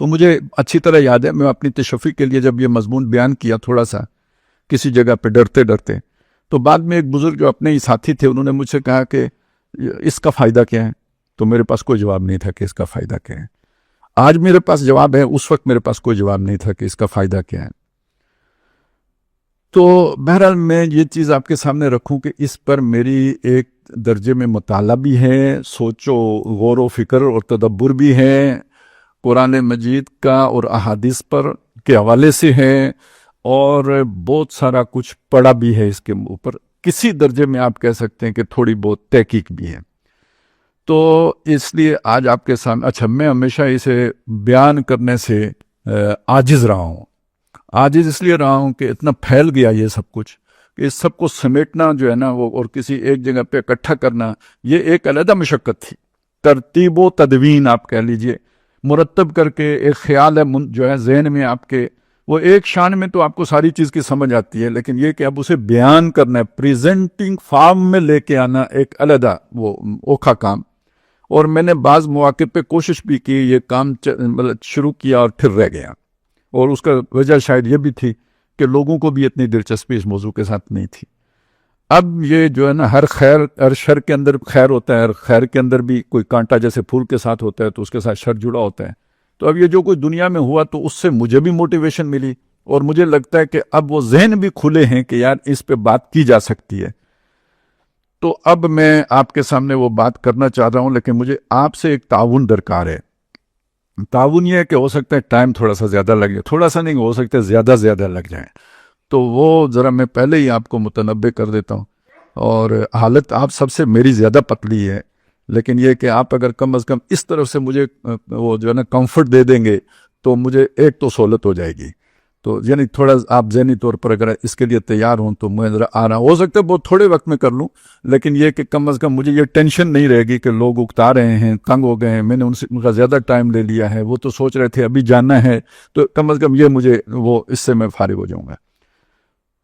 تو مجھے اچھی طرح یاد ہے، میں اپنی تشفی کے لیے جب یہ مضمون بیان کیا تھوڑا سا کسی جگہ پہ ڈرتے ڈرتے، تو بعد میں ایک بزرگ جو اپنے ہی ساتھی تھے انہوں نے مجھ سے کہا کہ اس کا فائدہ کیا ہے؟ تو میرے پاس کوئی جواب نہیں تھا کہ اس کا فائدہ کیا ہے. آج میرے پاس جواب ہے، اس وقت میرے پاس کوئی جواب نہیں تھا کہ اس کا فائدہ کیا ہے. تو بہرحال میں یہ چیز آپ کے سامنے رکھوں کہ اس پر میری ایک درجے میں مطالعہ بھی ہے، سوچ و غور و فکر اور تدبر بھی ہے، قرآن مجید کا اور احادیث پر کے حوالے سے ہے، اور بہت سارا کچھ پڑھا بھی ہے اس کے اوپر. کسی درجے میں آپ کہہ سکتے ہیں کہ تھوڑی بہت تحقیق بھی ہے. تو اس لیے آج آپ کے سامنے، اچھا میں ہمیشہ اسے بیان کرنے سے عاجز رہا ہوں. عاجز اس لیے رہا ہوں کہ اتنا پھیل گیا یہ سب کچھ کہ اس سب کو سمیٹنا جو ہے نا وہ، اور کسی ایک جگہ پہ اکٹھا کرنا، یہ ایک علیحدہ مشقت تھی. ترتیب و تدوین آپ کہہ لیجئے، مرتب کر کے ایک خیال ہے جو ہے ذہن میں آپ کے، وہ ایک شان میں تو آپ کو ساری چیز کی سمجھ آتی ہے، لیکن یہ کہ اب اسے بیان کرنا ہے، پریزنٹنگ فارم میں لے کے آنا ایک علیحدہ وہ اوکھا کام. اور میں نے بعض مواقع پہ کوشش بھی کی، یہ کام شروع کیا اور پھر رہ گیا، اور اس کا وجہ شاید یہ بھی تھی کہ لوگوں کو بھی اتنی دلچسپی اس موضوع کے ساتھ نہیں تھی. اب یہ جو ہے نا، ہر شر کے اندر خیر ہوتا ہے، ہر خیر کے اندر بھی کوئی کانٹا جیسے پھول کے ساتھ ہوتا ہے تو اس کے ساتھ شر جڑا ہوتا ہے. تو اب یہ جو کچھ دنیا میں ہوا تو اس سے مجھے بھی موٹیویشن ملی، اور مجھے لگتا ہے کہ اب وہ ذہن بھی کھلے ہیں کہ یار اس پہ بات کی جا سکتی ہے. تو اب میں آپ کے سامنے وہ بات کرنا چاہ رہا ہوں، لیکن مجھے آپ سے ایک تعاون درکار ہے. تعاون یہ ہے کہ ہو سکتا ہے ٹائم تھوڑا سا زیادہ لگے، تھوڑا سا نہیں، ہو سکتا ہے زیادہ لگ جائیں. تو وہ ذرا میں پہلے ہی آپ کو متنبع کر دیتا ہوں. اور حالت آپ سب سے میری زیادہ پتلی ہے، لیکن یہ کہ آپ اگر کم از کم اس طرف سے مجھے وہ جو ہے نا کمفرٹ دے دیں گے تو مجھے ایک تو سہولت ہو جائے گی. تو یعنی تھوڑا آپ ذہنی طور پر اگر اس کے لیے تیار ہوں تو میں ذرا آ رہا ہوں. ہو سکتا ہے بہت تھوڑے وقت میں کر لوں، لیکن یہ کہ کم از کم مجھے یہ ٹینشن نہیں رہے گی کہ لوگ اکتا رہے ہیں، تنگ ہو گئے ہیں، میں نے ان کا زیادہ ٹائم لے لیا ہے، وہ تو سوچ رہے تھے ابھی جانا ہے. تو کم از کم یہ مجھے وہ اس سے میں فارغ ہو جاؤں گا.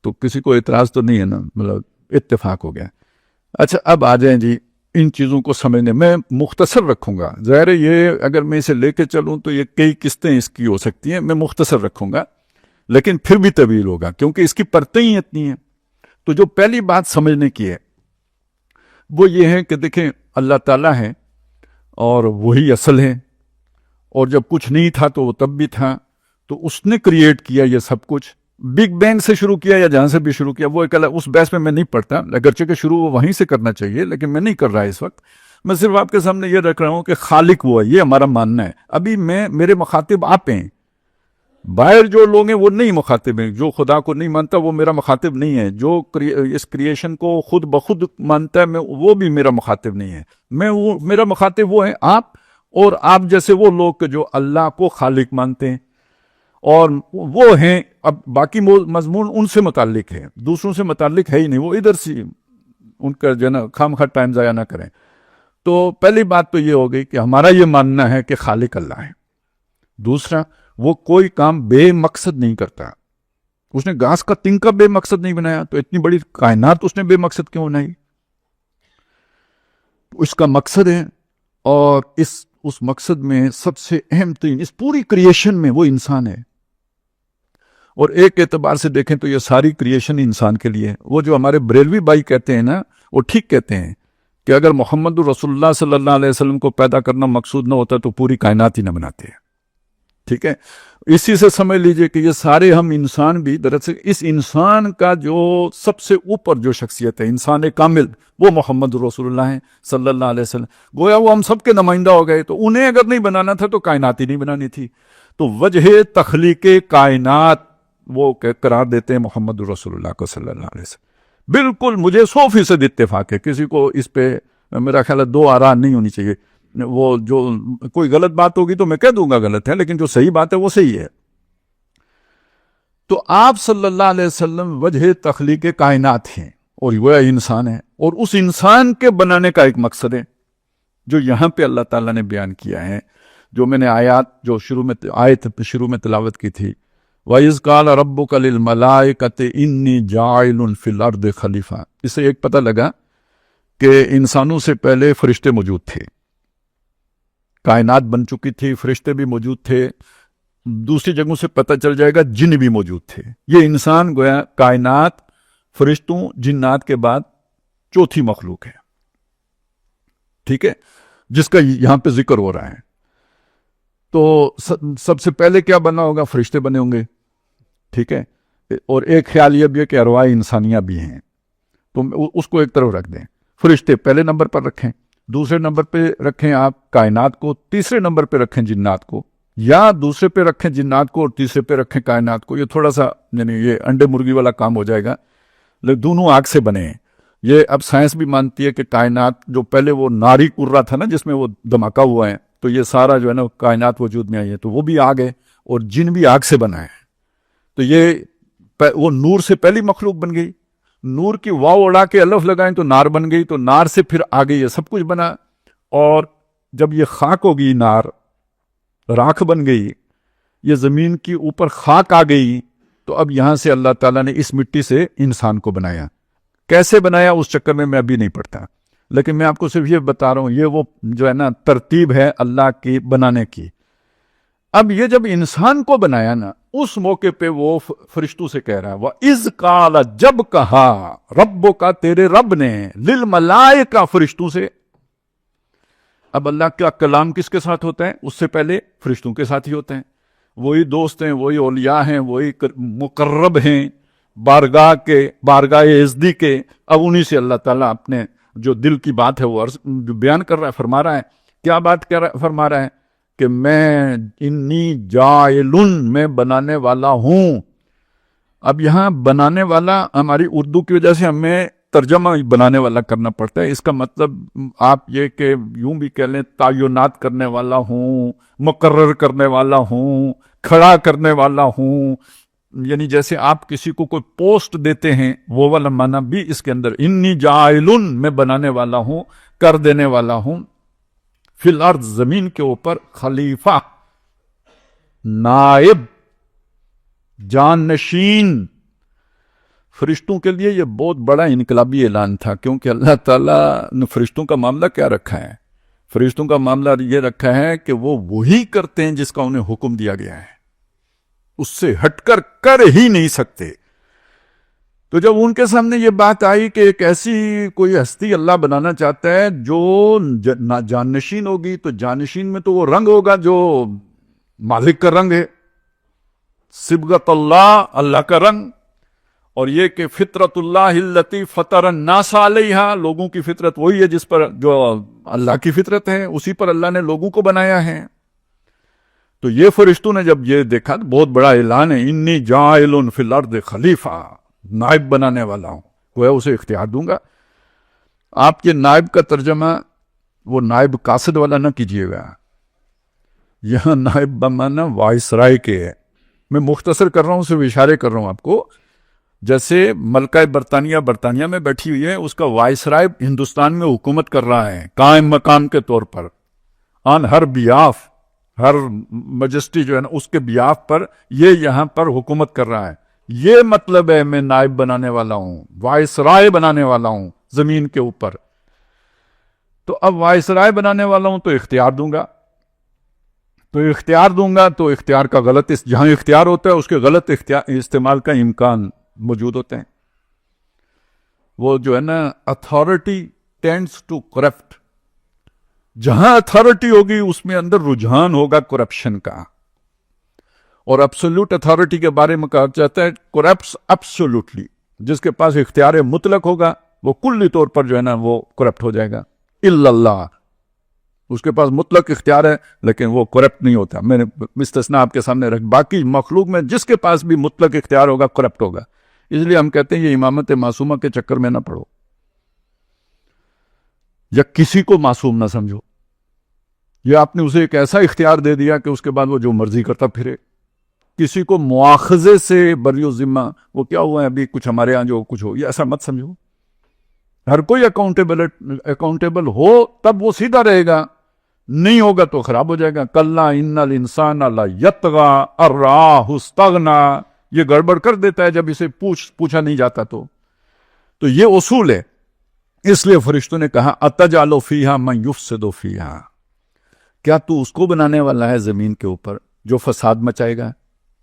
تو کسی کو اعتراض تو نہیں ہے نا؟ مطلب اتفاق ہو گیا. اچھا اب آ جائیں جی ان چیزوں کو سمجھنے. میں مختصر رکھوں گا، ظاہر ہے یہ اگر میں اسے لے کے چلوں تو یہ کئی قسطیں اس کی ہو سکتی ہیں. میں مختصر رکھوں گا لیکن پھر بھی طویل ہوگا کیونکہ اس کی پرتیں ہی اتنی ہیں. تو جو پہلی بات سمجھنے کی ہے وہ یہ ہے کہ دیکھیں اللہ تعالیٰ ہے اور وہی اصل ہے، اور جب کچھ نہیں تھا تو وہ تب بھی تھا. تو اس نے کریٹ کیا یہ سب کچھ، بگ بینگ سے شروع کیا یا جہاں سے بھی شروع کیا، وہ ایک اس بحث میں نہیں پڑھتا، اگرچہ کہ شروع وہ وہیں سے کرنا چاہیے، لیکن میں نہیں کر رہا اس وقت. میں صرف آپ کے سامنے یہ رکھ رہا ہوں کہ خالق وہ ہے، یہ ہمارا ماننا ہے. ابھی میرے مخاطب آپ ہیں، باہر جو لوگ ہیں وہ نہیں مخاطب ہیں. جو خدا کو نہیں مانتا وہ میرا مخاطب نہیں ہے. جو اس کریشن کو خود بخود مانتا ہے وہ بھی میرا مخاطب نہیں ہے. میرا مخاطب وہ ہیں آپ، اور آپ جیسے وہ لوگ جو اللہ کو خالق مانتے ہیں، اور وہ ہیں. اب باقی مضمون ان سے متعلق ہے، دوسروں سے متعلق ہے ہی نہیں. وہ ادھر سے ان کا جو ہے نا خام خواہ ٹائم ضائع نہ کریں. تو پہلی بات تو یہ ہو گئی کہ ہمارا یہ ماننا ہے کہ خالق اللہ ہے. دوسرا، وہ کوئی کام بے مقصد نہیں کرتا. اس نے گھاس کا تنکا بے مقصد نہیں بنایا، تو اتنی بڑی کائنات اس نے بے مقصد کیوں بنائی؟ اس کا مقصد ہے، اور اس مقصد میں سب سے اہم ترین اس پوری کریشن میں وہ انسان ہے. اور ایک اعتبار سے دیکھیں تو یہ ساری کریشن انسان کے لیے ہے. وہ جو ہمارے بریلوی بھائی کہتے ہیں نا، وہ ٹھیک کہتے ہیں کہ اگر محمد رسول اللہ صلی اللہ علیہ وسلم کو پیدا کرنا مقصود نہ ہوتا تو پوری کائنات ہی نہ بناتے. ٹھیک ہے، اسی سے سمجھ لیجئے کہ یہ سارے ہم انسان بھی دراصل اس انسان کا جو سب سے اوپر جو شخصیت ہے، انسان کامل، وہ محمد رسول اللہ ہیں صلی اللہ علیہ وسلم. گویا وہ ہم سب کے نمائندہ ہو گئے. تو انہیں اگر نہیں بنانا تھا تو کائنات ہی نہیں بنانی تھی. تو وجہ تخلیق کائنات وہ قرار دیتے ہیں محمد رسول اللہ کو صلی اللہ علیہ وسلم. بالکل مجھے 100% اتفاق ہے. کسی کو اس پہ میرا خیال ہے دو آراء نہیں ہونی چاہیے. وہ جو کوئی غلط بات ہوگی تو میں کہہ دوں گا غلط ہے، لیکن جو صحیح بات ہے وہ صحیح ہے. تو آپ صلی اللہ علیہ وسلم وجہ تخلیق کائنات ہیں، اور وہ انسان ہے، اور اس انسان کے بنانے کا ایک مقصد ہے جو یہاں پہ اللہ تعالیٰ نے بیان کیا ہے. جو میں نے آیات جو شروع میں تلاوت کی تھی، وَإِذْ قَالَ رَبُّكَ لِلْمَلَائِكَةِ إِنِّي جَاعِلٌ فِي الْأَرْضِ خَلِيفَةً. اس سے ایک پتہ لگا کہ انسانوں سے پہلے فرشتے موجود تھے، کائنات بن چکی تھی، فرشتے بھی موجود تھے، دوسری جگہوں سے پتہ چل جائے گا جن بھی موجود تھے. یہ انسان گویا کائنات فرشتوں جنات کے بعد چوتھی مخلوق ہے, ٹھیک ہے, جس کا یہاں پہ ذکر ہو رہا ہے. تو سب سے پہلے کیا بنا ہوگا؟ فرشتے بنے ہوں گے, ٹھیک ہے. اور ایک خیال یہ بھی ہے کہ ارواح انسانیہ بھی ہیں, تو اس کو ایک طرف رکھ دیں. فرشتے پہلے نمبر پر رکھیں, دوسرے نمبر پہ رکھیں آپ کائنات کو, تیسرے نمبر پہ رکھیں جنات کو, یا دوسرے پہ رکھیں جنات کو اور تیسرے پہ رکھیں کائنات کو. یہ تھوڑا سا یعنی یہ انڈے مرغی والا کام ہو جائے گا, لیکن دونوں آگ سے بنے ہیں. یہ اب سائنس بھی مانتی ہے کہ کائنات جو پہلے وہ ناری کرہ تھا نا جس میں وہ دھماکہ ہوا ہے, تو یہ سارا جو ہے نا کائنات وجود میں آئی ہے, تو وہ بھی آگ ہے اور جن بھی آگ سے بنا ہے. تو یہ وہ نور سے پہلی مخلوق بن گئی, نور کی واو اڑا کے الف لگائیں تو نار بن گئی, تو نار سے پھر آگے یہ سب کچھ بنا. اور جب یہ خاک ہوگی, نار راکھ بن گئی, یہ زمین کی اوپر خاک آ گئی, تو اب یہاں سے اللہ تعالیٰ نے اس مٹی سے انسان کو بنایا. کیسے بنایا اس چکر میں ابھی نہیں پڑھتا, لیکن میں آپ کو صرف یہ بتا رہا ہوں, یہ وہ جو ہے نا ترتیب ہے اللہ کی بنانے کی. اب یہ جب انسان کو بنایا نا, اس موقع پہ وہ فرشتوں سے کہہ رہا ہے, وَإِذْ قَالَ, جب کہا, ربوں کا تیرے رب نے, لِلْمَلَائِكَ, فرشتوں سے. اب اللہ کا کلام کس کے ساتھ ہوتا ہے؟ اس سے پہلے فرشتوں کے ساتھ ہی ہوتے ہیں. وہی دوست ہیں, وہی اولیاء ہیں, وہی مقرب ہیں بارگاہ عزدی کے. اب انہی سے اللہ تعالیٰ اپنے جو دل کی بات ہے وہ جو بیان کر رہا ہے, فرما رہا ہے. کیا بات فرما رہا ہے؟ کہ میں انی جاعلن, میں بنانے والا ہوں. اب یہاں بنانے والا ہماری اردو کی وجہ سے ہمیں ترجمہ بنانے والا کرنا پڑتا ہے. اس کا مطلب آپ یہ کہ یوں بھی کہہ لیں, تعینات کرنے والا ہوں, مقرر کرنے والا ہوں, کھڑا کرنے والا ہوں. یعنی جیسے آپ کسی کو کوئی پوسٹ دیتے ہیں, وہ والا معنی بھی اس کے اندر. انی جاعلن, میں بنانے والا ہوں, کر دینے والا ہوں, فی الارض, زمین کے اوپر, خلیفہ, نائب, جانشین. فرشتوں کے لیے یہ بہت بڑا انقلابی اعلان تھا, کیونکہ اللہ تعالیٰ نے فرشتوں کا معاملہ کیا رکھا ہے؟ فرشتوں کا معاملہ یہ رکھا ہے کہ وہ وہی کرتے ہیں جس کا انہیں حکم دیا گیا ہے, اس سے ہٹ کر ہی نہیں سکتے. تو جب ان کے سامنے یہ بات آئی کہ ایک ایسی کوئی ہستی اللہ بنانا چاہتا ہے جو جانشین ہوگی, تو جانشین میں تو وہ رنگ ہوگا جو مالک کا رنگ ہے, صبغت اللہ, اللہ کا رنگ. اور یہ کہ فطرت اللہ التی فطر الناس علیہا, لوگوں کی فطرت وہی ہے جس پر جو اللہ کی فطرت ہے, اسی پر اللہ نے لوگوں کو بنایا ہے. تو یہ فرشتوں نے جب یہ دیکھا, بہت بڑا اعلان ہے, انی جاعل فی الارض خلیفہ, نائب بنانے والا ہوں, وہ اسے اختیار دوں گا. آپ کے نائب کا ترجمہ وہ نائب قاصد والا نہ کیجیے گا, یہاں نائب بمانا وائسرائے کے ہے. میں مختصر کر رہا ہوں, صرف اشارے کر رہا ہوں آپ کو. جیسے ملکہ برطانیہ میں بیٹھی ہوئی ہے, اس کا وائسرائے ہندوستان میں حکومت کر رہا ہے قائم مقام کے طور پر, آن ہر بیاف, ہر مجسٹی جو ہے نا اس کے بیاف پر یہ یہاں پر حکومت کر رہا ہے. یہ مطلب ہے میں نائب بنانے والا ہوں, وائسرائے بنانے والا ہوں زمین کے اوپر. تو اب وائسرائے بنانے والا ہوں تو اختیار دوں گا, تو اختیار کا غلط, جہاں اختیار ہوتا ہے اس کے غلط استعمال کا امکان موجود ہوتے ہیں. وہ جو ہے نا اتھارٹی ٹینڈس ٹو کرپٹ, جہاں اتھارٹی ہوگی اس میں اندر رجحان ہوگا کرپشن کا. اور ایبسولوٹ اتھارٹی کے بارے میں کہا جاتا ہے کرپٹس ایبسولوٹلی, جس کے پاس اختیار مطلق ہوگا وہ کلی طور پر جو ہے نا وہ کرپٹ ہو جائے گا. الا اللہ, اس کے پاس مطلق اختیار ہے لیکن وہ کرپٹ نہیں ہوتا. میں نے استثناء آپ کے سامنے رکھ, باقی مخلوق میں جس کے پاس بھی مطلق اختیار ہوگا کرپٹ ہوگا. اس لیے ہم کہتے ہیں یہ امامت معصومہ کے چکر میں نہ پڑو, یا کسی کو معصوم نہ سمجھو. یہ آپ نے اسے ایک ایسا اختیار دے دیا کہ اس کے بعد وہ جو مرضی کرتا پھرے. کسی کو مواخذے سے بری و ذمہ, وہ کیا ہوا ہے ابھی کچھ ہمارے ہاں جو کچھ ہو, یہ ایسا مت سمجھو. ہر کوئی اکاؤنٹیبل ہو تب وہ سیدھا رہے گا, نہیں ہوگا تو خراب ہو جائے گا. کلا ان الانسان لیطغی ان رآہ استغنی, یہ گڑبڑ کر دیتا ہے جب اسے پوچھا نہیں جاتا. تو یہ اصول ہے. اس لیے فرشتوں نے کہا اتجعل فیہا من یفسد فیہا, کیا تو اس کو بنانے والا ہے زمین کے اوپر جو فساد مچائے گا.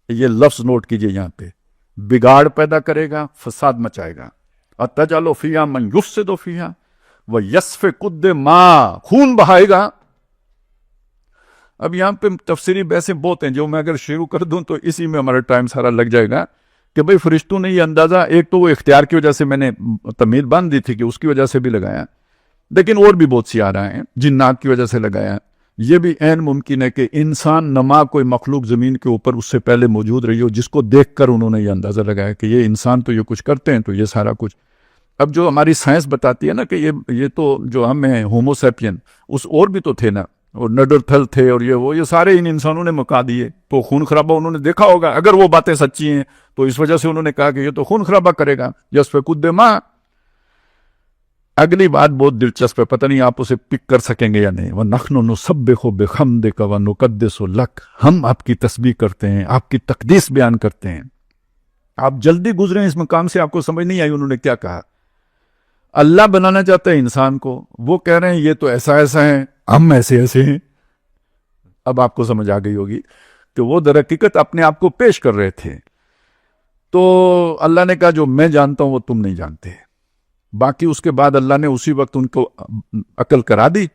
یہ لفظ نوٹ کیجئے یہاں پہ, بگاڑ پیدا کرے گا, فساد مچائے گا. اتجعل فیہا من یفسد فیہا ویسفک الدماء, خون بہائے گا. اب یہاں پہ تفسیری بحثیں بہت ہیں جو میں اگر شروع کر دوں تو اسی میں ہمارا ٹائم سارا لگ جائے گا کہ بھئی فرشتوں نے یہ اندازہ, ایک تو وہ اختیار کی وجہ سے میں نے تمہید باندھ دی تھی کہ اس کی وجہ سے بھی لگایا, لیکن اور بھی بہت سی آ رہے ہیں, جنات کی وجہ سے لگایا. یہ بھی عین ممکن ہے کہ انسان نما کوئی مخلوق زمین کے اوپر اس سے پہلے موجود رہی ہو جس کو دیکھ کر انہوں نے یہ اندازہ لگایا کہ یہ انسان تو یہ کچھ کرتے ہیں تو یہ سارا کچھ. اب جو ہماری سائنس بتاتی ہے نا کہ یہ تو جو ہم ہیں ہومو سیپین, اس اور بھی تو تھے نا, اور نڈرتھل تھے اور یہ سارے ان انسانوں نے مکا دیے. تو خون خرابہ انہوں نے دیکھا ہوگا, اگر وہ باتیں سچی ہیں تو اس وجہ سے انہوں نے کہا کہ یہ تو خون خرابہ کرے گا. یسفک الدماء. اگلی بات بہت دلچسپ ہے, پتہ نہیں آپ اسے پک کر سکیں گے یا نہیں. وَنَحْنُ نُسَبِّحُ بِحَمْدِكَ وَنُقَدِّسُ لَكَ, ہم آپ کی تسبیح کرتے ہیں, آپ کی تقدیس بیان کرتے ہیں. آپ جلدی گزرے اس مقام سے, آپ کو سمجھ نہیں آئی انہوں نے کیا کہا. اللہ بنانا چاہتا ہے انسان کو, وہ کہہ رہے ہیں یہ تو ایسا ایسا ہے, ہم ایسے ایسے ہیں. اب آپ کو سمجھ آ گئی ہوگی کہ وہ در حقیقت اپنے آپ کو پیش کر رہے تھے. تو اللہ نے کہا جو میں جانتا ہوں وہ تم نہیں جانتے. باقی اس کے بعد اللہ نے اسی وقت ان کو عقل کرا دی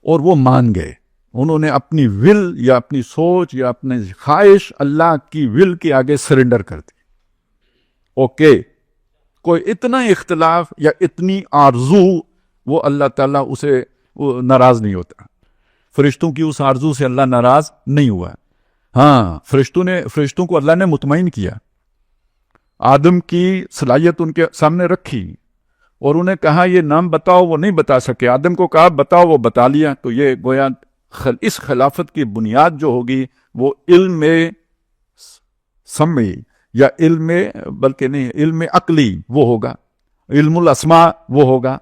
اور وہ مان گئے. انہوں نے اپنی ول یا اپنی سوچ یا اپنی خواہش اللہ کی ول کے آگے سرنڈر کر دی. اوکے, کوئی اتنا اختلاف یا اتنی آرزو وہ اللہ تعالیٰ اسے وہ ناراض نہیں ہوتا. فرشتوں کی اس آرزو سے اللہ ناراض نہیں ہوا. ہاں, فرشتوں کو اللہ نے مطمئن کیا, آدم کی صلاحیت ان کے سامنے رکھی اور انہیں کہا یہ نام بتاؤ, وہ نہیں بتا سکے. آدم کو کہا بتاؤ, وہ بتا لیا. تو یہ گویا اس خلافت کی بنیاد جو ہوگی وہ علم سمعی یا علم, بلکہ نہیں علم عقلی وہ ہوگا, علم الاسماء وہ ہوگا.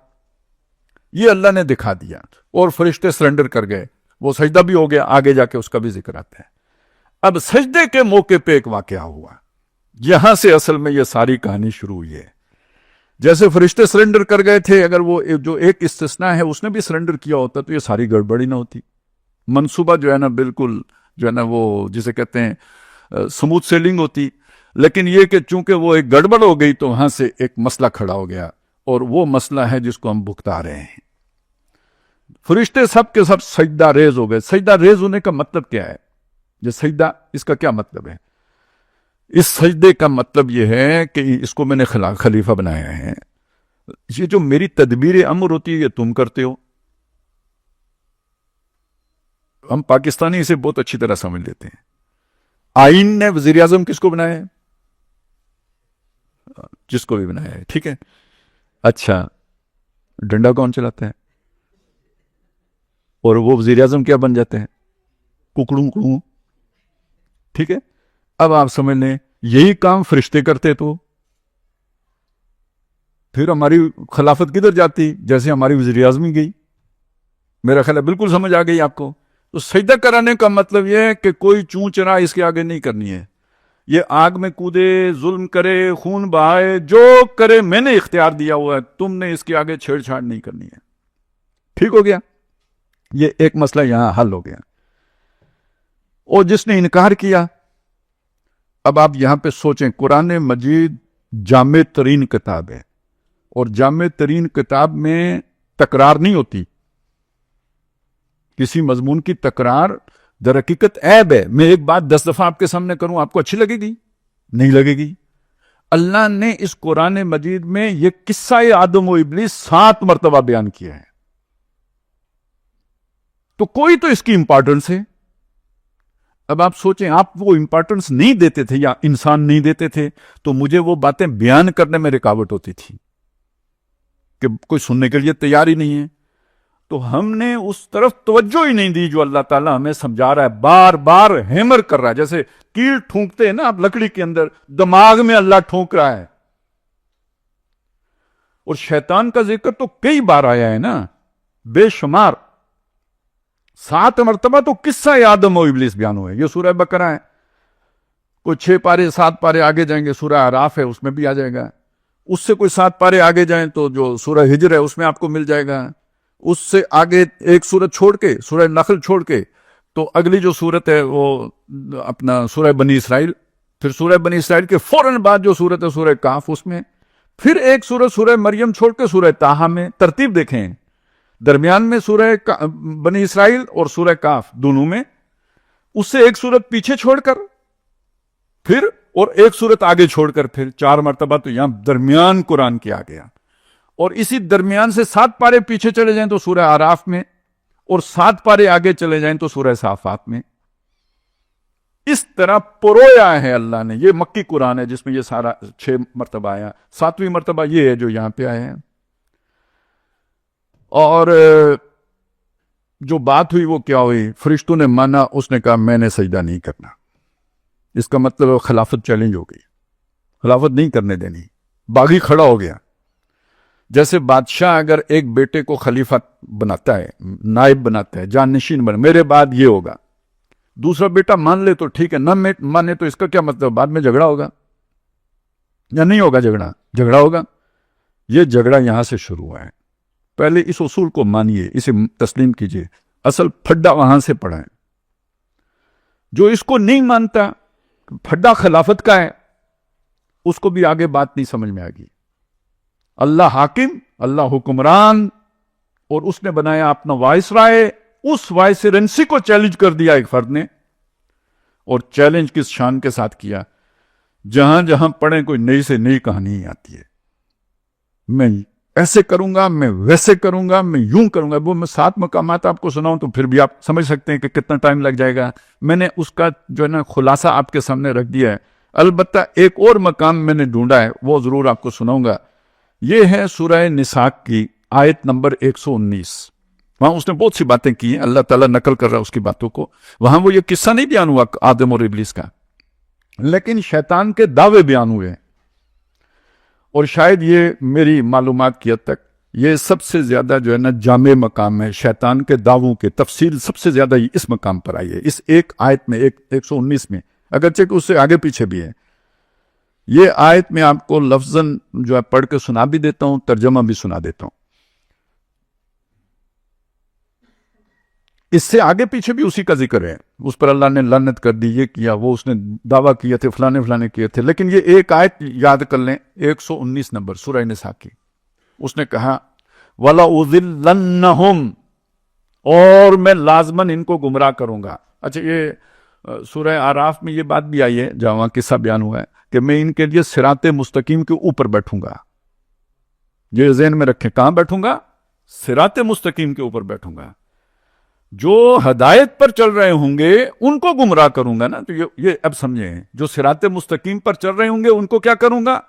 یہ اللہ نے دکھا دیا اور فرشتے سرنڈر کر گئے. وہ سجدہ بھی ہو گیا, آگے جا کے اس کا بھی ذکر آتا ہے. اب سجدے کے موقع پہ ایک واقعہ ہوا, یہاں سے اصل میں یہ ساری کہانی شروع ہوئی ہے. جیسے فرشتے سرنڈر کر گئے تھے, اگر وہ جو ایک استثناء ہے اس نے بھی سرنڈر کیا ہوتا تو یہ ساری گڑبڑی نہ ہوتی. منصوبہ جو ہے نا بالکل جو ہے نا وہ جسے کہتے ہیں سموتھ سیلنگ ہوتی. لیکن یہ کہ چونکہ وہ ایک گڑبڑ ہو گئی تو وہاں سے ایک مسئلہ کھڑا ہو گیا, اور وہ مسئلہ ہے جس کو ہم بھگتا رہے ہیں. فرشتے سب کے سب سجدہ ریز ہو گئے. سجدہ ریز ہونے کا مطلب کیا ہے؟ یہ سجدہ, اس کا کیا مطلب ہے؟ اس سجدے کا مطلب یہ ہے کہ اس کو میں نے خلیفہ بنایا ہے. یہ جو میری تدبیر امر ہوتی ہے یہ تم کرتے ہو. ہم پاکستانی اسے بہت اچھی طرح سمجھ لیتے ہیں. آئین نے وزیر اعظم کس کو بنایا ہے؟ جس کو بھی بنایا ہے, ٹھیک ہے. اچھا, ڈنڈا کون چلاتا ہے؟ اور وہ وزیر اعظم کیا بن جاتے ہیں؟ ککڑوں کڑوں, ٹھیک ہے. اب آپ سمجھ لیں یہی کام فرشتے کرتے تو پھر ہماری خلافت کدھر جاتی؟ جیسے ہماری وزیر اعظمی گئی. میرا خیال ہے بالکل سمجھ آ گئی آپ کو. تو سجدہ کرانے کا مطلب یہ ہے کہ کوئی چون چرا اس کے آگے نہیں کرنی ہے. یہ آگ میں کودے, ظلم کرے, خون بہائے, جو کرے, میں نے اختیار دیا ہوا ہے, تم نے اس کے آگے چھیڑ چھاڑ نہیں کرنی ہے. ٹھیک ہو گیا, یہ ایک مسئلہ یہاں حل ہو گیا. اور جس نے انکار کیا, اب آپ یہاں پہ سوچیں, قرآن مجید جامع ترین کتاب ہے اور جامع ترین کتاب میں تکرار نہیں ہوتی. کسی مضمون کی تکرار در حقیقت عیب ہے. میں ایک بات 10 دفعہ آپ کے سامنے کروں, آپ کو اچھی لگے گی؟ نہیں لگے گی. اللہ نے اس قرآن مجید میں یہ قصہ آدم و ابلیس 7 مرتبہ بیان کیا ہے. تو کوئی تو اس کی امپارٹنس ہے. اب آپ سوچیں, آپ وہ امپارٹنس نہیں دیتے تھے یا انسان نہیں دیتے تھے تو مجھے وہ باتیں بیان کرنے میں رکاوٹ ہوتی تھی کہ کوئی سننے کے لیے تیار ہی نہیں ہے. تو ہم نے اس طرف توجہ ہی نہیں دی جو اللہ تعالیٰ ہمیں سمجھا رہا ہے, بار بار ہیمر کر رہا ہے. جیسے کیل ٹھونکتے ہیں نا آپ لکڑی کے اندر, دماغ میں اللہ ٹھونک رہا ہے. اور شیطان کا ذکر تو کئی بار آیا ہے نا, بے شمار. 7 مرتبہ تو قصہ آدم و ابلیس بیان ہوئے. یہ سورہ بقرہ ہے, کوئی 6 پارے 7 پارے آگے جائیں گے سورہ اعراف ہے, اس میں بھی آ جائے گا. اس سے کوئی 7 پارے آگے جائیں تو جو سورہ ہجر ہے اس میں آپ کو مل جائے گا. اس سے آگے ایک سورت چھوڑ کے, سورہ نخل چھوڑ کے تو اگلی جو صورت ہے وہ اپنا سورہ بنی اسرائیل، پھر سورہ بنی اسرائیل کے فوراً بعد جو صورت ہے سورہ کہف، اس میں پھر ایک سورت سورہ مریم چھوڑ کے سورہ طٰہٰ میں، ترتیب دیکھیں، درمیان میں سورہ بنی اسرائیل اور سورہ کہف دونوں میں، اس سے ایک سورت پیچھے چھوڑ کر پھر اور ایک سورت آگے چھوڑ کر پھر 4 مرتبہ تو یہاں درمیان قرآن کی آ گیا، اور اسی درمیان سے 7 پارے پیچھے چلے جائیں تو سورہ اعراف میں، اور 7 پارے آگے چلے جائیں تو سورہ صافات میں. اس طرح پرویا ہے اللہ نے. یہ مکی قرآن ہے جس میں یہ سارا 6 مرتبہ آیا، 7ویں مرتبہ یہ ہے جو یہاں پہ آئے ہیں. اور جو بات ہوئی وہ کیا ہوئی، فرشتوں نے مانا، اس نے کہا میں نے سجدہ نہیں کرنا. اس کا مطلب خلافت چیلنج ہو گئی، خلافت نہیں کرنے دینی. باغی کھڑا ہو گیا. جیسے بادشاہ اگر ایک بیٹے کو خلیفہ بناتا ہے، نائب بناتا ہے، جانشین بنا، میرے بعد یہ ہوگا، دوسرا بیٹا مان لے تو ٹھیک ہے، نہ مانے تو اس کا کیا مطلب، بعد میں جھگڑا ہوگا یا نہیں ہوگا؟ جھگڑا ہوگا. یہ جھگڑا یہاں سے شروع ہوا ہے. پہلے اس اصول کو مانیے، اسے تسلیم کیجئے. اصل پھڈا وہاں سے پڑا ہے. جو اس کو نہیں مانتا، پھڈا خلافت کا ہے، اس کو بھی آگے بات نہیں سمجھ میں آ گئی. اللہ حاکم، اللہ حکمران، اور اس نے بنایا اپنا وائس رائے. اس وائسرنسی کو چیلنج کر دیا ایک فرد نے، اور چیلنج کس شان کے ساتھ کیا، جہاں جہاں پڑھیں کوئی نئی سے نئی کہانی آتی ہے. میں ایسے کروں گا، میں ویسے کروں گا، میں یوں کروں گا. وہ میں 7 مقامات آپ کو سناؤں تو پھر بھی آپ سمجھ سکتے ہیں کہ کتنا ٹائم لگ جائے گا. میں نے اس کا جو ہے نا خلاصہ آپ کے سامنے رکھ دیا ہے. البتہ ایک اور مقام میں نے ڈھونڈا ہے، وہ ضرور آپ کو سناؤں گا. یہ ہے سورہ نساء کی آیت نمبر 119. وہاں اس نے بہت سی باتیں کی ہیں، اللہ تعالیٰ نقل کر رہا ہے اس کی باتوں کو. وہاں وہ یہ قصہ نہیں بیان ہوا آدم اور ابلیس کا، لیکن شیطان کے دعوے بیان ہوئے ہیں. اور شاید یہ میری معلومات کی حد تک یہ سب سے زیادہ جو ہے نا جامع مقام ہے. شیطان کے دعووں کے تفصیل سب سے زیادہ اس مقام پر آئی ہے، اس ایک آیت میں، 119 میں، اگرچہ کہ اس سے آگے پیچھے بھی ہے. یہ آیت میں آپ کو لفظاً جو ہے پڑھ کے سنا بھی دیتا ہوں، ترجمہ بھی سنا دیتا ہوں. اس سے آگے پیچھے بھی اسی کا ذکر ہے. اس پر اللہ نے لعنت کر دی، یہ کیا، وہ اس نے دعویٰ کیے تھے، فلانے کیے تھے. لیکن یہ ایک آیت یاد کر لیں، 119 نمبر سورہ نساء کی. اس نے کہا وَلَأُضِلَّنَّهُمْ، اور میں لازماً ان کو گمراہ کروں گا. اچھا، یہ سورہ اعراف میں یہ بات بھی آئی ہے جہاں وہاں قصہ بیان ہوا ہے کہ میں ان کے لیے صراط مستقیم کے اوپر بیٹھوں گا. یہ ذہن میں رکھیں، کہاں بیٹھوں گا؟ صراط مستقیم کے اوپر بیٹھوں گا. جو ہدایت پر چل رہے ہوں گے ان کو گمراہ کروں گا نا. تو یہ اب سمجھیں، جو صراط مستقیم پر چل رہے ہوں گے ان کو کیا کروں گا؟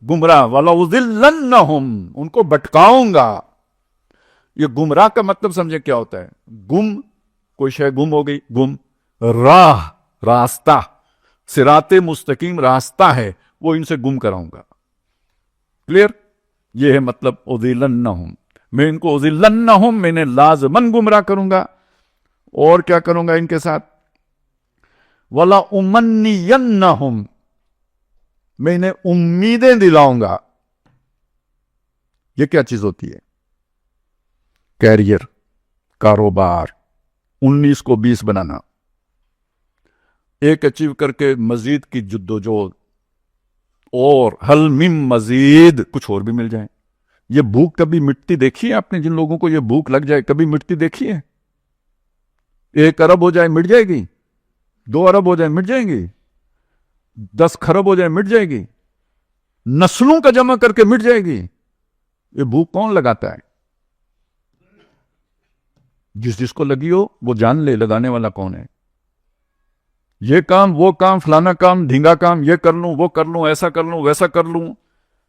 گمراہ. وَلَأُضِلَّنَّهُمْ، ان کو بھٹکاؤں گا. یہ گمراہ کا مطلب سمجھیں کیا ہوتا ہے؟ گم، کوئی شے گم ہو گئی، گم. راہ، راستہ، صراط مستقیم راستہ ہے، وہ ان سے گم کراؤں گا. کلیئر؟ یہ ہے مطلب اُضِلَّنَّهُمْ. میں ان کو اُضِلَّنَّهُمْ، میں انہیں لازماً گمراہ کروں گا. اور کیا کروں گا ان کے ساتھ؟ وَلَأُمَنِّيَنَّهُمْ، میں انہیں امیدیں دلاؤں گا. یہ کیا چیز ہوتی ہے؟ کیریئر، کاروبار، 19 کو 20 بنانا، ایک اچیو کر کے مزید کی جد و جہد، اور حل من مزید، کچھ اور بھی مل جائے. یہ بھوک کبھی مٹتی دیکھی ہے آپ نے؟ جن لوگوں کو یہ بھوک لگ جائے کبھی مٹتی دیکھی ہے؟ 1 ارب ہو جائے مٹ جائے گی، 2 ارب ہو جائے مٹ جائیں گی، 10 خرب ہو جائے مٹ جائے گی، نسلوں کا جمع کر کے مٹ جائے گی. یہ بھوک کون لگاتا ہے؟ جس کو لگی ہو وہ جان لے لگانے والا کون ہے. یہ کام، وہ کام، فلانا کام، ڈھینگا کام، یہ کر لوں، وہ کر لوں، ایسا کر لوں، ویسا کر لوں،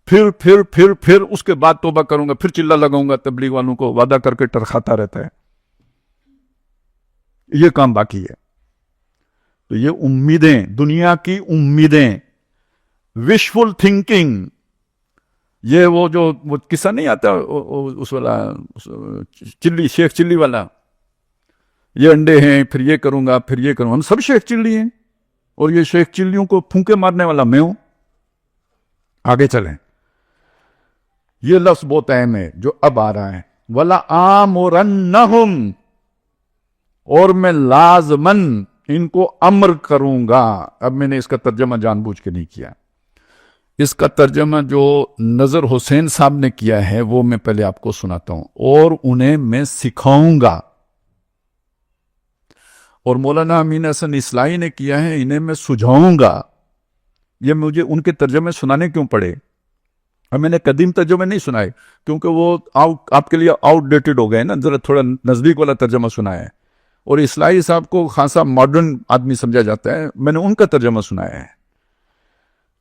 پھر اس کے بعد توبہ کروں گا، پھر چلا لگاؤں گا. تبلیغ والوں کو وعدہ کر کے ٹرخاتا رہتا ہے. یہ کام باقی ہے. تو یہ امیدیں، دنیا کی امیدیں، وشفل تھنکنگ، یہ وہ قصہ نہیں آتا اس والا، چلی، شیخ چلی والا، یہ انڈے ہیں، پھر یہ کروں گا، پھر یہ کروں گا. ہم سب شیخ چلی ہیں، اور یہ شیخ چلیوں کو پھونکے مارنے والا میں ہوں. آگے چلیں. یہ لفظ بہت اہم ہے جو اب آ رہا ہے. وَلَآمُرَنَّهُمْ، اور میں لازمن ان کو امر کروں گا. اب میں نے اس کا ترجمہ جان بوجھ کے نہیں کیا. اس کا ترجمہ جو نظر حسین صاحب نے کیا ہے وہ میں پہلے آپ کو سناتا ہوں. اور انہیں میں سکھاؤں گا. اور مولانا امین حسن اصلاحی نے کیا ہے انہیں میں سجھاؤں گا. یہ مجھے ان کے ترجمے سنانے کیوں پڑے؟ اب میں نے قدیم ترجمے نہیں سنائے کیونکہ وہ آپ کے لیے آؤٹ ڈیٹڈ ہو گئے نا. ذرا تھوڑا نزدیک والا ترجمہ سنایا ہے. اور اصلاحی صاحب کو خاصا ماڈرن آدمی سمجھا جاتا ہے. میں نے ان کا ترجمہ سنایا ہے.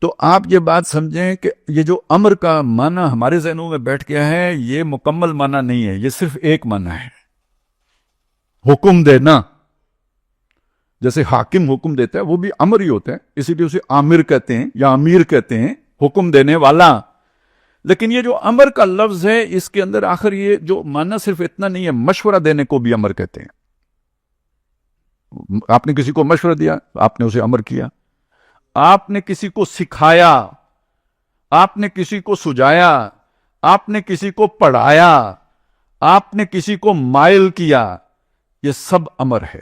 تو آپ یہ بات سمجھیں کہ یہ جو امر کا معنی ہمارے ذہنوں میں بیٹھ گیا ہے یہ مکمل معنی نہیں ہے. یہ صرف ایک معنی ہے، حکم دینا. جیسے حاکم حکم دیتا ہے وہ بھی امر ہی ہوتا ہے، اسی لیے اسے آمر کہتے ہیں یا امیر کہتے ہیں، حکم دینے والا. لیکن یہ جو امر کا لفظ ہے اس کے اندر آخر یہ جو معنی صرف اتنا نہیں ہے، مشورہ دینے کو بھی امر کہتے ہیں. آپ نے کسی کو مشورہ دیا، آپ نے اسے امر کیا. آپ نے کسی کو سکھایا، آپ نے کسی کو سجایا، آپ نے کسی کو پڑھایا، آپ نے کسی کو مائل کیا، یہ سب امر ہے.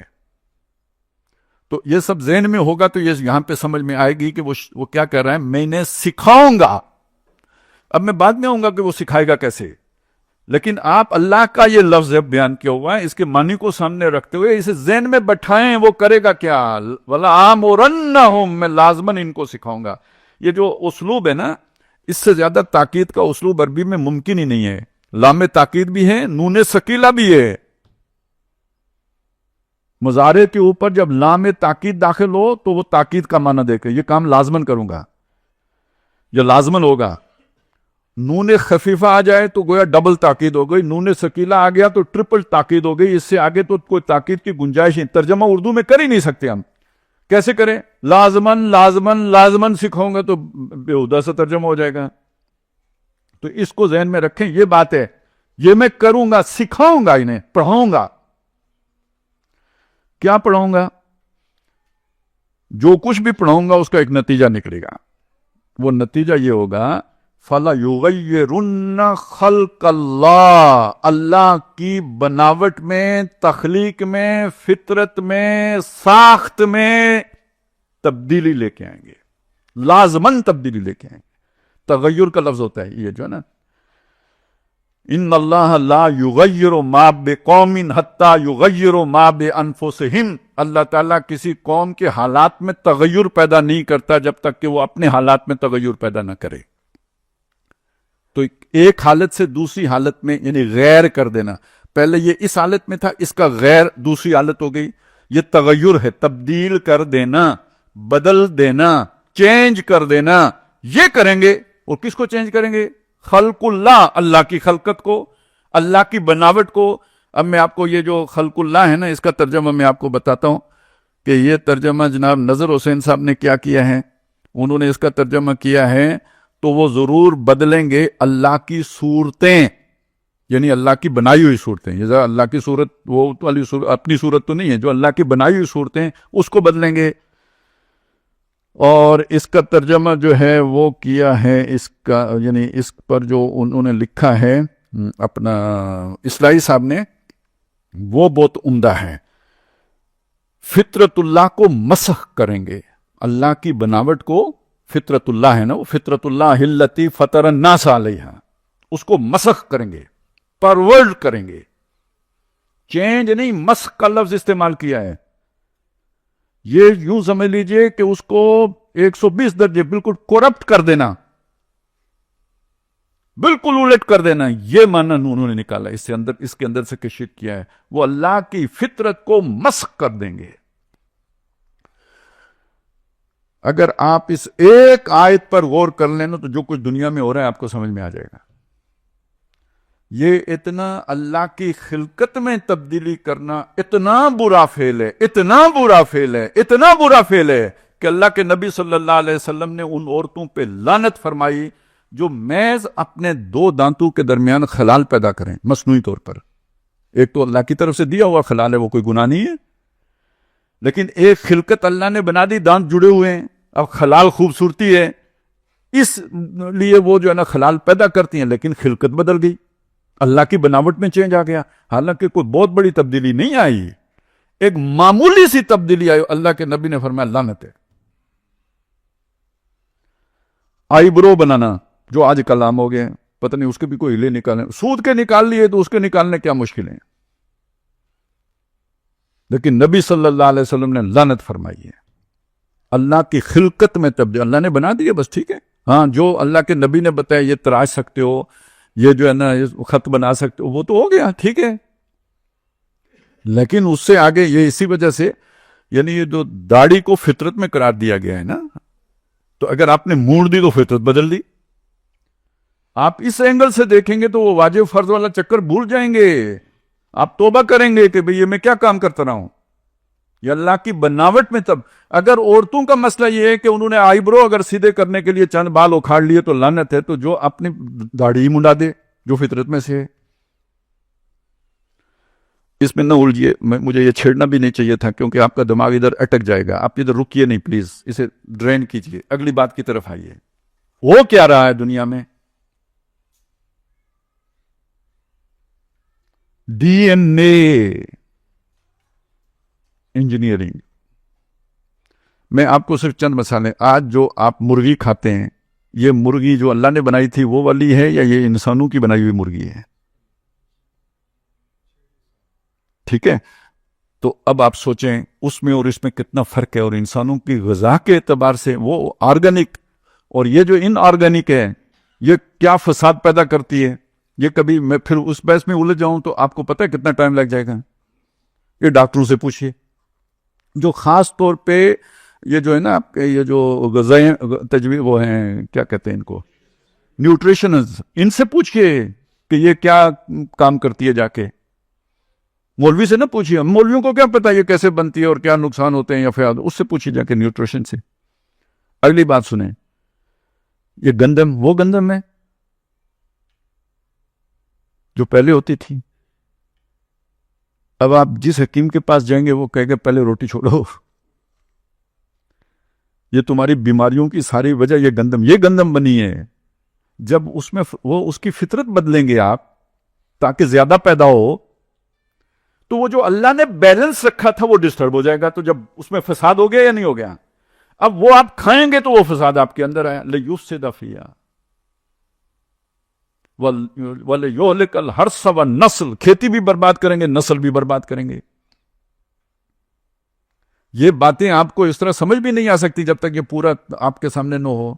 تو یہ سب ذہن میں ہوگا تو یہ یہاں پہ سمجھ میں آئے گی کہ وہ کیا کہہ رہا ہے، میں انہیں سکھاؤں گا. اب میں بعد میں آؤں گا کہ وہ سکھائے گا کیسے، لیکن آپ اللہ کا یہ لفظ بیان کیا ہوا ہے، اس کے معنی کو سامنے رکھتے ہوئے اسے ذہن میں بٹھائیں وہ کرے گا کیا. وَلَآمُرَنَّهُمْ، میں لازماً ان کو سکھاؤں گا. یہ جو اسلوب ہے نا، اس سے زیادہ تاکید کا اسلوب عربی میں ممکن ہی نہیں ہے. لام تاکید بھی ہے، نون ثقیلہ بھی ہے. مضارع کے اوپر جب لام تاکید داخل ہو تو وہ تاکید کا معنی دے کے یہ کام لازمن کروں گا، یہ لازمن ہوگا. نون خفیفہ آ جائے تو گویا ڈبل تاکید ہو گئی، نون ثقیلہ آ گیا تو ٹرپل تاکید ہو گئی. اس سے آگے تو کوئی تاکید کی گنجائش نہیں. ترجمہ اردو میں کر ہی نہیں سکتے ہم. کیسے کریں؟ لازمن لازمن لازمن سکھاؤں گا تو بےہودہ سا ترجمہ ہو جائے گا. تو اس کو ذہن میں رکھیں، یہ بات ہے، یہ میں کروں گا، سکھاؤں گا، انہیں پڑھاؤں گا. کیا پڑھاؤں گا؟ جو کچھ بھی پڑھاؤں گا اس کا ایک نتیجہ نکلے گا. وہ نتیجہ یہ ہوگا، فَلَيُغَيِّرُنَّ خَلْقَ اللَّهِ، اللہ کی بناوٹ میں، تخلیق میں، فطرت میں، ساخت میں تبدیلی لے کے آئیں گے. لازماً تبدیلی لے کے آئیں گے. تغیر کا لفظ ہوتا ہے یہ جو ہے نا، ان اللہ لا یغیر ما بقوم حتی یغیر ما بانفسہم. اللہ تعالیٰ کسی قوم کے حالات میں تغیر پیدا نہیں کرتا جب تک کہ وہ اپنے حالات میں تغیر پیدا نہ کرے. تو ایک حالت سے دوسری حالت میں یعنی غیر کر دینا. پہلے یہ اس حالت میں تھا، اس کا غیر دوسری حالت ہو گئی. یہ تغیر ہے، تبدیل کر دینا، بدل دینا، چینج کر دینا. یہ کریں گے. اور کس کو چینج کریں گے؟ خلق اللہ، اللہ کی خلقت کو، اللہ کی بناوٹ کو. اب میں آپ کو یہ جو خلق اللہ ہے نا، اس کا ترجمہ میں آپ کو بتاتا ہوں کہ یہ ترجمہ جناب نظر حسین صاحب نے کیا کیا ہے. انہوں نے اس کا ترجمہ کیا ہے تو وہ ضرور بدلیں گے اللہ کی صورتیں، یعنی اللہ کی بنائی ہوئی صورتیں. یہ ذرا اللہ کی صورت وہ والی صورت اپنی صورت تو نہیں ہے، جو اللہ کی بنائی ہوئی صورتیں اس کو بدلیں گے. اور اس کا ترجمہ جو ہے وہ کیا ہے، اس کا یعنی اس پر جو انہوں نے لکھا ہے اپنا اصلاحی صاحب نے، وہ بہت عمدہ ہے. فطرت اللہ کو مسخ کریں گے. اللہ کی بناوٹ کو، فطرت اللہ ہے نا، وہ فطرت اللہ التی فطر الناس علیہا، اس کو مسخ کریں گے، پرورڈ کریں گے. چینج نہیں، مسخ کا لفظ استعمال کیا ہے. یہ یوں سمجھ لیجئے کہ اس کو 120 درجے بالکل کرپٹ کر دینا، بالکل الٹ کر دینا. یہ معنی انہوں نے نکالا اس کے اندر سے کشف کیا ہے. وہ اللہ کی فطرت کو مسخ کر دیں گے. اگر آپ اس ایک آیت پر غور کر لینا تو جو کچھ دنیا میں ہو رہا ہے آپ کو سمجھ میں آ جائے گا. یہ اتنا اللہ کی خلقت میں تبدیلی کرنا اتنا برا فعل ہے، اتنا برا فعل ہے، اتنا برا فعل ہے کہ اللہ کے نبی صلی اللہ علیہ وسلم نے ان عورتوں پہ لعنت فرمائی جو محض اپنے دو دانتوں کے درمیان خلال پیدا کریں مصنوعی طور پر. ایک تو اللہ کی طرف سے دیا ہوا خلال ہے، وہ کوئی گناہ نہیں ہے، لیکن ایک خلقت اللہ نے بنا دی، دانت جڑے ہوئے ہیں، اب خلال خوبصورتی ہے اس لیے وہ جو ہے نا خلال پیدا کرتی ہیں، لیکن خلقت بدل گئی، اللہ کی بناوٹ میں چینج آ گیا. حالانکہ کوئی بہت بڑی تبدیلی نہیں آئی، ایک معمولی سی تبدیلی آئی، اللہ کے نبی نے فرمایا لعنت ہے۔ آئی برو بنانا جو آج کل عام ہو گئے، پتہ نہیں اس کے بھی کوئی ہلے نکالیں، سود کے نکال لیے تو اس کے نکالنے کیا مشکل ہیں، لیکن نبی صلی اللہ علیہ وسلم نے لعنت فرمائی ہے۔ اللہ کی خلقت میں تبدیل اللہ نے بنا دی ہے، بس ٹھیک ہے، ہاں جو اللہ کے نبی نے بتایا یہ تراش سکتے ہو، یہ جو ہے نا خط بنا سکتے ہو، وہ تو ہو گیا ٹھیک ہے، لیکن اس سے آگے یہ اسی وجہ سے یعنی یہ جو داڑھی کو فطرت میں قرار دیا گیا ہے نا، تو اگر آپ نے موڑ دی تو فطرت بدل دی۔ آپ اس اینگل سے دیکھیں گے تو وہ واجب فرض والا چکر بھول جائیں گے، آپ توبہ کریں گے کہ بھئی یہ میں کیا کام کرتا رہا ہوں، یہ اللہ کی بناوٹ میں۔ تب اگر عورتوں کا مسئلہ یہ ہے کہ انہوں نے آئی برو اگر سیدھے کرنے کے لیے چند بال اکھاڑ لیے تو لعنت ہے، تو جو اپنی داڑھی ہی منڈا دے جو فطرت میں سے ہے، اس میں نہ الجھیے، مجھے یہ چھیڑنا بھی نہیں چاہیے تھا کیونکہ آپ کا دماغ ادھر اٹک جائے گا، آپ ادھر رکیے نہیں، پلیز اسے ڈرین کیجیے، اگلی بات کی طرف آئیے۔ وہ کیا رہا ہے دنیا میں؟ ڈی این اے انجینئرنگ میں آپ کو صرف چند مثالیں، آج جو آپ مرغی کھاتے ہیں، یہ مرغی جو اللہ نے بنائی تھی وہ والی ہے یا یہ انسانوں کی بنائی ہوئی مرغی ہے؟ ٹھیک ہے، تو اب آپ سوچیں اس میں اور اس میں کتنا فرق ہے، اور انسانوں کی غذا کے اعتبار سے وہ آرگینک اور یہ جو ان آرگینک ہے یہ کیا فساد پیدا کرتی ہے، یہ کبھی میں پھر اس بحث میں الجھ جاؤں تو آپ کو پتہ ہے کتنا ٹائم لگ جائے گا، یہ ڈاکٹروں سے پوچھئے، جو خاص طور پہ یہ جو ہے نا آپ کے یہ جو غذائیں تجویز وہ ہیں کیا کہتے ہیں ان کو، نیوٹریشنز، ان سے پوچھئے کہ یہ کیا کام کرتی ہے، جا کے مولوی سے نہ پوچھئے، مولویوں کو کیا پتا یہ کیسے بنتی ہے اور کیا نقصان ہوتے ہیں یا فیاد، اس سے پوچھئے جا کے نیوٹریشن سے۔ اگلی بات سنیں، یہ گندم وہ گندم ہے جو پہلے ہوتی تھی، اب آپ جس حکیم کے پاس جائیں گے وہ کہے گا پہلے روٹی چھوڑو، یہ تمہاری بیماریوں کی ساری وجہ یہ گندم بنی ہے۔ جب اس میں وہ اس کی فطرت بدلیں گے آپ تاکہ زیادہ پیدا ہو، تو وہ جو اللہ نے بیلنس رکھا تھا وہ ڈسٹرب ہو جائے گا، تو جب اس میں فساد ہو گیا یا نہیں ہو گیا، اب وہ آپ کھائیں گے تو وہ فساد آپ کے اندر آیا، لَيُفْسِدَ فِيهَا وَلَيُهْلِكَ الْحَرْثَ وَالنَّسْلَ، کھیتی بھی برباد کریں گے، نسل بھی برباد کریں گے۔ یہ باتیں آپ کو اس طرح سمجھ بھی نہیں آ سکتی جب تک یہ پورا آپ کے سامنے نہ ہو۔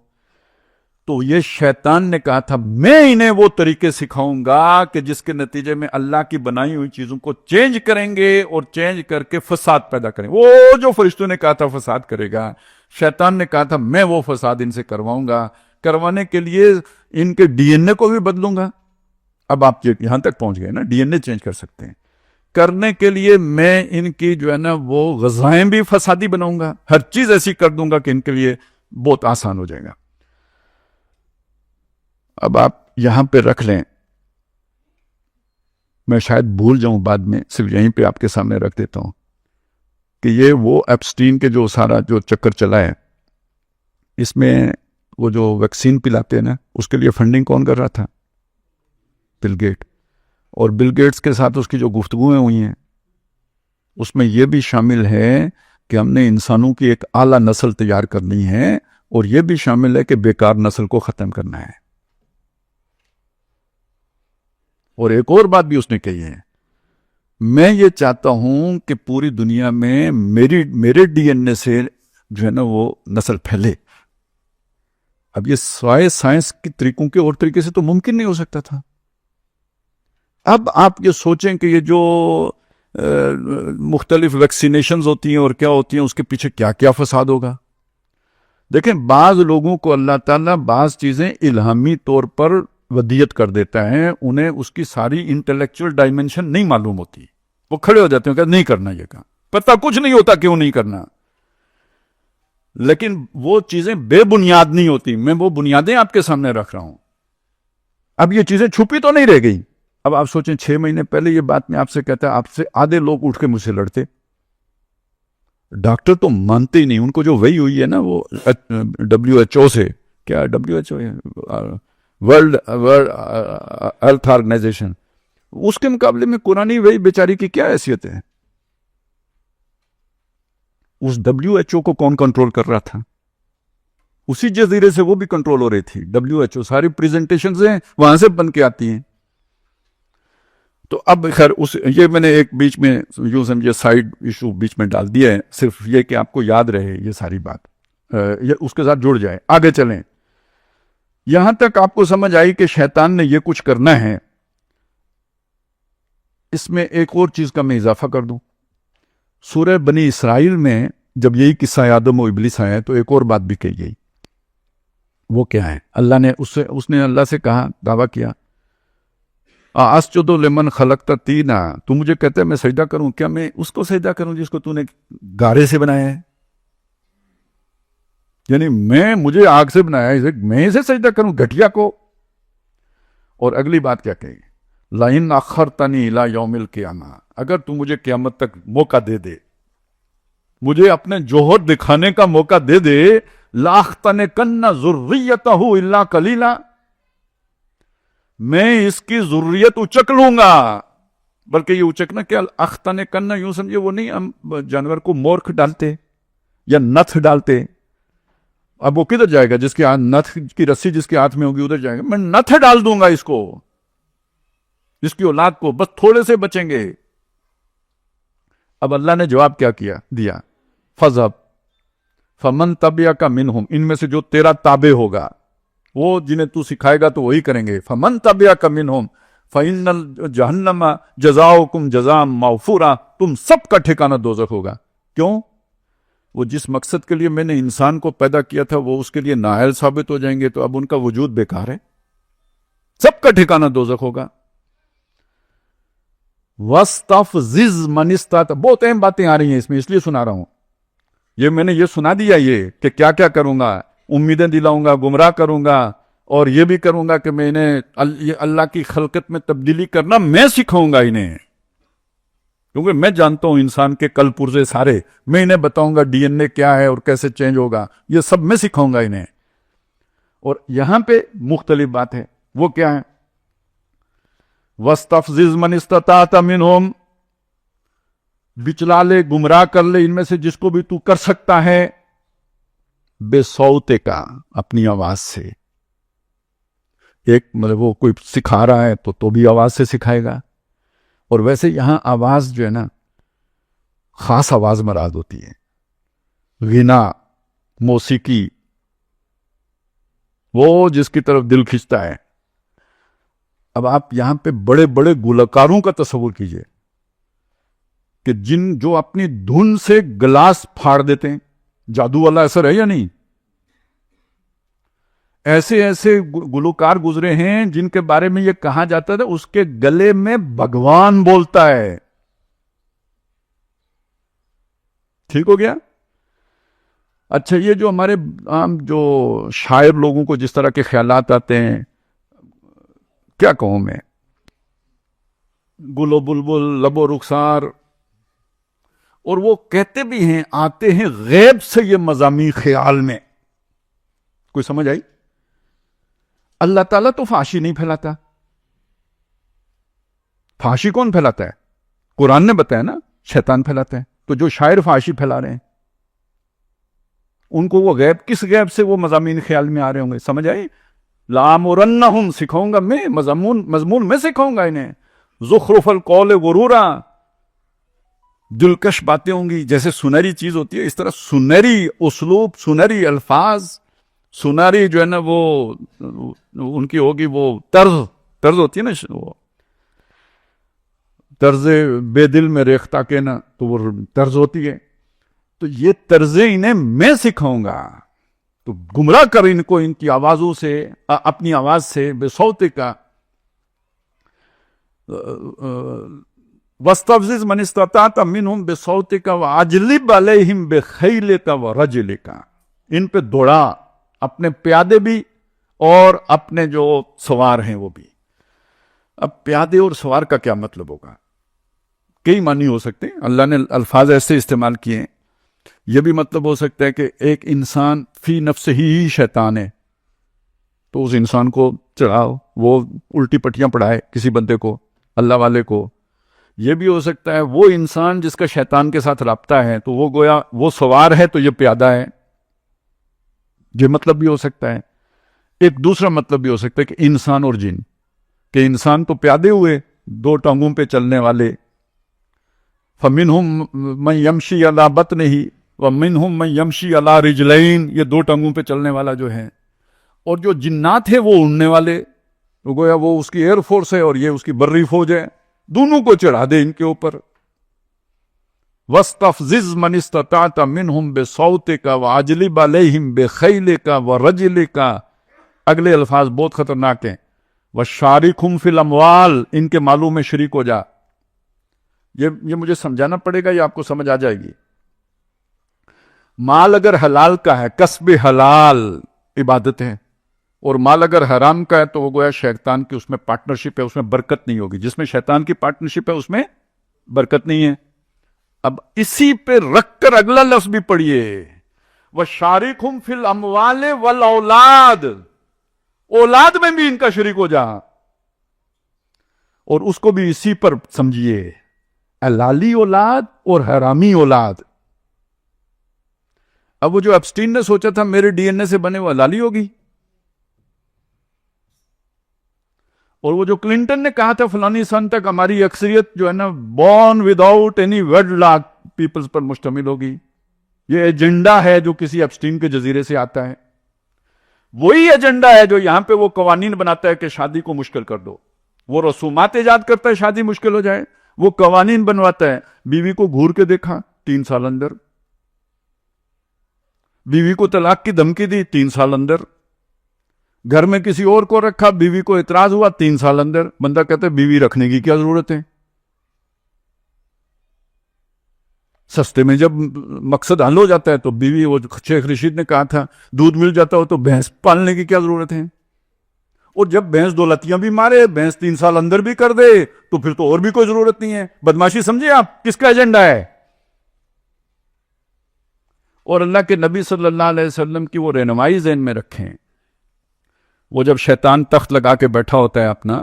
تو یہ شیطان نے کہا تھا میں انہیں وہ طریقے سکھاؤں گا کہ جس کے نتیجے میں اللہ کی بنائی ہوئی چیزوں کو چینج کریں گے اور چینج کر کے فساد پیدا کریں گے۔ وہ جو فرشتوں نے کہا تھا فساد کرے گا، شیطان نے کہا تھا میں وہ فساد ان سے کرواؤں گا، کروانے کے لیے ان کے ڈی این اے کو بھی بدلوں گا۔ اب آپ یہاں تک پہنچ گئے نا، ڈی این اے چینج کر سکتے ہیں، کرنے کے لیے میں ان کی جو ہے نا وہ غذائیں بھی فسادی بناؤں گا، ہر چیز ایسی کر دوں گا کہ ان کے لیے بہت آسان ہو جائے گا۔ اب آپ یہاں پہ رکھ لیں، میں شاید بھول جاؤں بعد میں، صرف یہیں پہ آپ کے سامنے رکھ دیتا ہوں کہ یہ وہ ایپسٹین کے جو سارا جو چکر چلا ہے، اس میں وہ جو ویکسین پلاتے ہیں نا، اس کے لیے فنڈنگ کون کر رہا تھا؟ Bill Gate. اور بل گیٹس کے ساتھ اس کی جو گفتگویں ہوئی ہیں اس میں یہ بھی شامل ہے کہ ہم نے انسانوں کی ایک اعلیٰ نسل تیار کرنی ہے، اور یہ بھی شامل ہے کہ بیکار نسل کو ختم کرنا ہے۔ اور ایک اور بات بھی اس نے کہی ہے، میں یہ چاہتا ہوں کہ پوری دنیا میں میرے ڈی این اے سے جو ہے نا وہ نسل پھیلے۔ اب یہ سوائے سائنس کے طریقوں کے اور طریقے سے تو ممکن نہیں ہو سکتا تھا۔ اب آپ یہ سوچیں کہ یہ جو مختلف ویکسینیشنز ہوتی ہیں اور کیا ہوتی ہیں، اس کے پیچھے کیا کیا فساد ہوگا۔ دیکھیں بعض لوگوں کو اللہ تعالیٰ بعض چیزیں الہامی طور پر ودیت کر دیتا ہے، انہیں اس کی ساری انٹلیکچوئل ڈائمنشن نہیں معلوم ہوتی، وہ کھڑے ہو جاتے ہیں کہ نہیں کرنا، یہ کام پتہ کچھ نہیں ہوتا کیوں نہیں کرنا، لیکن وہ چیزیں بے بنیاد نہیں ہوتی۔ میں وہ بنیادیں آپ کے سامنے رکھ رہا ہوں۔ اب یہ چیزیں چھپی تو نہیں رہ گئی۔ اب آپ سوچیں 6 مہینے پہلے یہ بات میں آپ سے کہتا، آپ سے آدھے لوگ اٹھ کے مجھ سے لڑتے، ڈاکٹر تو مانتے ہی نہیں، ان کو جو وہی ہوئی ہے نا وہ WHO سے، کیا WHO ہے، ورلڈ ہیلتھ آرگنائزیشن، اس کے مقابلے میں قرآن وحی بیچاری کی کیا حیثیت ہے؟ اس WHO کو کون کنٹرول کر رہا تھا؟ اسی جزیرے سے وہ بھی کنٹرول ہو رہی تھی. WHO ساری پریزنٹیشنز ہیں وہاں سے بن کے آتی ہیں. تو اب خیر یہ میں نے ایک بیچ میں یوں سمجھے سائیڈ ایشو بیچ میں ڈال دیا ہے، صرف یہ کہ آپ کو یاد رہے یہ ساری بات، یہ اس کے ساتھ جڑ جائے. آگے چلیں. یہاں تک آپ کو سمجھ آئی کہ شیطان نے یہ کچھ کرنا ہے. اس میں ایک اور چیز کا میں اضافہ کر دوں. سورہ بنی اسرائیل میں جب یہی قصہ آدم و ابلیس آیا تو ایک اور بات بھی کہی گئی. وہ کیا ہے؟ اللہ نے اس نے اللہ سے کہا، دعویٰ کیا، اسجد لمن خلقت طینا، تو مجھے کہتا ہے میں سجدہ کروں، کیا میں اس کو سجدہ کروں جس کو تو نے گارے سے بنایا ہے؟ یعنی مجھے آگ سے بنایا ہے، میں اسے سجدہ کروں گھٹیا کو؟ اور اگلی بات کیا کہی؟ لئن اخرتنی الی یوم القیامہ، اگر تو مجھے قیامت تک موقع دے دے، مجھے اپنے جوہر دکھانے کا موقع دے دے، لاختنکن ذریتہ الا قلیلا، میں اس کی ذریت اچک لوں گا. بلکہ یہ اچکنا کیا، اختنکن یوں سمجھے وہ نہیں ہم جانور کو مورکھ ڈالتے یا نتھ ڈالتے. اب وہ کدھر جائے گا؟ جس کے ہاتھ نتھ کی رسی جس کے ہاتھ میں ہوگی ادھر جائے گا. میں نتھ ڈال دوں گا اس کو، اس کی اولاد کو، بس تھوڑے سے بچیں گے. اب اللہ نے جواب کیا دیا، فَذْهَبْ فَمَنْ تَبِعَكَ مِنْهُمْ، ان میں سے جو تیرا تابع ہوگا، وہ جنہیں تو سکھائے گا تو وہی کریں گے. فَمَنْ تَبِعَكَ مِنْهُمْ فَإِنَّ جَهَنَّمَ جَزَاؤُكُمْ جَزَاءً مَوْفُورًا، تم سب کا ٹھکانہ دوزخ ہوگا. کیوں؟ وہ جس مقصد کے لیے میں نے انسان کو پیدا کیا تھا وہ اس کے لیے نااہل ثابت ہو جائیں گے تو اب ان کا وجود بیکار ہے. سب کا ٹھکانہ دوزخ ہوگا. وَاسْتَفْزِزْ مَنِ اسْتَطَعْتَ، بہت اہم باتیں آ رہی ہیں اس میں، اس لیے سنا رہا ہوں. یہ میں نے یہ سنا دیا یہ کہ کیا کیا کروں گا، امیدیں دلاؤں گا، گمراہ کروں گا، اور یہ بھی کروں گا کہ میں انہیں اللہ کی خلقت میں تبدیلی کرنا میں سکھاؤں گا انہیں، کیونکہ میں جانتا ہوں انسان کے کل پرزے سارے. میں انہیں بتاؤں گا DNA کیا ہے اور کیسے چینج ہوگا، یہ سب میں سکھاؤں گا انہیں. اور یہاں پہ مختلف بات ہے، وہ کیا ہے؟ وَاسْتَفْزِزْ مَنِ اسْتَطَعْتَ مِنْهُمْ، بچلا لے، گمراہ کر لے ان میں سے جس کو بھی تو کر سکتا ہے، بے صوتے کا، اپنی آواز سے. ایک مطلب وہ کوئی سکھا رہا ہے تو بھی آواز سے سکھائے گا. اور ویسے یہاں آواز جو ہے نا خاص آواز مراد ہوتی ہے، غنا، موسیقی، وہ جس کی طرف دل کھنچتا ہے. اب آپ یہاں پہ بڑے بڑے گلوکاروں کا تصور کیجئے کہ جو اپنی دھن سے گلاس پھاڑ دیتے ہیں. جادو والا اثر ہے یا نہیں؟ ایسے ایسے گلوکار گزرے ہیں جن کے بارے میں یہ کہا جاتا تھا اس کے گلے میں بھگوان بولتا ہے. ٹھیک ہو گیا؟ اچھا، یہ جو ہمارے عام جو شاعر لوگوں کو جس طرح کے خیالات آتے ہیں، کیا کہوں میں، گل و بلبل، لب و رخسار، اور وہ کہتے بھی ہیں، آتے ہیں غیب سے یہ مضامین خیال میں. کوئی سمجھ آئی؟ اللہ تعالیٰ تو فحاشی نہیں پھیلاتا. فحاشی کون پھیلاتا ہے؟ قرآن نے بتایا نا، شیطان پھیلاتا ہے. تو جو شاعر فحاشی پھیلا رہے ہیں ان کو وہ غیب، کس غیب سے وہ مضامین خیال میں آ رہے ہوں گے؟ سمجھ آئی؟ لَآمُرَنَّهُمْ، سکھاؤں گا میں، مضمون میں سکھاؤں گا انہیں. زخرف القول غرورا، دلکش باتیں ہوں گی، جیسے سنہری چیز ہوتی ہے اس طرح سنہری اسلوب، سنہری الفاظ، سنہری جو ہے نا وہ ان کی ہوگی، وہ طرز ہوتی ہے نا، وہ طرز بے دل میں ریختہ کے نا، تو وہ طرز ہوتی ہے. تو یہ طرزیں انہیں میں سکھاؤں گا. تو گمراہ کر ان کو ان کی آوازوں سے، اپنی آواز سے، بے صوتے کا. وَاسْتَفْزِزْ مَنِ اسْتَطَعْتَ مِنْهُمْ بِصَوْتِكَ وَأَجْلِبْ عَلَيْهِمْ بِخَيْلِكَ وَرَجْلِكَ، ان پہ دوڑا، اپنے پیادے بھی اور اپنے جو سوار ہیں وہ بھی. اب پیادے اور سوار کا کیا مطلب ہوگا؟ کئی معنی ہو سکتے ہیں، اللہ نے الفاظ ایسے استعمال کیے ہیں. یہ بھی مطلب ہو سکتا ہے کہ ایک انسان فی نفس ہی شیطان ہے، تو اس انسان کو چڑھاؤ، وہ الٹی پٹیاں پڑھائے کسی بندے کو، اللہ والے کو. یہ بھی ہو سکتا ہے وہ انسان جس کا شیطان کے ساتھ رابطہ ہے تو وہ گویا وہ سوار ہے تو یہ پیادہ ہے، یہ مطلب بھی ہو سکتا ہے۔ ایک دوسرا مطلب بھی ہو سکتا ہے کہ انسان اور جن، کہ انسان تو پیادے ہوئے دو ٹانگوں پہ چلنے والے، فَمِنْهُمْ مَنْ يَمْشِي عَلَى بَطْنِهِ وَمِنْهُمْ مَنْ يَمْشِي عَلَى رِجْلَيْنِ، یہ دو ٹانگوں پہ چلنے والا جو ہے، اور جو جنات ہیں وہ اڑنے والے، تو گویا وہ اس کی ایئر فورس ہے اور یہ اس کی بری فوج ہے، دونوں کو چڑھا دے ان کے اوپر۔ وَاسْتَفْزِزْ مَنِ اسْتَطَعْتَ مِنْهُمْ بِصَوْتِكَ وَأَجْلِبْ عَلَيْهِمْ بِخَيْلِكَ وَرَجِلِكَ، اگلے الفاظ بہت خطرناک ہیں، وَشَارِكْهُمْ فِي الْأَمْوَالِ، ان کے مالوں میں شریک ہو جا۔ یہ مجھے سمجھانا پڑے گا یا آپ کو سمجھ آ جائے گی؟ مال اگر حلال کا ہے، کسب حلال عبادت ہے، اور مال اگر حرام کا ہے تو وہ گویا شیطان کی اس میں پارٹنرشپ ہے، اس میں برکت نہیں ہوگی۔ جس میں شیطان کی پارٹنرشپ ہے اس میں برکت نہیں ہے۔ اب اسی پہ رکھ کر اگلا لفظ بھی پڑھیے، وَشَارِكْهُمْ فِي الْأَمْوَالِ وَالْأَوْلَادِ، اولاد میں بھی ان کا شریک ہو جا، اور اس کو بھی اسی پر سمجھیے، حلالی اولاد اور حرامی اولاد۔ اب وہ جو ایپسٹین نے سوچا تھا میرے ڈی این اے سے بنے وہ حلالی ہوگی، اور وہ جو کلنٹن نے کہا تھا فلانی سن تک ہماری اکثریت جو ہے نا born without any wedlock peoples پر مشتمل ہوگی، یہ ایجنڈا ہے جو کسی ایپسٹین کے جزیرے سے آتا ہے۔ وہی ایجنڈا ہے جو یہاں پہ وہ قوانین بناتا ہے کہ شادی کو مشکل کر دو، وہ رسومات ایجاد کرتا ہے شادی مشکل ہو جائے، وہ قوانین بنواتا ہے۔ بیوی کو گھور کے دیکھا 3 سال اندر، بیوی کو طلاق کی دھمکی دی 3 سال اندر، گھر میں کسی اور کو رکھا، بیوی کو اعتراض ہوا 3 سال اندر۔ بندہ کہتا ہے بیوی رکھنے کی کیا ضرورت ہے، سستے میں جب مقصد حل ہو جاتا ہے تو بیوی، وہ شیخ رشید نے کہا تھا دودھ مل جاتا ہو تو بھینس پالنے کی کیا ضرورت ہے، اور جب بھینس دولتیاں بھی مارے، بھینس 3 سال اندر بھی کر دے تو پھر تو اور بھی کوئی ضرورت نہیں ہے۔ بدماشی سمجھے آپ کس کا ایجنڈا ہے؟ اور اللہ کے نبی صلی اللہ علیہ وسلم کی وہ رہنمائی ذہن میں رکھیں۔ وہ جب شیطان تخت لگا کے بیٹھا ہوتا ہے اپنا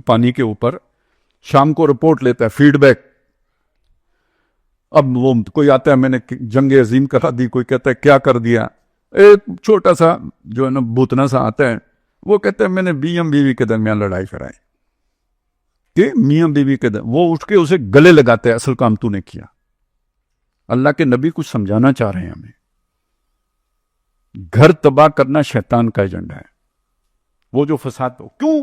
پانی کے اوپر، شام کو رپورٹ لیتا ہے، فیڈ بیک۔ اب وہ کوئی آتا ہے میں نے جنگ عظیم کرا دی، کوئی کہتا ہے کیا کر دیا، ایک چھوٹا سا جو ہے نا بوتنا سا آتا ہے، وہ کہتا ہے میں نے میاں بیوی کے درمیان لڑائی کرائی، کہ میاں بیوی کے درمیان، وہ اٹھ کے اسے گلے لگاتا ہے، اصل کام تو نے کیا۔ اللہ کے نبی کچھ سمجھانا چاہ رہے ہیں ہمیں، گھر تباہ کرنا شیطان کا ایجنڈا ہے۔ وہ جو فساد ہو، کیوں؟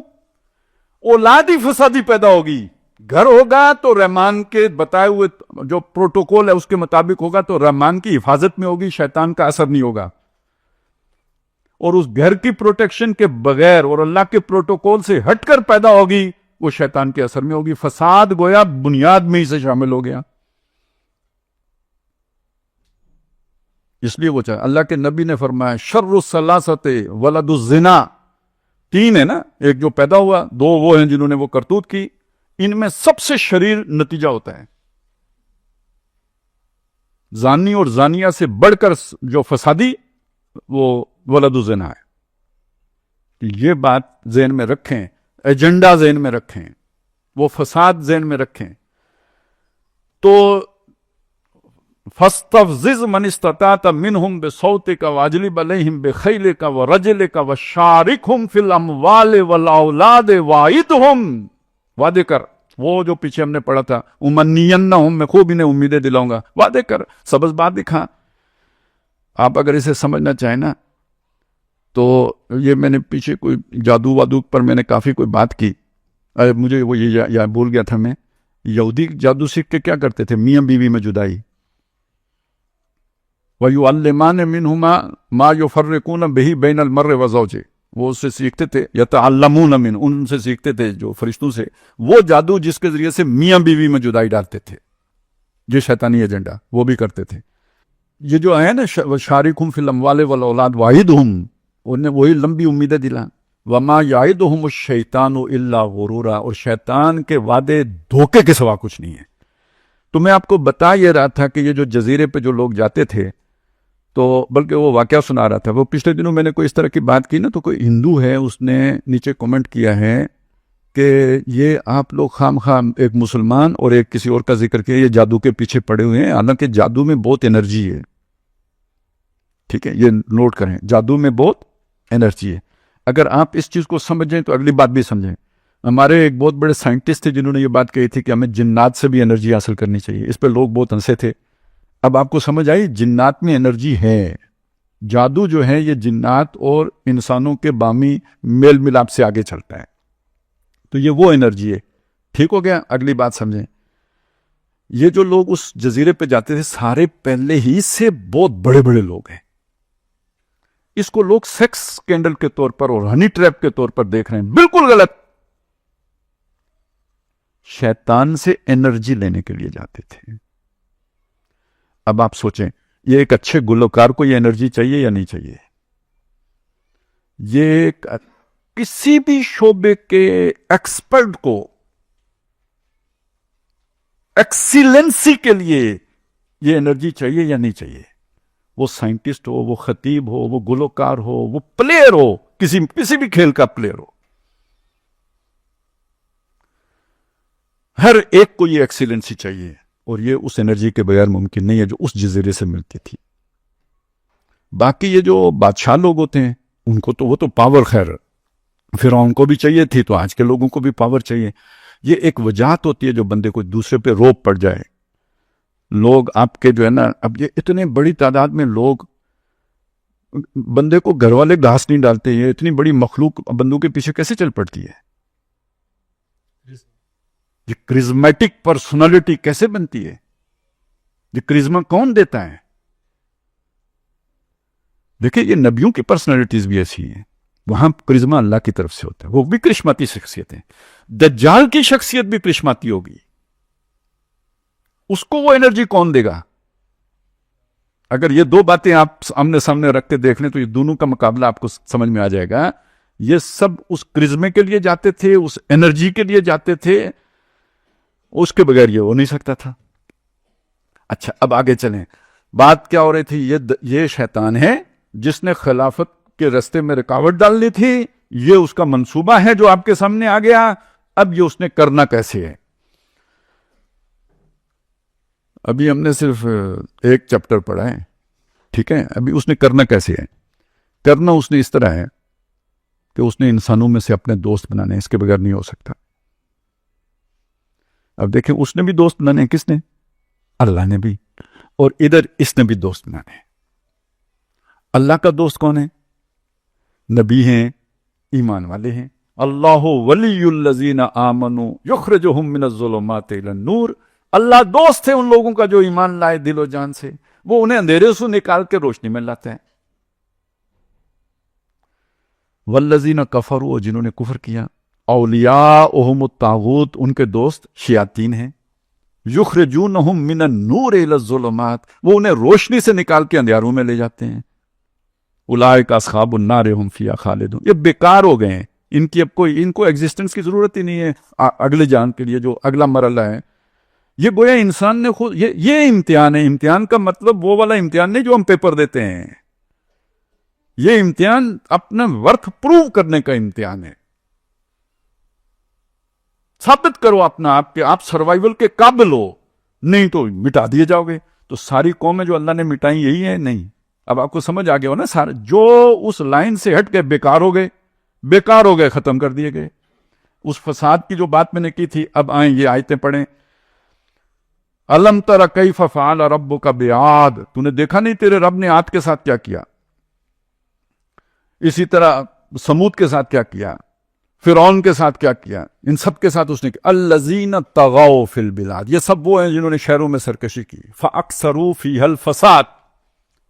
اولاد ہی فسادی پیدا ہوگی۔ گھر ہوگا تو رحمان کے بتائے ہوئے جو پروٹوکول ہے اس کے مطابق ہوگا تو رحمان کی حفاظت میں ہوگی، شیطان کا اثر نہیں ہوگا۔ اور اس گھر کی پروٹیکشن کے بغیر اور اللہ کے پروٹوکول سے ہٹ کر پیدا ہوگی، وہ شیطان کے اثر میں ہوگی۔ فساد گویا بنیاد میں ہی سے شامل ہو گیا۔ اس لیے وہ چاہے، اللہ کے نبی نے فرمایا شر الثلاثۃ ولد الزنا، 3 ہے نا، ایک جو پیدا ہوا، 2 وہ ہیں جنہوں نے وہ کرتوت کی، ان میں سب سے شریر نتیجہ ہوتا ہے زانی اور زانیہ سے بڑھ کر جو فسادی وہ ولد الزنا ہے۔ یہ بات ذہن میں رکھیں، ایجنڈا ذہن میں رکھیں، وہ فساد ذہن میں رکھیں۔ تو فَاسْتَفْزِزْ مَنِ اسْتَطَعْتَ مِنْهُمْ بِصَوْتِكَ وَأَجْلِبْ عَلَيْهِمْ بِخَيْلِكَ وَرَجِلِكَ وَشَارِكْهُمْ فِي الْأَمْوَالِ وَالْأَوْلَادِ وَعِدْهُمْ، وعدے کر، وہ جو پیچھے ہم نے پڑھا تھا اُمَنِّيَنَّهُمْ، میں خوب انہیں امیدیں دلاؤں گا، وعدے کر، سبز بات دکھا۔ آپ اگر اسے سمجھنا چاہیں نا تو یہ میں نے پیچھے کوئی جادو وادو پر میں نے کافی کوئی بات کی، مجھے وہ یہ بھول گیا تھا میں، یہودی جادو سیکھ کے کیا کرتے تھے؟ میاں بیوی میں جدائی، وَيُعَلِّمَانِ مِنْهُمَا مَا يُفَرِّقُونَ بِهِ بَيْنَ الْمَرِّ وَزَوْجِهِ، وہ اس سے سیکھتے تھے، يَتَعَلَّمُونَ مِنْ، ان سے سیکھتے تھے جو فرشتوں سے، وہ جادو جس کے ذریعے سے میاں بیوی میں جدائی ڈالتے تھے، یہ شیطانی ایجنڈا وہ بھی کرتے تھے۔ یہ جو ہے نا شارکھم فی الاموال والاولاد وعدہم، انہیں وہی لمبی امیدیں دلا، وما یعدہم الشیطان الا غرورا، اور شیطان کے وعدے دھوکے کے سوا کچھ نہیں ہے۔ تو میں آپ کو بتا یہ رہا تھا کہ یہ جو جزیرے پہ جو لوگ جاتے تھے، تو بلکہ وہ واقعہ سنا رہا تھا، وہ پچھلے دنوں میں نے کوئی اس طرح کی بات کی نا، تو کوئی ہندو ہے اس نے نیچے کمنٹ کیا ہے کہ یہ آپ لوگ خام خام ایک مسلمان اور ایک کسی اور کا ذکر کیا، یہ جادو کے پیچھے پڑے ہوئے ہیں، حالانکہ جادو میں بہت انرجی ہے. ٹھیک ہے، یہ نوٹ کریں، جادو میں بہت انرجی ہے. اگر آپ اس چیز کو سمجھیں تو اگلی بات بھی سمجھیں. ہمارے ایک بہت بڑے سائنٹسٹ تھے جنہوں نے یہ بات کہی تھی کہ ہمیں جنات سے بھی انرجی حاصل کرنی چاہیے. اس پہ لوگ بہت ہنسے تھے. اب آپ کو سمجھ آئی جنات میں انرجی ہے. جادو جو ہے یہ جنات اور انسانوں کے بامی میل ملاپ سے آگے چلتا ہے، تو یہ وہ انرجی ہے. ٹھیک ہو گیا؟ اگلی بات سمجھیں. یہ جو لوگ اس جزیرے پہ جاتے تھے سارے پہلے ہی سے بہت بڑے بڑے لوگ ہیں. اس کو لوگ سیکس سکینڈل کے طور پر اور ہنی ٹریپ کے طور پر دیکھ رہے ہیں. بالکل غلط. شیطان سے انرجی لینے کے لیے جاتے تھے. اب آپ سوچیں، یہ ایک اچھے گلوکار کو یہ انرجی چاہیے یا نہیں چاہیے؟ یہ کسی بھی شعبے کے ایکسپرٹ کو ایکسیلنسی کے لیے یہ انرجی چاہیے یا نہیں چاہیے؟ وہ سائنٹسٹ ہو، وہ خطیب ہو، وہ گلوکار ہو، وہ پلیئر ہو، کسی بھی کھیل کا پلیئر ہو، ہر ایک کو یہ ایکسیلنسی چاہیے. اور یہ اس انرجی کے بغیر ممکن نہیں ہے جو اس جزیرے سے ملتی تھی. باقی یہ جو بادشاہ لوگ ہوتے ہیں ان کو تو وہ تو پاور، خیر فرعون کو بھی چاہیے تھی تو آج کے لوگوں کو بھی پاور چاہیے. یہ ایک وجاہت ہوتی ہے جو بندے کو دوسرے پہ روب پڑ جائے. لوگ آپ کے جو ہے نا، اب یہ اتنے بڑی تعداد میں لوگ، بندے کو گھر والے گھاس نہیں ڈالتے، یہ اتنی بڑی مخلوق بندوں کے پیچھے کیسے چل پڑتی ہے؟ یہ کرزمیٹک پرسنالٹی کیسے بنتی ہے؟ یہ کرزما کون دیتا ہے؟ دیکھیں یہ نبیوں کی پرسنالٹیز بھی ایسی ہیں، وہاں کرزما اللہ کی طرف سے ہوتا ہے، وہ بھی کرشماتی شخصیت ہیں. دجال کی شخصیت بھی کرشماتی ہوگی، اس کو وہ انرجی کون دے گا؟ اگر یہ دو باتیں آپ آمنے سامنے رکھ کے دیکھ لیں تو یہ دونوں کا مقابلہ آپ کو سمجھ میں آ جائے گا. یہ سب اس کرزمے کے لیے جاتے تھے، اس انرجی کے لیے جاتے تھے، اس کے بغیر یہ ہو نہیں سکتا تھا. اچھا اب آگے چلیں. بات کیا ہو رہی تھی؟ یہ شیطان ہے جس نے خلافت کے رستے میں رکاوٹ ڈالنی تھی. یہ اس کا منصوبہ ہے جو آپ کے سامنے آ گیا. اب یہ اس نے کرنا کیسے ہے؟ ابھی ہم نے صرف ایک چیپٹر پڑھا ہے، ٹھیک ہے؟ ابھی اس نے کرنا کیسے ہے؟ کرنا اس نے اس طرح ہے کہ اس نے انسانوں میں سے اپنے دوست بنانے، اس کے بغیر نہیں ہو سکتا. اب دیکھیں اس نے بھی دوست بنانے ہیں، کس نے؟ اللہ نے بھی. اور ادھر اس نے بھی دوست بنانے ہیں. اللہ کا دوست کون ہے؟ نبی ہیں، ایمان والے ہیں. اللہ ولی الذین آمنوا یخرجہم من الظلمات الی النور. اللہ دوست ہے ان لوگوں کا جو ایمان لائے دل و جان سے، وہ انہیں اندھیرے سے نکال کے روشنی میں لاتا ہے. والذین کفروا، جنہوں نے کفر کیا، اولیاءہم الطاغوت، ان کے دوست شیاطین ہیں. یخرجونہم من النور الی الظلمات، وہ انہیں روشنی سے نکال کے اندھیاروں میں لے جاتے ہیں. اولئک اصحاب النار ہم فیہا خالدون. یہ بیکار ہو گئے ہیں، ان کی اب ان کو ایگزسٹنس کی ضرورت ہی نہیں ہے اگلے جان کے لیے جو اگلا مرحلہ ہے. یہ گویا انسان نے خود، یہ امتحان ہے. امتحان کا مطلب وہ والا امتحان نہیں جو ہم پیپر دیتے ہیں. یہ امتحان اپنا ورتھ پروو کرنے کا امتحان ہے. ثابت کرو اپنا آپ کہ آپ سروائیول کے قابل ہو، نہیں تو مٹا دیے جاؤ گے. تو ساری قومیں جو اللہ نے مٹائیں یہی ہیں؟ نہیں. اب آپ کو سمجھ آ گیا ہو نا، سارے جو اس لائن سے ہٹ کے بیکار ہو گئے، ختم کر دیے گئے. اس فساد کی جو بات میں نے کی تھی، اب آئیں یہ آیتیں پڑھیں. الم تر کیف فعل ربک بعاد، تو نے دیکھا نہیں تیرے رب نے عاد کے ساتھ کیا کیا؟ اسی طرح سمود کے ساتھ کیا کیا، فرعون کے ساتھ کیا کیا، ان سب کے ساتھ اس نے کیا. الذین طغوا فی البلاد، یہ سب وہ ہیں جنہوں نے شہروں میں سرکشی کی. فاکثروا فیہا الفساد،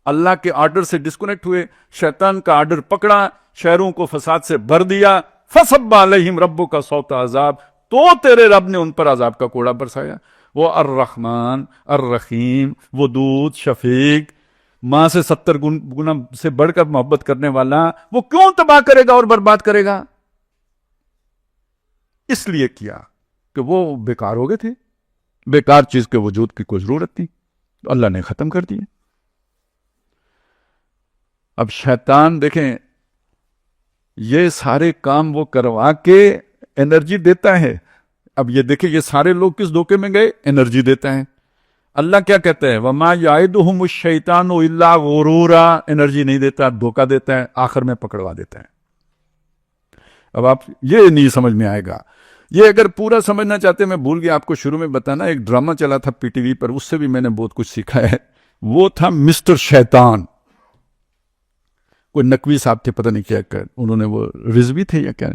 اللہ کے آرڈر سے ڈسکنیکٹ ہوئے، شیطان کا آرڈر پکڑا، شہروں کو فساد سے بھر دیا. فصب علیہم ربک صوت عذاب، تو تیرے رب نے ان پر عذاب کا کوڑا برسایا. وہ الرحمن الرحیم، ودود شفیق، ماں سے 70 گنا سے بڑھ کر محبت کرنے والا، وہ کیوں تباہ کرے گا اور برباد کرے گا؟ اس لیے کیا کہ وہ بیکار ہو گئے تھے. بیکار چیز کے وجود کی کوئی ضرورت نہیں، تو اللہ نے ختم کر دیے. اب شیطان دیکھیں یہ سارے کام وہ کروا کے انرجی دیتا ہے. اب یہ دیکھیں یہ سارے لوگ کس دھوکے میں گئے؟ انرجی دیتا ہے. اللہ کیا کہتے ہیں؟ وَمَا يَعِدُهُمُ الشَّيْطَانُ إِلَّا غُرُورًا. انرجی نہیں دیتا، دھوکہ دیتا ہے، آخر میں پکڑوا دیتا ہے. اب آپ یہ نہیں سمجھ میں آئے گا. یہ اگر پورا سمجھنا چاہتے ہیں، میں بھول گیا آپ کو شروع میں بتانا، ایک ڈرامہ چلا تھا پی ٹی وی پر، اس سے بھی میں نے بہت کچھ سیکھا ہے. وہ تھا مسٹر شیطان. کوئی نقوی صاحب تھے، پتہ نہیں کیا کہ انہوں نے، وہ رضوی تھے یا کیا،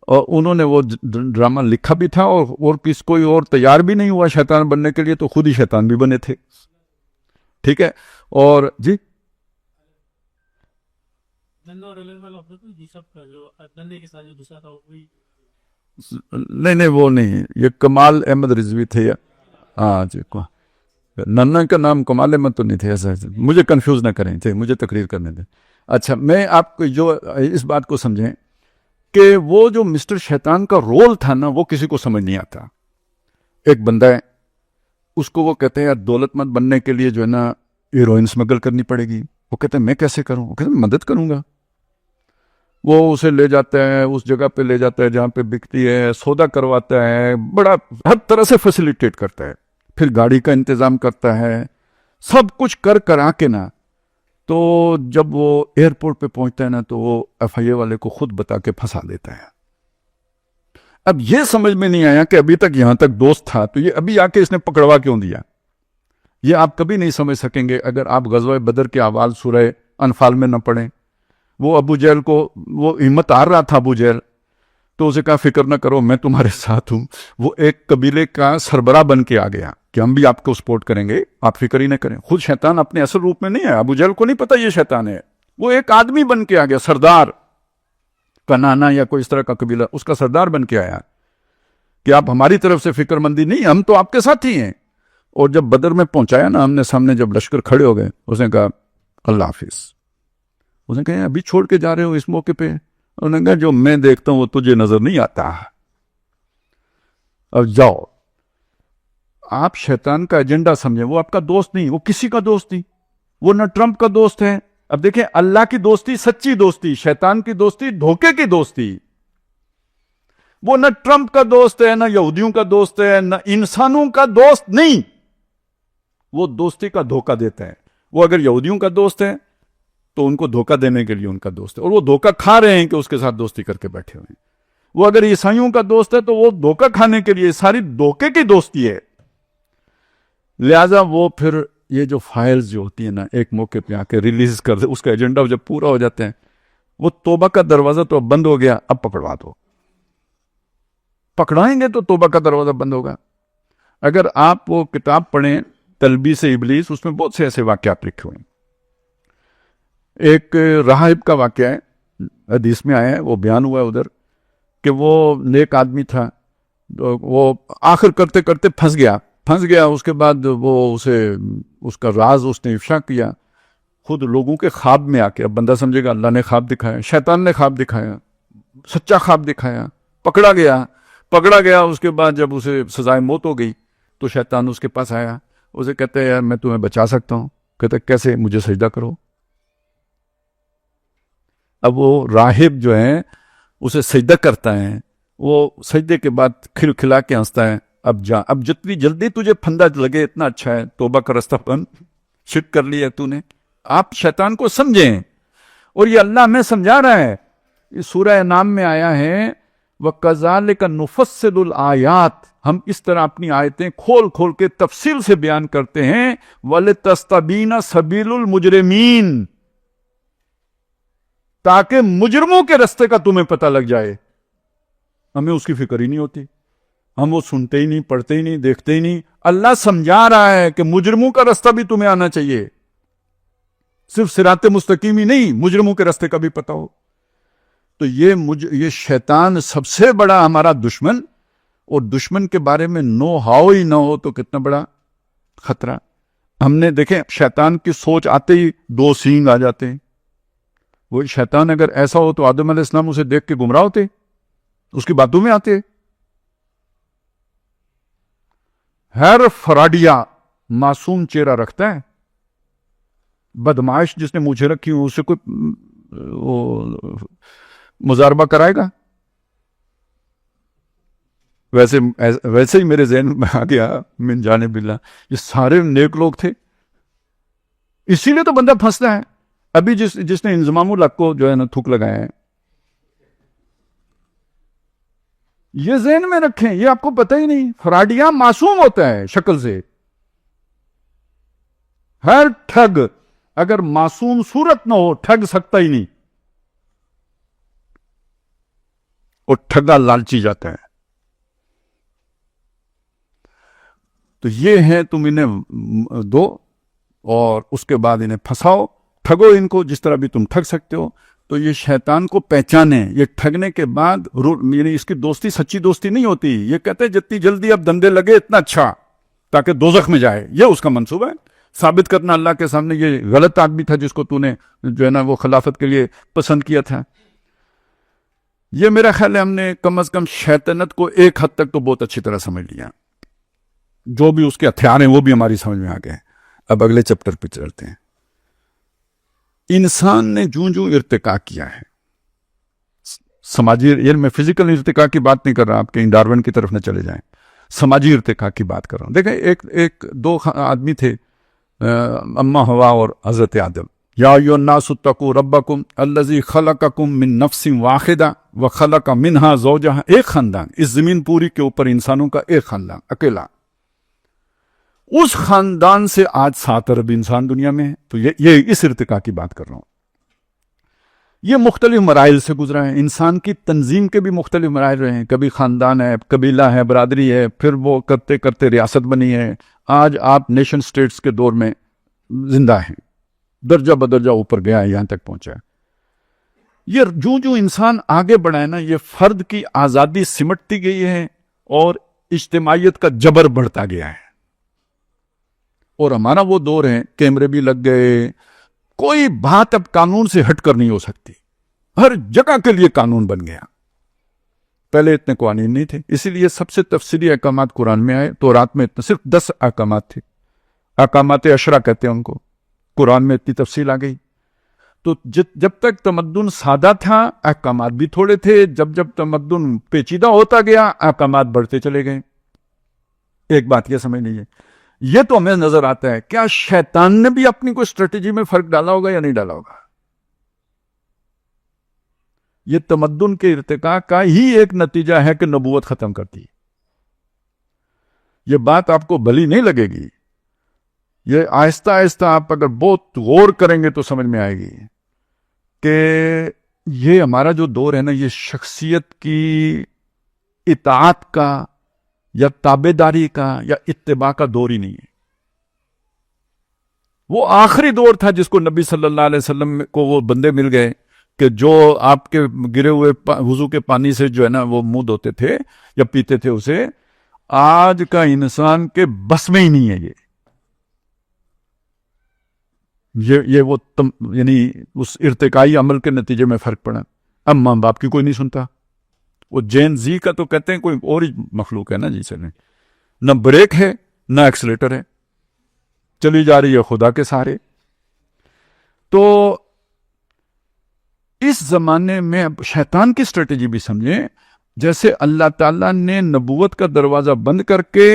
اور انہوں نے وہ ڈرامہ لکھا بھی تھا، اور کوئی اور تیار بھی نہیں ہوا شیطان بننے کے لیے، تو خود ہی شیطان بھی بنے تھے. ٹھیک ہے. اور جی نہیں وہ نہیں، یہ کمال احمد رضوی تھے. ہاں جی، ننا کا نام کمال احمد تو نہیں تھے. ایسا مجھے کنفیوز نہ کریں تھے، مجھے تقریر کرنے دیں. اچھا، میں آپ کو جو اس بات کو سمجھیں کہ وہ جو مسٹر شیطان کا رول تھا نا، وہ کسی کو سمجھ نہیں آتا. ایک بندہ ہے، اس کو وہ کہتے ہیں یار دولت مند بننے کے لیے جو ہے نا ہیروئن اسمگل کرنی پڑے گی. وہ کہتے ہیں میں کیسے کروں؟ وہ کہتے ہیں مدد کروں گا. وہ اسے لے جاتا ہے، اس جگہ پہ لے جاتا ہے جہاں پہ بکتی ہے، سودا کرواتا ہے، بڑا ہر طرح سے فیسیلیٹیٹ کرتا ہے. پھر گاڑی کا انتظام کرتا ہے، سب کچھ کرا کے نا، تو جب وہ ایئرپورٹ پہ پہنچتا ہے نا، تو وہ ایف آئی اے والے کو خود بتا کے پھنسا دیتا ہے. اب یہ سمجھ میں نہیں آیا کہ ابھی تک یہاں تک دوست تھا، تو یہ ابھی آ کے اس نے پکڑوا کیوں دیا؟ یہ آپ کبھی نہیں سمجھ سکیں گے اگر آپ غزوہ بدر کے احوال سورہ انفال میں نہ پڑھیں. وہ ابو جہل کو، وہ ہمت ہار رہا تھا ابو جہل، تو اسے کہا فکر نہ کرو میں تمہارے ساتھ ہوں. وہ ایک قبیلے کا سربراہ بن کے آ گیا کہ ہم بھی آپ کو سپورٹ کریں گے، آپ فکر ہی نہ کریں. خود شیطان اپنے اصل روپ میں نہیں ہے، ابو جہل کو نہیں پتا یہ شیطان ہے. وہ ایک آدمی بن کے آ گیا، سردار کنانا یا کوئی اس طرح کا قبیلہ، اس کا سردار بن کے آیا کہ آپ ہماری طرف سے فکر مندی نہیں، ہم تو آپ کے ساتھ ہی ہیں. اور جب بدر میں پہنچایا نا، ہم نے سامنے جب لشکر کھڑے ہو گئے، اس نے کہا اللہ حافظ. اس نے کہا ابھی چھوڑ کے جا رہے ہو اس موقع پہ؟ انہوں نے کہا جو میں دیکھتا ہوں وہ تجھے نظر نہیں آتا، اب جاؤ. آپ شیطان کا ایجنڈا سمجھیں، وہ آپ کا دوست نہیں، وہ کسی کا دوست نہیں، وہ نہ ٹرمپ کا دوست ہے. اب دیکھیں، اللہ کی دوستی سچی دوستی، شیطان کی دوستی دھوکے کی دوستی. وہ نہ ٹرمپ کا دوست ہے، نہ یہودیوں کا دوست ہے، نہ انسانوں کا دوست نہیں. وہ دوستی کا دھوکہ دیتا ہے. وہ اگر یہودیوں کا دوست ہے تو ان کو دھوکہ دینے کے لیے ان کا دوست ہے، اور وہ دھوکہ کھا رہے ہیں کہ اس کے ساتھ دوستی کر کے بیٹھے ہوئے ہیں. وہ اگر عیسائیوں کا دوست ہے تو وہ دھوکہ کھانے کے لیے، ساری دھوکے کی دوستی ہے. لہذا وہ پھر یہ جو فائلز جو ہوتی ہیں نا، ایک موقع پہ آ کے ریلیز کر دے، اس کا ایجنڈا جب پورا ہو جاتے ہیں، وہ توبہ کا دروازہ تو اب بند ہو گیا، اب پکڑوا دو. پکڑائیں گے تو توبہ کا دروازہ بند ہوگا. اگر آپ وہ کتاب پڑھیں تلبیس ابلیس، اس میں بہت سے ایسے واقعات لکھے ہوئے ہیں. ایک راہب کا واقعہ ہے، حدیث میں آیا ہے، وہ بیان ہوا ہے ادھر، کہ وہ نیک آدمی تھا، وہ آخر کرتے کرتے پھنس گیا. اس کے بعد وہ اس کا راز اس نے افشا کیا خود لوگوں کے خواب میں آ کے. اب بندہ سمجھے گا اللہ نے خواب دکھایا، شیطان نے خواب دکھایا، سچا خواب دکھایا. پکڑا گیا. اس کے بعد جب اسے سزائے موت ہو گئی تو شیطان اس کے پاس آیا، اسے کہتے ہیں یار میں تمہیں بچا سکتا ہوں. کہتے کیسے؟ مجھے سجدہ کرو. اب وہ راہب جو ہے اسے سجدہ کرتا ہے، وہ سجدے کے بعد کھلا کے ہنستا ہے. اب جتنی جلدی تجھے پھندا لگے اتنا اچھا ہے، توبہ کا رستہ بند، شرک کر لیا تو نے. آپ شیطان کو سمجھیں، اور یہ اللہ ہمیں سمجھا رہا ہے. اس سورہ انعام میں آیا ہے وَكَذَلِكَ نُفَصِّلُ الْآيَاتِ، ہم اس طرح اپنی آیتیں کھول کھول کے تفصیل سے بیان کرتے ہیں. وَلِتَسْتَبِينَ سَبِيلُ الْمُجْرِمِينَ، تاکہ مجرموں کے رستے کا تمہیں پتہ لگ جائے. ہمیں اس کی فکر ہی نہیں ہوتی، ہم وہ سنتے ہی نہیں، پڑھتے ہی نہیں، دیکھتے ہی نہیں. اللہ سمجھا رہا ہے کہ مجرموں کا رستہ بھی تمہیں آنا چاہیے، صرف صراط مستقیم ہی نہیں، مجرموں کے رستے کا بھی پتہ ہو. تو یہ شیطان سب سے بڑا ہمارا دشمن، اور دشمن کے بارے میں نو ہاؤ ہی نہ ہو تو کتنا بڑا خطرہ. ہم نے دیکھیں شیطان کی سوچ آتے ہی دو سینگ آ جاتے ہیں. وہ شیطان اگر ایسا ہو تو آدم علیہ السلام اسے دیکھ کے گمراہ ہوتے، اس کی باتوں میں آتے. ہر فراڈیا معصوم چہرہ رکھتا ہے. بدمعاش جس نے مجھے رکھی ہوں اسے کوئی مزاربہ کرائے گا؟ ویسے ہی میرے ذہن میں آ گیا من جانب اللہ، یہ سارے نیک لوگ تھے، اسی لیے تو بندہ پھنستا ہے۔ ابھی جس نے انضمام الحق کو جو ہے نا تھوک لگایا ہے، یہ ذہن میں رکھیں، یہ آپ کو پتہ ہی نہیں، فراڈیاں معصوم ہوتا ہے شکل سے، ہر ٹھگ اگر معصوم صورت نہ ہو ٹھگ سکتا ہی نہیں، اور ٹھگا لالچی جاتا ہے۔ تو یہ ہے، تم انہیں دو اور اس کے بعد انہیں پھنساؤ، ٹھگو ان کو جس طرح بھی تم ٹھگ سکتے ہو۔ تو یہ شیطان کو پہچانے، یہ ٹھگنے کے بعد یعنی اس کی دوستی سچی دوستی نہیں ہوتی، یہ کہتے ہیں جتنی جلدی اب دندے لگے اتنا اچھا، تاکہ دوزخ میں جائے، یہ اس کا منصوبہ ہے، ثابت کرنا اللہ کے سامنے یہ غلط آدمی تھا جس کو تو نے جو ہے نا وہ خلافت کے لیے پسند کیا تھا۔ یہ میرا خیال ہے ہم نے کم از کم شیطنت کو ایک حد تک تو بہت اچھی طرح سمجھ لیا، جو بھی اس کے ہتھیار ہیں وہ بھی ہماری سمجھ میں آ گئے۔ اب اگلے چیپٹر پہ چلتے ہیں۔ انسان نے جوں ارتقا کیا ہے سماجی، یہ میں فزیکل ارتقا کی بات نہیں کر رہا، آپ کہیں ڈارون کی طرف نہ چلے جائیں، سماجی ارتقا کی بات کر رہا ہوں۔ دیکھیں دو آدمی تھے، اما ہوا اور حضرت آدم۔ یا ایھا الناس اتقوا ربکم الذی خلقکم من نفس واحدہ وخلق منہا زوجہا، ایک خاندان، اس زمین پوری کے اوپر انسانوں کا ایک خاندان اکیلا، اس خاندان سے آج 7 ارب انسان دنیا میں ہے۔ تو یہ اس ارتقا کی بات کر رہا ہوں۔ یہ مختلف مراحل سے گزرا ہے، انسان کی تنظیم کے بھی مختلف مراحل رہے ہیں، کبھی خاندان ہے، قبیلہ ہے، برادری ہے، پھر وہ کرتے کرتے ریاست بنی ہے، آج آپ نیشن سٹیٹس کے دور میں زندہ ہیں، درجہ بدرجہ اوپر گیا ہے، یہاں تک پہنچا ہے۔ یہ جو انسان آگے بڑھا ہے نا، یہ فرد کی آزادی سمٹتی گئی ہے اور اجتماعیت کا جبر بڑھتا گیا ہے۔ اور ہمارا وہ دور ہے، کیمرے بھی لگ گئے، کوئی بات اب قانون سے ہٹ کر نہیں ہو سکتی، ہر جگہ کے لیے قانون بن گیا۔ پہلے اتنے قوانین نہیں تھے، اسی لیے سب سے تفصیلی احکامات قرآن میں آئے۔ تورات میں صرف 10 احکامات تھے، احکامات عشرہ کہتے ہیں ان کو، قرآن میں اتنی تفصیل آ گئی۔ تو جب تک تمدن سادہ تھا احکامات بھی تھوڑے تھے، جب تمدن پیچیدہ ہوتا گیا احکامات بڑھتے چلے گئے۔ ایک بات یہ سمجھ لیجیے، یہ تو ہمیں نظر آتا ہے، کیا شیطان نے بھی اپنی کوئی اسٹریٹجی میں فرق ڈالا ہوگا یا نہیں ڈالا ہوگا؟ یہ تمدن کے ارتقاء کا ہی ایک نتیجہ ہے کہ نبوت ختم کرتی۔ یہ بات آپ کو بھلی نہیں لگے گی، یہ آہستہ آہستہ آپ اگر بہت غور کریں گے تو سمجھ میں آئے گی کہ یہ ہمارا جو دور ہے نا، یہ شخصیت کی اطاعت کا یا تابعداری کا یا اتباع کا دور ہی نہیں ہے۔ وہ آخری دور تھا جس کو نبی صلی اللہ علیہ وسلم کو وہ بندے مل گئے کہ جو آپ کے گرے ہوئے وضو کے پانی سے جو ہے نا وہ منہ دھوتے تھے یا پیتے تھے اسے، آج کا انسان کے بس میں ہی نہیں ہے۔ یہ وہ یعنی اس ارتقائی عمل کے نتیجے میں فرق پڑا۔ اب ماں باپ کی کوئی نہیں سنتا، وہ جین زی کا تو کہتے ہیں کوئی اور ہی مخلوق ہے نا جی، سے نہ بریک ہے نہ ایکسلیٹر ہے، چلی جا رہی ہے خدا کے سہارے۔ تو اس زمانے میں اب شیطان کی اسٹریٹجی بھی سمجھیں، جیسے اللہ تعالیٰ نے نبوت کا دروازہ بند کر کے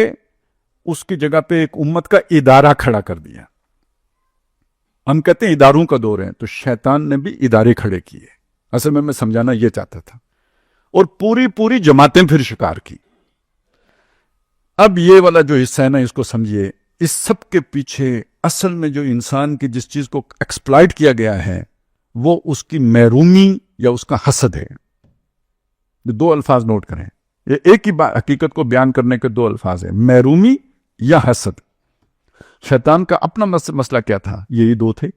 اس کی جگہ پہ ایک امت کا ادارہ کھڑا کر دیا۔ ہم کہتے ہیں اداروں کا دور ہے، تو شیطان نے بھی ادارے کھڑے کیے۔ اصل میں سمجھانا یہ چاہتا تھا، اور پوری جماعتیں پھر شکار کی۔ اب یہ والا جو حصہ ہے نا، اس کو سمجھیے، اس سب کے پیچھے اصل میں جو انسان کی جس چیز کو ایکسپلائٹ کیا گیا ہے وہ اس کی محرومی یا اس کا حسد ہے۔ یہ 2 الفاظ نوٹ کریں، یہ ایک ہی حقیقت کو بیان کرنے کے 2 الفاظ ہیں، محرومی یا حسد۔ شیطان کا اپنا مسئلہ کیا تھا؟ یہی 2 تھے،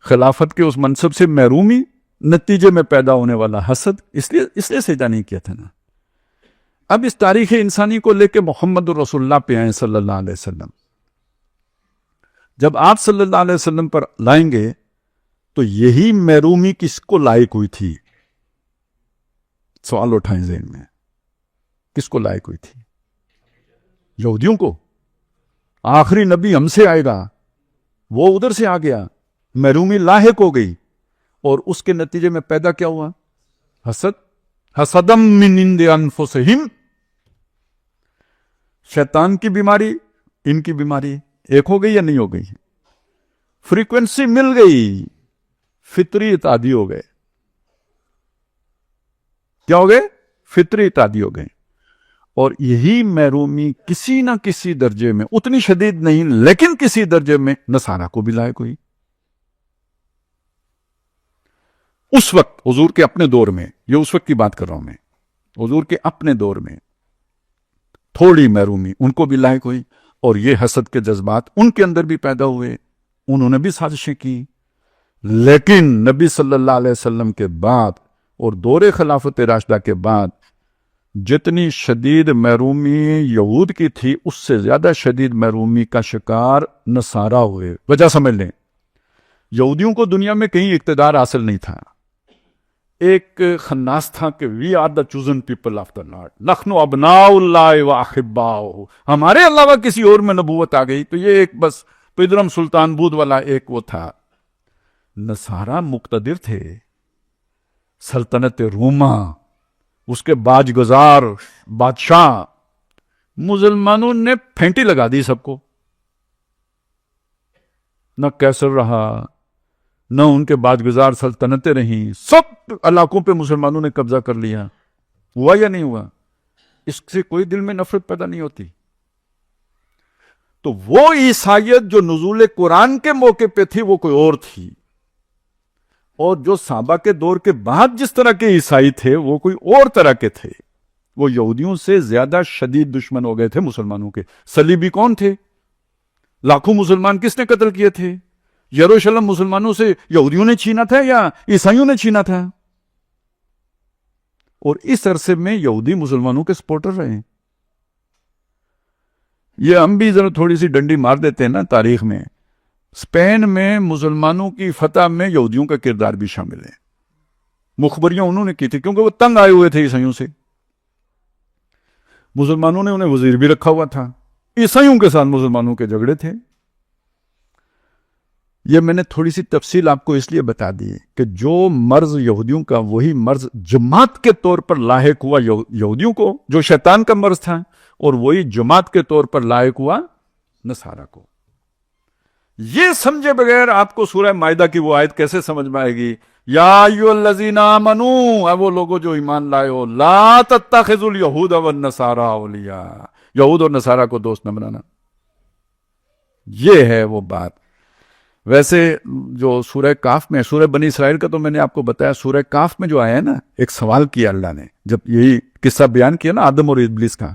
خلافت کے اس منصب سے محرومی، نتیجے میں پیدا ہونے والا حسد، اس لیے سجدہ نہیں کیا تھا نا۔ اب اس تاریخ انسانی کو لے کے محمد رسول اللہ پہ آئیں صلی اللہ علیہ وسلم۔ جب آپ صلی اللہ علیہ وسلم پر لائیں گے تو یہی محرومی کس کو لائق ہوئی تھی؟ سوال اٹھائیں ذہن میں، کس کو لائق ہوئی تھی؟ یہودیوں کو۔ آخری نبی ہم سے آئے گا، وہ ادھر سے آ گیا، محرومی لاحق ہو گئی، اور اس کے نتیجے میں پیدا کیا ہوا؟ حسد۔ حسدم من عند انفسہم. شیطان کی بیماری، ان کی بیماری ایک ہو گئی یا نہیں ہو گئی؟ فریکوینسی مل گئی، فطری اتحادی ہو گئے. کیا ہو گئے؟ فطری اتحادی ہو گئے. اور یہی محرومی کسی نہ کسی درجے میں، اتنی شدید نہیں لیکن کسی درجے میں نصارہ کو بھی لائق ہوئی. اس وقت حضور کے اپنے دور میں، یہ اس وقت کی بات کر رہا ہوں میں، حضور کے اپنے دور میں تھوڑی محرومی ان کو بھی لاحق ہوئی، اور یہ حسد کے جذبات ان کے اندر بھی پیدا ہوئے، انہوں نے بھی سازشیں کی. لیکن نبی صلی اللہ علیہ وسلم کے بعد اور دور خلافت راشدہ کے بعد جتنی شدید محرومی یہود کی تھی، اس سے زیادہ شدید محرومی کا شکار نصارہ ہوئے. وجہ سمجھ لیں، یہودیوں کو دنیا میں کہیں اقتدار حاصل نہیں تھا. ایک خناس تھا کہ we are the chosen people of the lord, نحن ابناء اللہ و احباؤہ، ہمارے علاوہ کسی اور میں نبوت آ گئی تو یہ ایک بس پیدرم سلطان بود والا ایک وہ تھا. نصارہ مقتدر تھے، سلطنت روما، اس کے باج گزار بادشاہ. مسلمانوں نے پھینٹی لگا دی سب کو، نہ کیسر رہا، نہ ان کے باج گزار سلطنتیں رہیں، سب علاقوں پہ مسلمانوں نے قبضہ کر لیا. ہوا یا نہیں ہوا؟ اس سے کوئی دل میں نفرت پیدا نہیں ہوتی. تو وہ عیسائیت جو نزول قرآن کے موقع پہ تھی وہ کوئی اور تھی، اور جو صحابہ کے دور کے بعد جس طرح کے عیسائی تھے وہ کوئی اور طرح کے تھے. وہ یہودیوں سے زیادہ شدید دشمن ہو گئے تھے مسلمانوں کے. صلیبی کون تھے؟ لاکھوں مسلمان کس نے قتل کیے تھے؟ یروشلم مسلمانوں سے یہودیوں نے چھینا تھا یا عیسائیوں نے چھینا تھا؟ اور اس عرصے میں یہودی مسلمانوں کے سپورٹر رہے ہیں. یہ ہم بھی ذرا تھوڑی سی ڈنڈی مار دیتے ہیں نا تاریخ میں. اسپین میں مسلمانوں کی فتح میں یہودیوں کا کردار بھی شامل ہے. مخبریاں انہوں نے کی تھی کیونکہ وہ تنگ آئے ہوئے تھے عیسائیوں سے. مسلمانوں نے انہیں وزیر بھی رکھا ہوا تھا. عیسائیوں کے ساتھ مسلمانوں کے جھگڑے تھے. یہ میں نے تھوڑی سی تفصیل آپ کو اس لیے بتا دی کہ جو مرض یہودیوں کا وہی مرض جماعت کے طور پر لاحق ہوا یہودیوں کو، جو شیطان کا مرض تھا، اور وہی جماعت کے طور پر لاحق ہوا نصارہ کو. یہ سمجھے بغیر آپ کو سورہ مائدہ کی وہ آیت کیسے سمجھ میں آئے گی؟ یا ایھا الذین آمنوا، اے وہ لوگوں جو ایمان لائے ہو، لا تتخذوا الیہود والنصارى اولیاء، یہود اور نصارہ کو دوست نہ بنانا. یہ ہے وہ بات. ویسے جو سورہ کاف میں، سورہ بنی اسرائیل کا تو میں نے آپ کو بتایا، سورہ کاف میں جو آیا ہے نا، ایک سوال کیا اللہ نے جب یہی قصہ بیان کیا نا آدم اور ابلیس کا.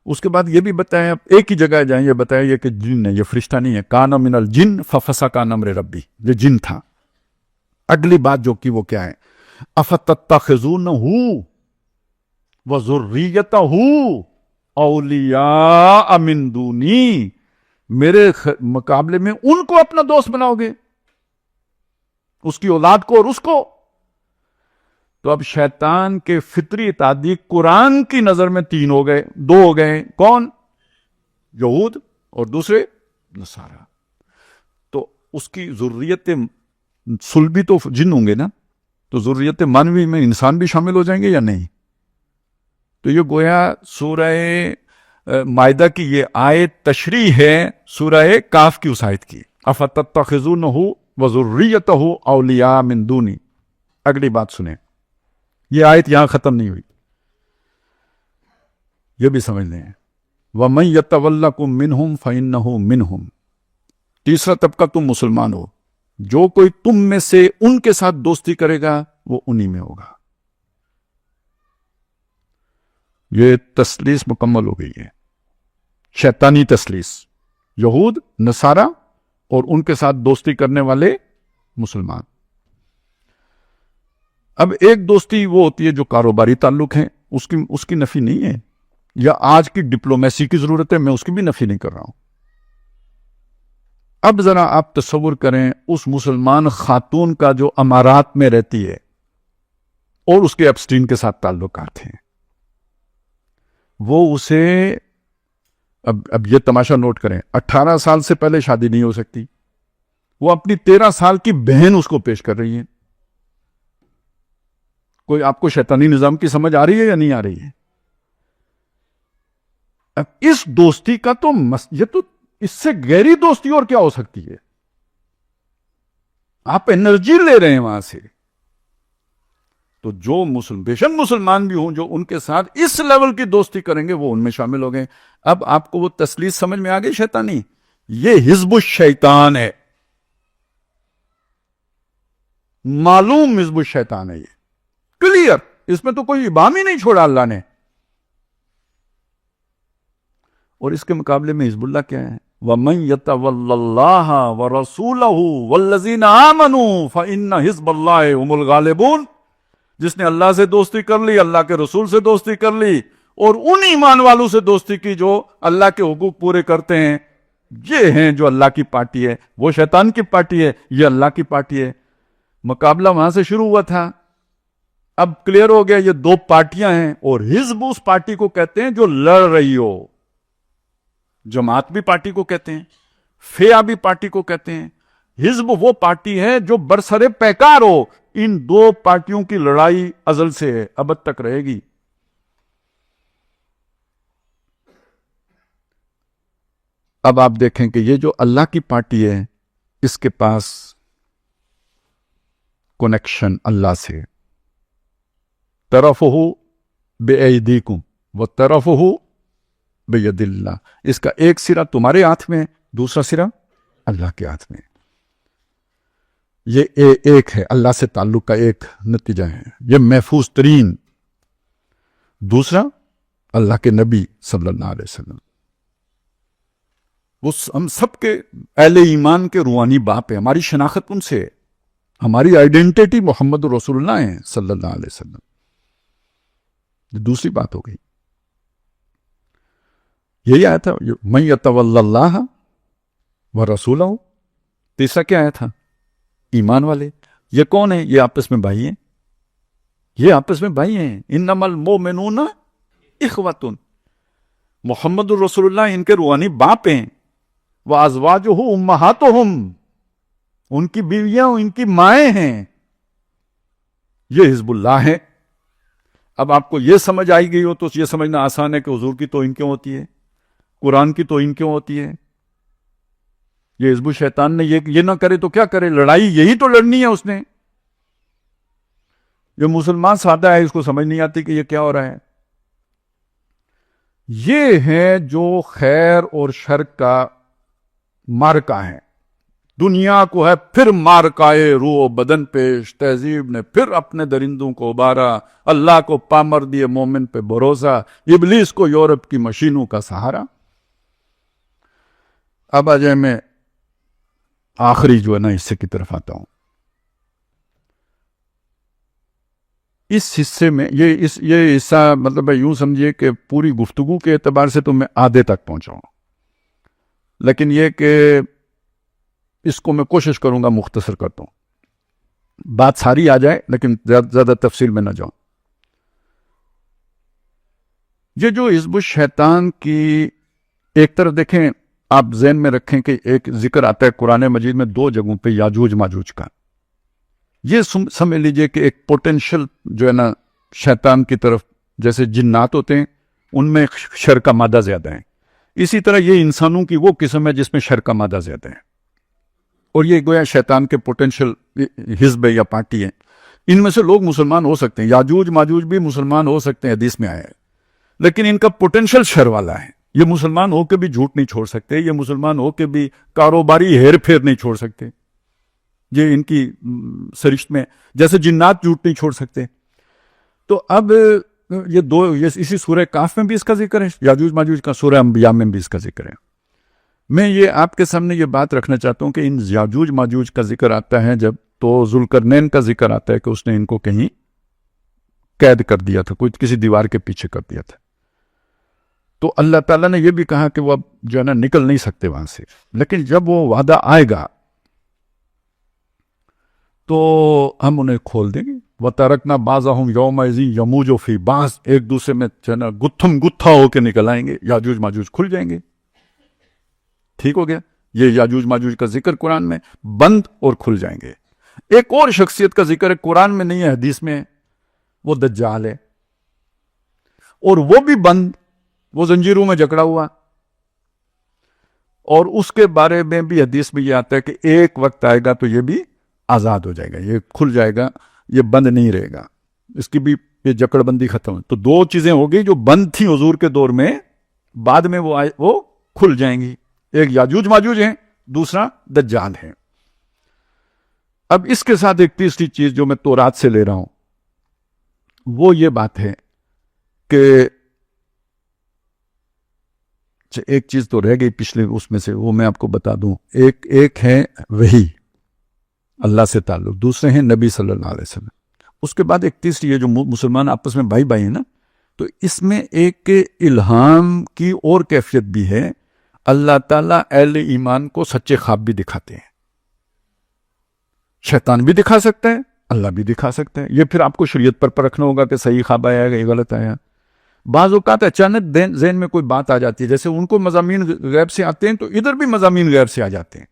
اس کے بعد یہ بھی بتایا، ایک ہی جگہ جائیں یہ بتایا یہ کہ جن ہے، یہ فرشتہ نہیں ہے. کان من الجن ففسق عن امر ربی، یہ جن تھا. اگلی بات جو کی وہ کیا ہے؟ افتتخذونہ وذریتہ اولیاء من دونی، میرے مقابلے میں ان کو اپنا دوست بناؤ گے، اس کی اولاد کو اور اس کو. تو اب شیطان کے فطری اتحادی قرآن کی نظر میں تین ہو گئے، دو ہو گئے. کون؟ یہود اور دوسرے نصارہ. تو اس کی ذریت صلبی تو جن ہوں گے نا، تو ذریت مانوی میں انسان بھی شامل ہو جائیں گے یا نہیں؟ تو یہ گویا سورہ مائدہ کی یہ آیت تشریح ہے سورہ کاف کی اس آیت کی. افتتخذونہ وذریتہ اولیاء من دونی. اگلی بات سنیں، یہ آیت یہاں ختم نہیں ہوئی، یہ بھی سمجھ لیں. وَمَن يَتَوَلَّكُم مِّنْهُمْ فَإِنَّهُ مِنْهُمْ. تیسرا طبقہ تم مسلمان ہو، جو کوئی تم میں سے ان کے ساتھ دوستی کرے گا وہ انہی میں ہوگا. یہ تسلیس مکمل ہو گئی ہے، شیطانی تسلیس. یہود، نصارہ اور ان کے ساتھ دوستی کرنے والے مسلمان. اب ایک دوستی وہ ہوتی ہے جو کاروباری تعلق ہے، اس کی نفی نہیں ہے، یا آج کی ڈپلومیسی کی ضرورت ہے، میں اس کی بھی نفی نہیں کر رہا ہوں. اب ذرا آپ تصور کریں اس مسلمان خاتون کا جو امارات میں رہتی ہے اور اس کے ایپسٹین کے ساتھ تعلقات ہیں، وہ اسے اب یہ تماشا نوٹ کریں، 18 سال سے پہلے شادی نہیں ہو سکتی. وہ اپنی 13 سال کی بہن اس کو پیش کر رہی ہے. کوئی آپ کو شیطانی نظام کی سمجھ آ رہی ہے یا نہیں آ رہی ہے؟ اب اس دوستی کا تو یہ تو اس سے گہری دوستی اور کیا ہو سکتی ہے؟ آپ انرجی لے رہے ہیں وہاں سے. تو جو بے شک مسلمان بھی ہوں جو ان کے ساتھ اس لیول کی دوستی کریں گے وہ ان میں شامل ہو گئے. اب آپ کو وہ تسلیث سمجھ میں آ گئی شیطانی؟ یہ حزب الشیطان ہے، معلوم حزب الشیطان ہے، یہ کلیئر، اس میں تو کوئی ابہام ہی نہیں چھوڑا اللہ نے. اور اس کے مقابلے میں حزب اللہ کیا ہے؟ وَمَن يَتَوَلَّ اللَّهَ وَرَسُولَهُ وَالَّذِينَ آمَنُوا فَإِنَّ حِزْبَ اللَّهِ هُمُ الْغَالِبُونَ. جس نے اللہ سے دوستی کر لی، اللہ کے رسول سے دوستی کر لی، اور ان ایمان والوں سے دوستی کی جو اللہ کے حقوق پورے کرتے ہیں، یہ ہیں جو اللہ کی پارٹی ہے. وہ شیطان کی پارٹی ہے، یہ اللہ کی پارٹی ہے. مقابلہ وہاں سے شروع ہوا تھا، اب کلیئر ہو گیا یہ دو پارٹیاں ہیں. اور حزب اس پارٹی کو کہتے ہیں جو لڑ رہی ہو. جماعت بھی پارٹی کو کہتے ہیں، فیہ بھی پارٹی کو کہتے ہیں. حزب وہ پارٹی ہے جو برسر پیکار ہو. ان دو پارٹیوں کی لڑائی ازل سے ہے، ابد تک رہے گی. اب آپ دیکھیں کہ یہ جو اللہ کی پارٹی ہے اس کے پاس کنیکشن اللہ سے، طرفہ بِأَيْدِيكُمْ وَطَرَفُهُ بِيَدِ اللَّهِ. اس کا ایک سرا تمہارے ہاتھ میں، دوسرا سرا اللہ کے ہاتھ میں. یہ ایک ہے، اللہ سے تعلق کا ایک نتیجہ ہے، یہ محفوظ ترین. دوسرا اللہ کے نبی صلی اللہ علیہ وسلم، وہ ہم سب کے اہل ایمان کے روحانی باپ ہیں. ہماری شناخت ان سے ہے، ہماری آئیڈینٹی محمد رسول اللہ ہے صلی اللہ علیہ وسلم. دوسری بات ہو گئی. یہی آیا تھا مَن يَتَوَلَّ اللَّهَ وَرَسُولَهُ. تیسرا کیا آیا تھا؟ ایمان والے. یہ کون ہیں؟ یہ آپس میں بھائی ہیں، یہ آپس میں بھائی ہیں. انما المؤمنون اخوۃ. محمد الرسول اللہ ان کے روحانی باپ ہیں. وازواجہ امہاتہم، ان کی بیویاں ان کی مائیں ہیں. یہ حزب اللہ ہے. اب آپ کو یہ سمجھ آئی گئی ہو تو یہ سمجھنا آسان ہے کہ حضور کی توہین کیوں ہوتی ہے، قرآن کی توہین کیوں ہوتی ہے. یہ حزب الشیطان نے یہ نہ کرے تو کیا کرے؟ لڑائی یہی تو لڑنی ہے اس نے. جو مسلمان سادہ ہے اس کو سمجھ نہیں آتی کہ یہ کیا ہو رہا ہے. یہ ہے جو خیر اور شر کا مارکا ہے. دنیا کو ہے پھر مارکائے روح و بدن پیش. تہذیب نے پھر اپنے درندوں کو ابارا، اللہ کو پامر دیے مومن پہ بھروسہ، ابلیس کو یورپ کی مشینوں کا سہارا. اب آ جائے میں آخری جو ہے نا حصے کی طرف آتا ہوں. اس حصے میں یہ حصہ مطلب یوں سمجھیے کہ پوری گفتگو کے اعتبار سے تو میں آدھے تک پہنچا ہوں، لیکن یہ کہ اس کو میں کوشش کروں گا مختصر کرتا ہوں. بات ساری آ جائے لیکن زیادہ تفصیل میں نہ جاؤں. یہ جو حزب الشیطان کی ایک طرف دیکھیں، آپ ذہن میں رکھیں کہ ایک ذکر آتا ہے قرآن مجید میں دو جگہوں پہ یاجوج ماجوج کا. یہ سمجھ لیجئے کہ ایک پوٹینشل جو ہے نا شیطان کی طرف، جیسے جنات ہوتے ہیں ان میں شر کا مادہ زیادہ ہے، اسی طرح یہ انسانوں کی وہ قسم ہے جس میں شر کا مادہ زیادہ ہے. اور یہ گویا شیطان کے پوٹینشل حزب ہے یا پارٹی ہے. ان میں سے لوگ مسلمان ہو سکتے ہیں، یاجوج ماجوج بھی مسلمان ہو سکتے ہیں، حدیث میں آیا ہے، لیکن ان کا پوٹینشل شر والا ہے. یہ مسلمان ہو کے بھی جھوٹ نہیں چھوڑ سکتے، یہ مسلمان ہو کے بھی کاروباری ہیر پھیر نہیں چھوڑ سکتے. یہ ان کی سرشت میں جیسے جنات جھوٹ نہیں چھوڑ سکتے. تو اب یہ دو، اسی سورہ کاف میں بھی اس کا ذکر ہے، یاجوج ماجوج کا، سورہ انبیاء میں بھی اس کا ذکر ہے. میں یہ آپ کے سامنے یہ بات رکھنا چاہتا ہوں کہ ان یاجوج ماجوج کا ذکر آتا ہے جب تو ذوالقرنین کا ذکر آتا ہے کہ اس نے ان کو کہیں قید کر دیا تھا، کوئی کسی دیوار کے پیچھے کر دیا تھا. تو اللہ تعالیٰ نے یہ بھی کہا کہ وہ اب جو ہے نا نکل نہیں سکتے وہاں سے، لیکن جب وہ وعدہ آئے گا تو ہم انہیں کھول دیں گے. وَتَرَكْنَا بَعْضَهُمْ يَوْمَئِذٍ يَمُوجُ فِي بَعْضٍ. ایک دوسرے میں جو ہے نا گتھم گتھا ہو کے نکل آئیں گے، یاجوج ماجوج کھل جائیں گے. ٹھیک ہو گیا. یہ یاجوج ماجوج کا ذکر قرآن میں، بند اور کھل جائیں گے. ایک اور شخصیت کا ذکر ہے، قرآن میں نہیں ہے، حدیث میں ہے. وہ دجال ہے، اور وہ بھی بند، وہ زنجیروں میں جکڑا ہوا. اور اس کے بارے میں بھی حدیث میں یہ آتا ہے کہ ایک وقت آئے گا تو یہ بھی آزاد ہو جائے گا، یہ کھل جائے گا، یہ بند نہیں رہے گا، اس کی بھی یہ جکڑ بندی ختم ہے. تو دو چیزیں ہو گئی جو بند تھیں حضور کے دور میں، بعد میں وہ کھل جائیں گی. ایک یاجوج ماجوج ہیں، دوسرا دجال ہے. اب اس کے ساتھ ایک تیسری چیز جو میں تورات سے لے رہا ہوں، وہ یہ بات ہے کہ ایک چیز تو رہ گئی پچھلے اس میں سے، وہ میں آپ کو بتا دوں. ایک ہے وحی، اللہ سے تعلق، دوسرے ہیں نبی صلی اللہ علیہ وسلم. اس کے بعد ایک تیسری ہے جو مسلمان آپس میں بھائی بھائی ہیں نا، تو اس میں ایک الہام کی اور کیفیت بھی ہے. اللہ تعالیٰ اہل ایمان کو سچے خواب بھی دکھاتے ہیں. شیطان بھی دکھا سکتا ہے، اللہ بھی دکھا سکتا ہے. یہ پھر آپ کو شریعت پر پرکھنا ہوگا کہ صحیح خواب آیا ہے یا غلط آیا. بعض اوقات اچانک ذہن میں کوئی بات آ جاتی ہے، جیسے ان کو مضامین غیب سے آتے ہیں تو ادھر بھی مضامین غیب سے آ جاتے ہیں.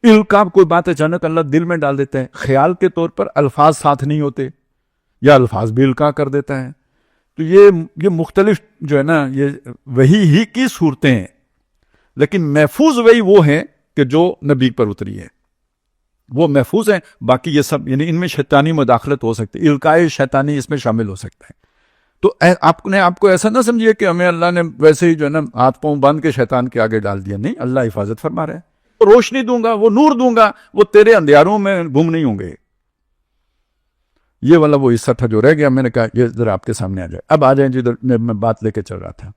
القاب کوئی بات اچانک اللہ دل میں ڈال دیتا ہے، خیال کے طور پر الفاظ ساتھ نہیں ہوتے یا الفاظ بھی القاء کر دیتا ہے. تو یہ مختلف جو ہے نا، یہ وحی ہی کی صورتیں ہیں، لیکن محفوظ وحی وہ ہے کہ جو نبی پر اتری ہے، وہ محفوظ ہیں. باقی یہ سب یعنی ان میں شیطانی مداخلت ہو سکتی ہے، القاء شیطانی اس میں شامل ہو سکتا ہے. تو آپ کو ایسا نہ سمجھیے کہ ہمیں اللہ نے ویسے ہی جو ہے نا ہاتھ پاؤں باندھ کے شیطان کے آگے ڈال دیا. نہیں، اللہ حفاظت فرما رہا ہے. روشنی دوں گا، وہ نور دوں گا، وہ تیرے اندھیاروں میں گم نہیں ہوں گے. یہ والا وہ حصہ تھا جو رہ گیا، میں نے کہا یہ ذرا آپ کے سامنے آ جائے. اب آ جائیں جدھر میں بات لے کے چل رہا تھا.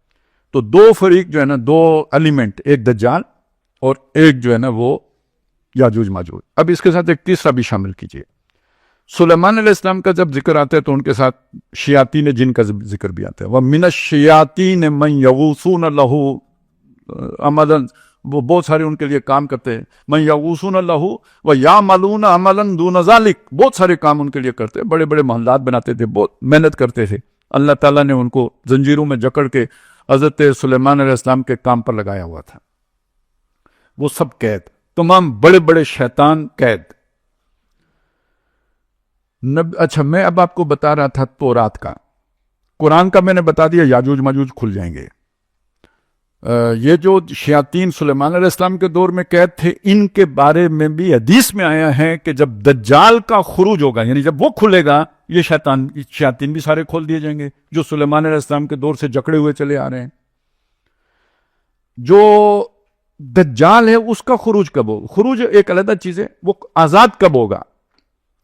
تو دو فریق جو ہے نا، دو ایلیمنٹ، ایک دجال اور ایک جو ہے نا وہ یاجوج ماجوج. اب اس کے ساتھ ایک تیسرا بھی شامل کیجئے. سلیمان علیہ السلام کا جب ذکر آتا ہے تو ان کے ساتھ شیاطین جن کا ذکر بھی آتا ہے. وَمِنَ الشَّيَاطِينِ مَن يَغُوصُونَ لَهُ عَمَلًا، وہ بہت سارے ان کے لیے کام کرتے ہیں. مَن يَغُوصُونَ لَهُ وَيَعْمَلُونَ عَمَلًا دُونَ ذَلِكَ، بہت سارے کام ان کے لیے کرتے ہیں، بڑے بڑے محلات بناتے تھے، بہت محنت کرتے تھے. اللہ تعالیٰ نے ان کو زنجیروں میں جکڑ کے حضرت سلیمان علیہ السلام کے کام پر لگایا ہوا تھا. وہ سب قید، تمام بڑے بڑے شیطان قید. اچھا، میں اب آپ کو بتا رہا تھا تورات کا. قرآن کا میں نے بتا دیا یاجوج ماجوج کھل جائیں گے. یہ جو شیاطین سلیمان علیہ السلام کے دور میں قید تھے، ان کے بارے میں بھی حدیث میں آیا ہے کہ جب دجال کا خروج ہوگا، یعنی جب وہ کھلے گا، یہ شیاطین بھی سارے کھول دیے جائیں گے جو سلیمان علیہ السلام کے دور سے جکڑے ہوئے چلے آ رہے ہیں. جو دجال ہے اس کا خروج کب ہوگا؟ خروج ایک علیحدہ چیز ہے، وہ آزاد کب ہوگا؟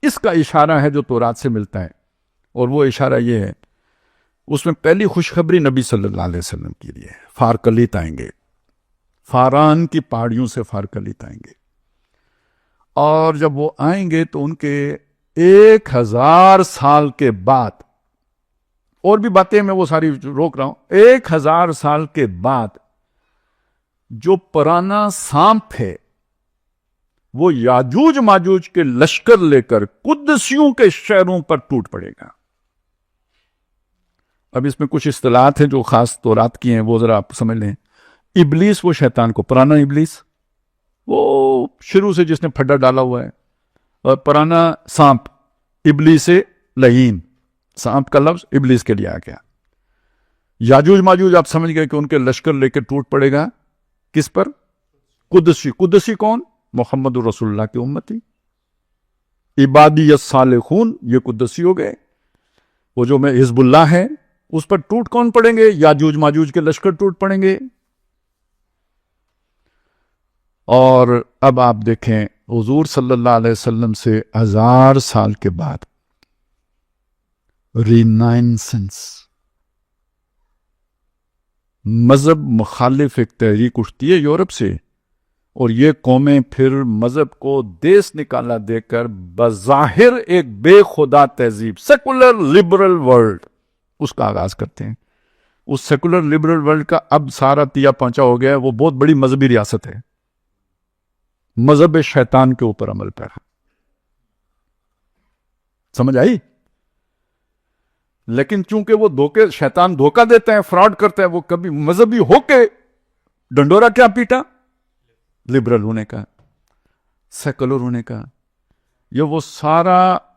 اس کا اشارہ ہے جو تورات سے ملتا ہے، اور وہ اشارہ یہ ہے، اس میں پہلی خوشخبری نبی صلی اللہ علیہ وسلم کے لیے. فارکلیت آئیں گے، فاران کی پہاڑیوں سے فارکلیت آئیں گے، اور جب وہ آئیں گے تو ان کے 1000 سال کے بعد، اور بھی باتیں میں وہ ساری روک رہا ہوں، 1000 سال کے بعد جو پرانا سانپ ہے وہ یاجوج ماجوج کے لشکر لے کر قدسیوں کے شہروں پر ٹوٹ پڑے گا. اب اس میں کچھ اصطلاحات ہیں جو خاص تورات کی ہیں، وہ ذرا آپ سمجھ لیں. ابلیس، وہ شیطان کو، پرانا ابلیس، وہ شروع سے جس نے پھڈا ڈالا ہوا ہے. اور پرانا سانپ، ابلیس لعین، سانپ کا لفظ ابلیس کے لیے آ گیا. یاجوج ماجوج آپ سمجھ گئے کہ ان کے لشکر لے کے ٹوٹ پڑے گا. کس پر؟ قدسی. قدسی کون؟ محمد رسول اللہ کی امتی، عبادی الصالحون، یہ قدسی ہو گئے. وہ جو میں حزب اللہ ہے اس پر ٹوٹ کون پڑیں گے؟ یاجوج ماجوج کے لشکر ٹوٹ پڑیں گے. اور اب آپ دیکھیں حضور صلی اللہ علیہ وسلم سے 1000 سال کے بعد رینائنسنس، مذہب مخالف ایک تحریک اٹھتی ہے یورپ سے، اور یہ قومیں پھر مذہب کو دیس نکالا دے کر بظاہر ایک بے خدا تہذیب، سیکولر لبرل ورلڈ، اس کا آغاز کرتے ہیں. اس سیکولر لبرل ورلڈ کا اب سارا تیا پہنچا ہو گیا ہے. وہ بہت بڑی مذہبی ریاست ہے، مذہب شیطان کے اوپر عمل پیرا. سمجھ آئی؟ لیکن چونکہ وہ شیطان دھوکہ دیتا ہے، فراڈ کرتا ہے، وہ کبھی مذہبی ہو کے ڈنڈورا کیا پیٹا؟ لبرل ہونے کا، سیکولر ہونے کا. یہ وہ سارا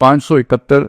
571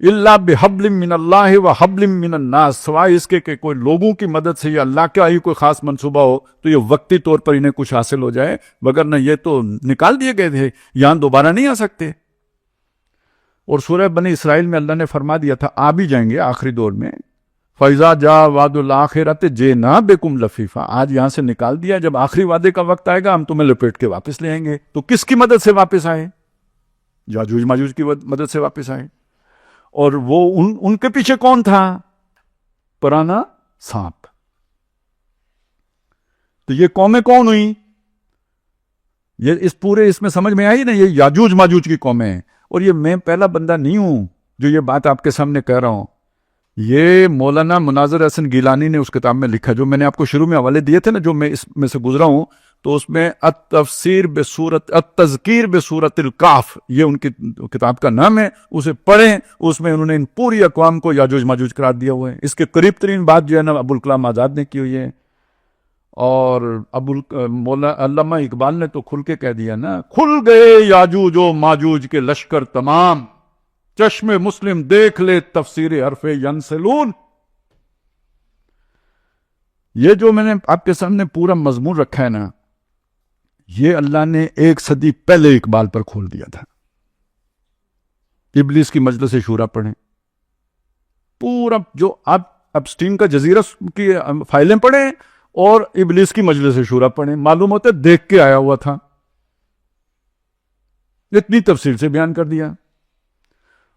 الا بحبل من اللہ و حبل من الناس، سوائے اس کے کہ کوئی لوگوں کی مدد سے یا اللہ کا ہی کوئی خاص منصوبہ ہو تو یہ وقتی طور پر انہیں کچھ حاصل ہو جائے، وگرنہ یہ تو نکال دیے گئے تھے، یہاں دوبارہ نہیں آ سکتے۔ اور سورہ بنی اسرائیل میں اللہ نے فرما دیا تھا آ بھی جائیں گے آخری دور میں، فَإِذَا جَاءَ وَعْدُ الْآخِرَةِ جِئْنَا بِكُمْ لَفِيفًا، آج یہاں سے نکال دیا، جب آخری وعدے کا وقت آئے گا ہم تمہیں لپیٹ کے واپس لے آئیں گے۔ تو کس کی مدد سے واپس آئے؟ یاجوج ماجوج کی مدد سے واپس آئے۔ اور وہ ان کے پیچھے کون تھا؟ پرانا سانپ۔ تو یہ قومیں کون ہوئی؟ یہ اس میں سمجھ میں آئی نا، یہ یاجوج ماجوج کی قومیں ہیں۔ اور یہ میں پہلا بندہ نہیں ہوں جو یہ بات آپ کے سامنے کہہ رہا ہوں، یہ مولانا مناظر احسن گیلانی نے اس کتاب میں لکھا، جو میں نے آپ کو شروع میں حوالے دیے تھے نا، جو میں اس میں سے گزرا ہوں، تو اس میں التذکیر بصورت الکاف، یہ ان کی کتاب کا نام ہے، اسے پڑھیں، اس میں انہوں نے ان پوری اقوام کو یاجوج ماجوج قرار دیا ہوا ہے۔ اس کے قریب ترین بات جو ہے نا ابوالکلام آزاد نے کی ہوئی ہے، اور مولانا علامہ اقبال نے تو کھل کے کہہ دیا نا، کھل گئے یاجوج و ماجوج کے لشکر تمام، چشم مسلم دیکھ لے تفسیر حرف ینسلون۔ یہ جو میں نے آپ کے سامنے پورا مضمون رکھا ہے نا، یہ اللہ نے 1 صدی پہلے اقبال پر کھول دیا تھا۔ ابلیس کی مجلس شورا پڑھیں، پورا جو آپ اپسٹین کا جزیرہ کی فائلیں پڑھیں اور ابلیس کی مجلس شورا پڑھیں، معلوم ہوتا ہے دیکھ کے آیا ہوا تھا، اتنی تفصیل سے بیان کر دیا۔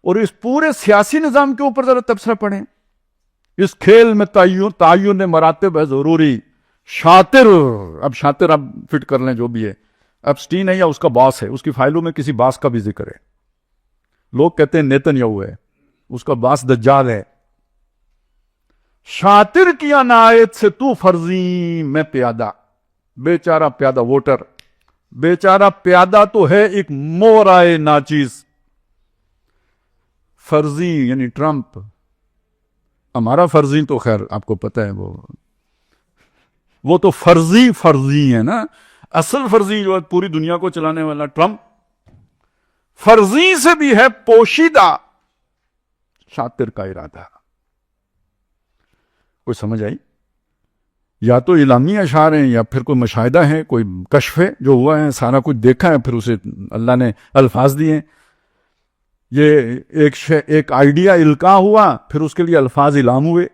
اور اس پورے سیاسی نظام کے اوپر ذرا تبصرہ پڑھیں، اس کھیل میں تعین مراتب ہے ضروری، شاطر، اب شاطر اب فٹ کر لیں جو بھی ہے، اپسٹین ہے یا اس کا باس ہے، اس کی فائلوں میں کسی باس کا بھی ذکر ہے، لوگ کہتے ہیں نیتن یاہو ہے، اس کا باس دجال ہے۔ شاطر کی عنایت سے تو فرضی میں پیادہ، بیچارہ پیادہ ووٹر، بیچارہ پیادہ تو ہے ایک مورائے ناچیز، فرضی یعنی ٹرمپ، ہمارا فرضی تو خیر آپ کو پتہ ہے وہ تو فرضی ہے نا، اصل فرضی جو ہے پوری دنیا کو چلانے والا ٹرمپ، فرضی سے بھی ہے پوشیدہ شاطر کا ارادہ۔ کوئی سمجھ آئی؟ یا تو اعلامی اشعار ہیں یا پھر کوئی مشاہدہ ہے، کوئی کشف ہے جو ہوا ہے، سارا کچھ دیکھا ہے، پھر اسے اللہ نے الفاظ دیے۔ یہ ایک آئیڈیا القاء ہوا، پھر اس کے لیے الفاظ اعلام ہوئے۔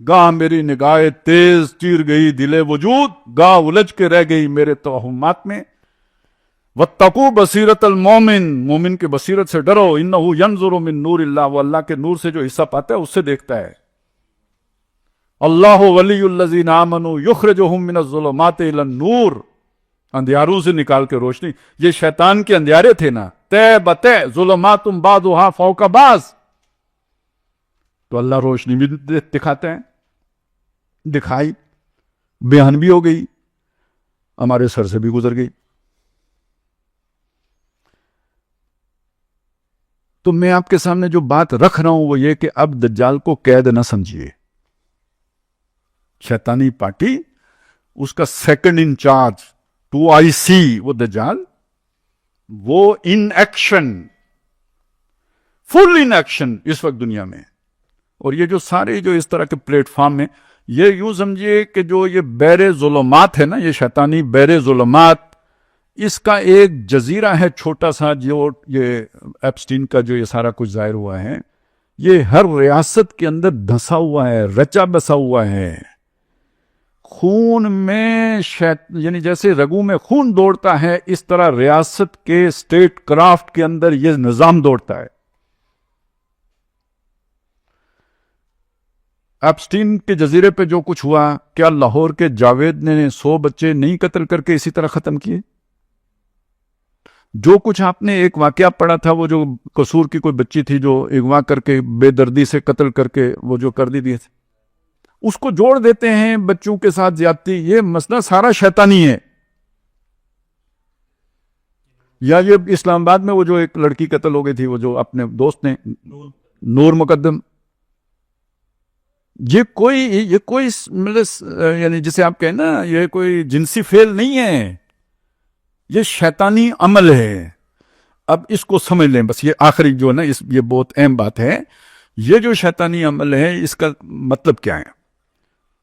گاہ میری نگاہ تیز چیر گئی دل وجود، گاہ الجھ کے رہ گئی میرے توہمات میں۔ واتقوا بصیرت المومن، مومن کے بصیرت سے ڈرو، انہ ینظر من نور اللہ، وہ اللہ کے نور سے جو حصہ پاتا ہے اس سے دیکھتا ہے۔ اللہ ولی الذین آمنوا یخرجہم من الظلمات الی النور، اندھیاروں سے نکال کے روشنی۔ یہ شیطان کے اندھیارے تھے نا، تے بتے ظلمات بعضھا فوق بعض، تو اللہ روشنی بھی دکھاتا ہے، دکھائی، بیان بھی ہو گئی، ہمارے سر سے بھی گزر گئی۔ تو میں آپ کے سامنے جو بات رکھ رہا ہوں وہ یہ کہ اب دجال کو قید نہ سمجھیے، شیطانی پارٹی، اس کا سیکنڈ انچارج 2IC وہ دجال، وہ in action, full in action اس وقت دنیا میں۔ اور یہ جو سارے جو اس طرح کے پلیٹ فارم ہیں، یہ یوں سمجھیے کہ جو یہ بیر ظلمات ہے نا، یہ شیطانی بیر ظلمات، اس کا ایک جزیرہ ہے چھوٹا سا، جو یہ ایپسٹین کا جو یہ سارا کچھ ظاہر ہوا ہے، یہ ہر ریاست کے اندر دھسا ہوا ہے، رچا بسا ہوا ہے خون میں، یعنی جیسے رگوں میں خون دوڑتا ہے، اس طرح ریاست کے اسٹیٹ کرافٹ کے اندر یہ نظام دوڑتا ہے۔ ایپسٹین کے جزیرے پہ جو کچھ ہوا، کیا لاہور کے جاوید نے 100 بچے نہیں قتل کر کے اسی طرح ختم کیے؟ جو کچھ آپ نے ایک واقعہ پڑھا تھا، وہ جو قصور کی کوئی بچی تھی جو اغوا کر کے بے دردی سے قتل کر کے وہ جو کر دیے تھے، اس کو جوڑ دیتے ہیں بچوں کے ساتھ زیادتی۔ یہ مسئلہ سارا شیطانی ہے۔ یا یہ اسلام آباد میں وہ جو ایک لڑکی قتل ہو گئی تھی، وہ جو اپنے دوست نے، نور مقدم، یہ کوئی یعنی جسے آپ کہیں نا، یہ کوئی جنسی فعل نہیں ہے، یہ شیطانی عمل ہے۔ اب اس کو سمجھ لیں، بس یہ آخری جو ہے نا، یہ بہت اہم بات ہے. یہ جو شیطانی عمل ہے اس کا مطلب کیا ہے؟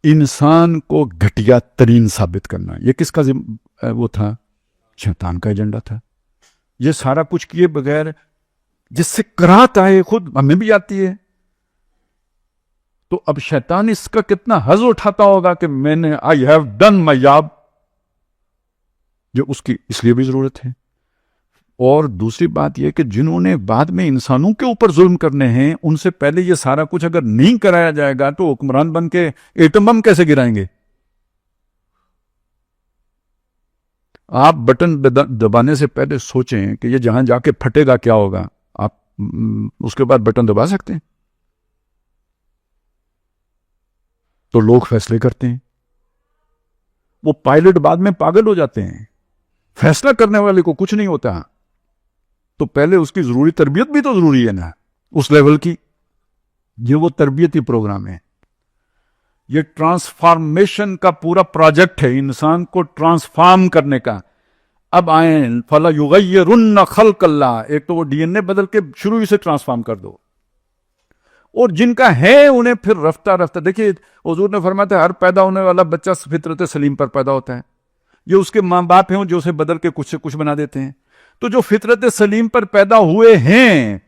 انسان کو گھٹیا ترین ثابت کرنا. یہ کس کا وہ تھا؟ شیطان کا ایجنڈا تھا. یہ سارا کچھ کیے بغیر، جس سے کرات آئے، خود ہمیں بھی آتی ہے. تو اب شیطان اس کا کتنا حظ اٹھاتا ہوگا کہ میں نے I have done my job, جو اس کی اس لیے بھی ضرورت ہے. اور دوسری بات یہ کہ جنہوں نے بعد میں انسانوں کے اوپر ظلم کرنے ہیں، ان سے پہلے یہ سارا کچھ اگر نہیں کرایا جائے گا تو حکمران بن کے ایٹم بم کیسے گرائیں گے؟ آپ بٹن دبانے سے پہلے سوچیں کہ یہ جہاں جا کے پھٹے گا کیا ہوگا. آپ اس کے بعد بٹن دبا سکتے ہیں؟ تو لوگ فیصلے کرتے ہیں. وہ پائلٹ بعد میں پاگل ہو جاتے ہیں. فیصلہ کرنے والے کو کچھ نہیں ہوتا. تو پہلے اس کی ضروری تربیت بھی تو ضروری ہے نا، اس لیول کی. یہ وہ تربیتی پروگرام ہے. یہ ٹرانسفارمیشن کا پورا پروجیکٹ ہے، انسان کو ٹرانسفارم کرنے کا. اب آئیں فَلَا يُغَيِّرُنَّ خَلْقَ اللَّهِ، ایک تو وہ ڈی این اے بدل کے شروع سے ٹرانسفارم کر دو، اور جن کا ہے انہیں پھر رفتہ رفتہ. دیکھیے حضور نے فرمایا تھا ہر پیدا ہونے والا بچہ فطرت سلیم پر پیدا ہوتا ہے. یہ اس کے ماں باپ ہیں جو اسے بدل کے کچھ سے کچھ بنا دیتے ہیں. تو جو فطرت سلیم پر پیدا ہوئے ہیں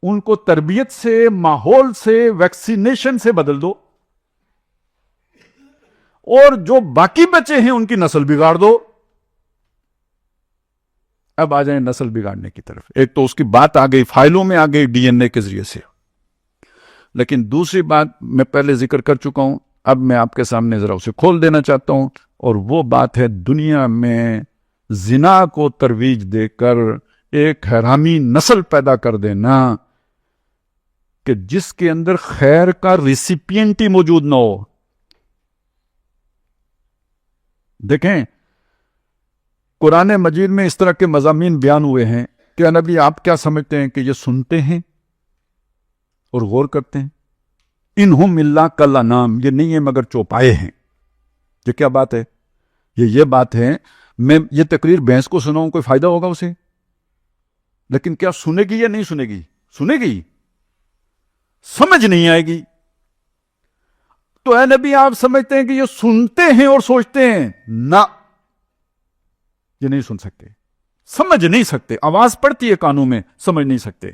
ان کو تربیت سے، ماحول سے، ویکسینیشن سے بدل دو، اور جو باقی بچے ہیں ان کی نسل بگاڑ دو. اب آ جائیں نسل بگاڑنے کی طرف. ایک تو اس کی بات آ گئی، فائلوں میں آ گئی ڈی این اے کے ذریعے سے. لیکن دوسری بات میں پہلے ذکر کر چکا ہوں، اب میں آپ کے سامنے ذرا اسے کھول دینا چاہتا ہوں. اور وہ بات ہے دنیا میں زنا کو ترویج دے کر ایک حرامی نسل پیدا کر دینا کہ جس کے اندر خیر کا ریسیپینٹ ہی موجود نہ ہو. دیکھیں قرآن مجید میں اس طرح کے مضامین بیان ہوئے ہیں کہ نبی آپ کیا سمجھتے ہیں کہ یہ سنتے ہیں اور غور کرتے ہیں؟ انہم الا کالانعام، یہ نہیں ہے مگر چوپائے ہیں. یہ کیا بات ہے؟ یہ بات ہے. میں یہ تقریر بھینس کو سناؤں کوئی فائدہ ہوگا اسے؟ لیکن کیا سنے گی یا نہیں سنے گی؟ سنے گی، سمجھ نہیں آئے گی. تو اے نبی آپ سمجھتے ہیں کہ یہ سنتے ہیں اور سوچتے ہیں؟ نہ، یہ نہیں سن سکتے، سمجھ نہیں سکتے. آواز پڑتی ہے کانوں میں، سمجھ نہیں سکتے.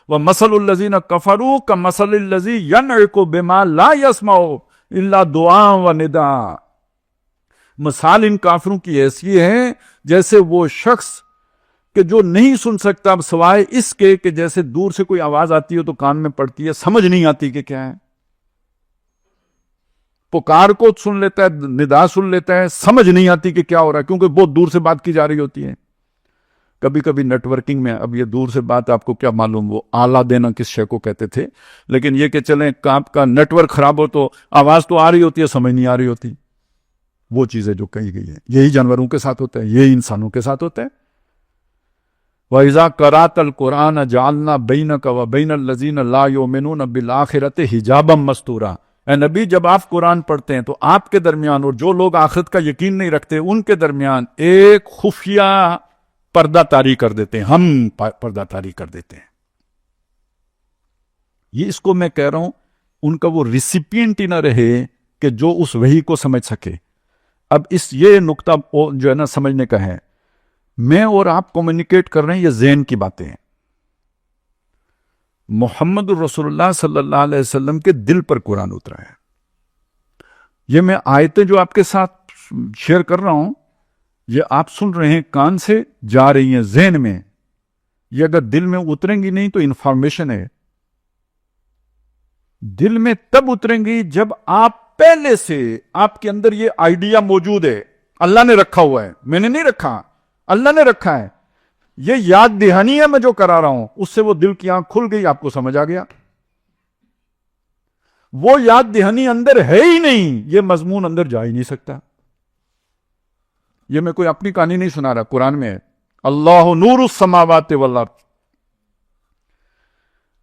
وَمَثَلُ الَّذِينَ كَفَرُوا كَمَثَلِ الَّذِي يَنْعِقُ بِمَا لَا يَسْمَعُ إِلَّا دُعَاءً وَنِدَاءً. مثال ان کافروں کی ایسی ہے جیسے وہ شخص کہ جو نہیں سن سکتا سوائے اس کے کہ جیسے دور سے کوئی آواز آتی ہے تو کان میں پڑتی ہے، سمجھ نہیں آتی کہ کیا ہے. پکار کو سن لیتا ہے، ندا سن لیتا ہے، سمجھ نہیں آتی کہ کیا ہو رہا ہے، کیونکہ بہت دور سے بات کی جا رہی ہوتی ہے. کبھی کبھی نیٹ ورکنگ میں، اب یہ دور سے بات آپ کو کیا معلوم وہ آلہ دینا کس شے کو کہتے تھے، لیکن یہ کہ چلیں آپ کا نیٹ ورک خراب ہو تو آواز تو آ رہی ہوتی ہے، سمجھ نہیں آ رہی ہوتی. وہ چیزیں جو کہی گئی ہیں یہی جانوروں کے ساتھ ہوتا ہے، یہی انسانوں کے ساتھ ہوتا ہے. وَإِذَا قَرَأْتَ الْقُرْآنَ جَعَلْنَا بَيْنَكَ وَبَيْنَ الَّذِينَ لَا يُؤْمِنُونَ بِالْآخِرَةِ حِجَابًا مَسْتُورًا. اے نبی جب آپ قرآن پڑھتے ہیں تو آپ کے درمیان اور جو لوگ آخرت کا یقین نہیں رکھتے ان کے درمیان ایک خفیہ پردہ طاری کر دیتے ہیں، ہم پردہ طاری کر دیتے ہیں. یہ اس کو میں کہہ رہا ہوں ان کا وہ ریسیپینٹ ہی نہ رہے کہ جو اس وحی کو سمجھ سکے. اب یہ نقطہ جو ہے نا سمجھنے کا ہے. میں اور آپ کمیونیکیٹ کر رہے ہیں، یہ ذہن کی باتیں ہیں. محمد الرسول اللہ صلی اللہ علیہ وسلم کے دل پر قرآن اترا ہے. یہ میں آیتیں جو آپ کے ساتھ شیئر کر رہا ہوں یہ آپ سن رہے ہیں، کان سے جا رہی ہیں ذہن میں. یہ اگر دل میں اتریں گی نہیں تو انفارمیشن ہے. دل میں تب اتریں گی جب آپ پہلے سے آپ کے اندر یہ آئیڈیا موجود ہے. اللہ نے رکھا ہوا ہے، میں نے نہیں رکھا، اللہ نے رکھا ہے. یہ یاد دہانی ہے میں جو کرا رہا ہوں، اس سے وہ دل کی آنکھ کھل گئی، آپ کو سمجھ آ گیا. وہ یاد دہانی اندر ہے ہی نہیں، یہ مضمون اندر جا ہی نہیں سکتا. یہ میں کوئی اپنی کہانی نہیں سنا رہا، قرآن میں ہے اللہ نور السماوات والارض.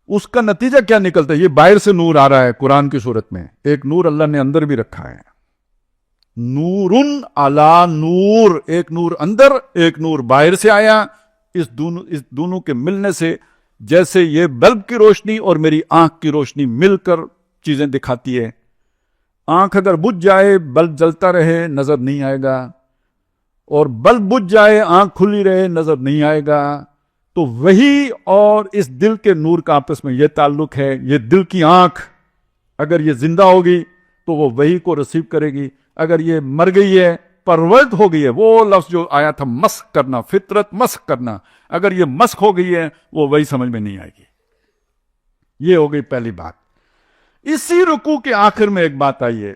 اس کا نتیجہ کیا نکلتا ہے؟ یہ باہر سے نور آ رہا ہے قرآن کی صورت میں، ایک نور اللہ نے اندر بھی رکھا ہے. نورن علی نور، ایک نور اندر، ایک نور باہر سے آیا. اس دونوں کے ملنے سے جیسے یہ بلب کی روشنی اور میری آنکھ کی روشنی مل کر چیزیں دکھاتی ہے. آنکھ اگر بجھ جائے بلب جلتا رہے نظر نہیں آئے گا, اور بلب بجھ جائے آنکھ کھلی رہے نظر نہیں آئے گا. تو وہی اور اس دل کے نور کا آپس میں یہ تعلق ہے. یہ دل کی آنکھ اگر یہ زندہ ہوگی تو وہ وہی کو ریسیو کرے گی. اگر یہ مر گئی ہے, پرورت ہو گئی ہے, وہ لفظ جو آیا تھا مسخ کرنا, فطرت مسخ کرنا, اگر یہ مسخ ہو گئی ہے وہ وہی سمجھ میں نہیں آئے گی. یہ ہو گئی پہلی بات. اسی رکوع کے آخر میں ایک بات آئی ہے,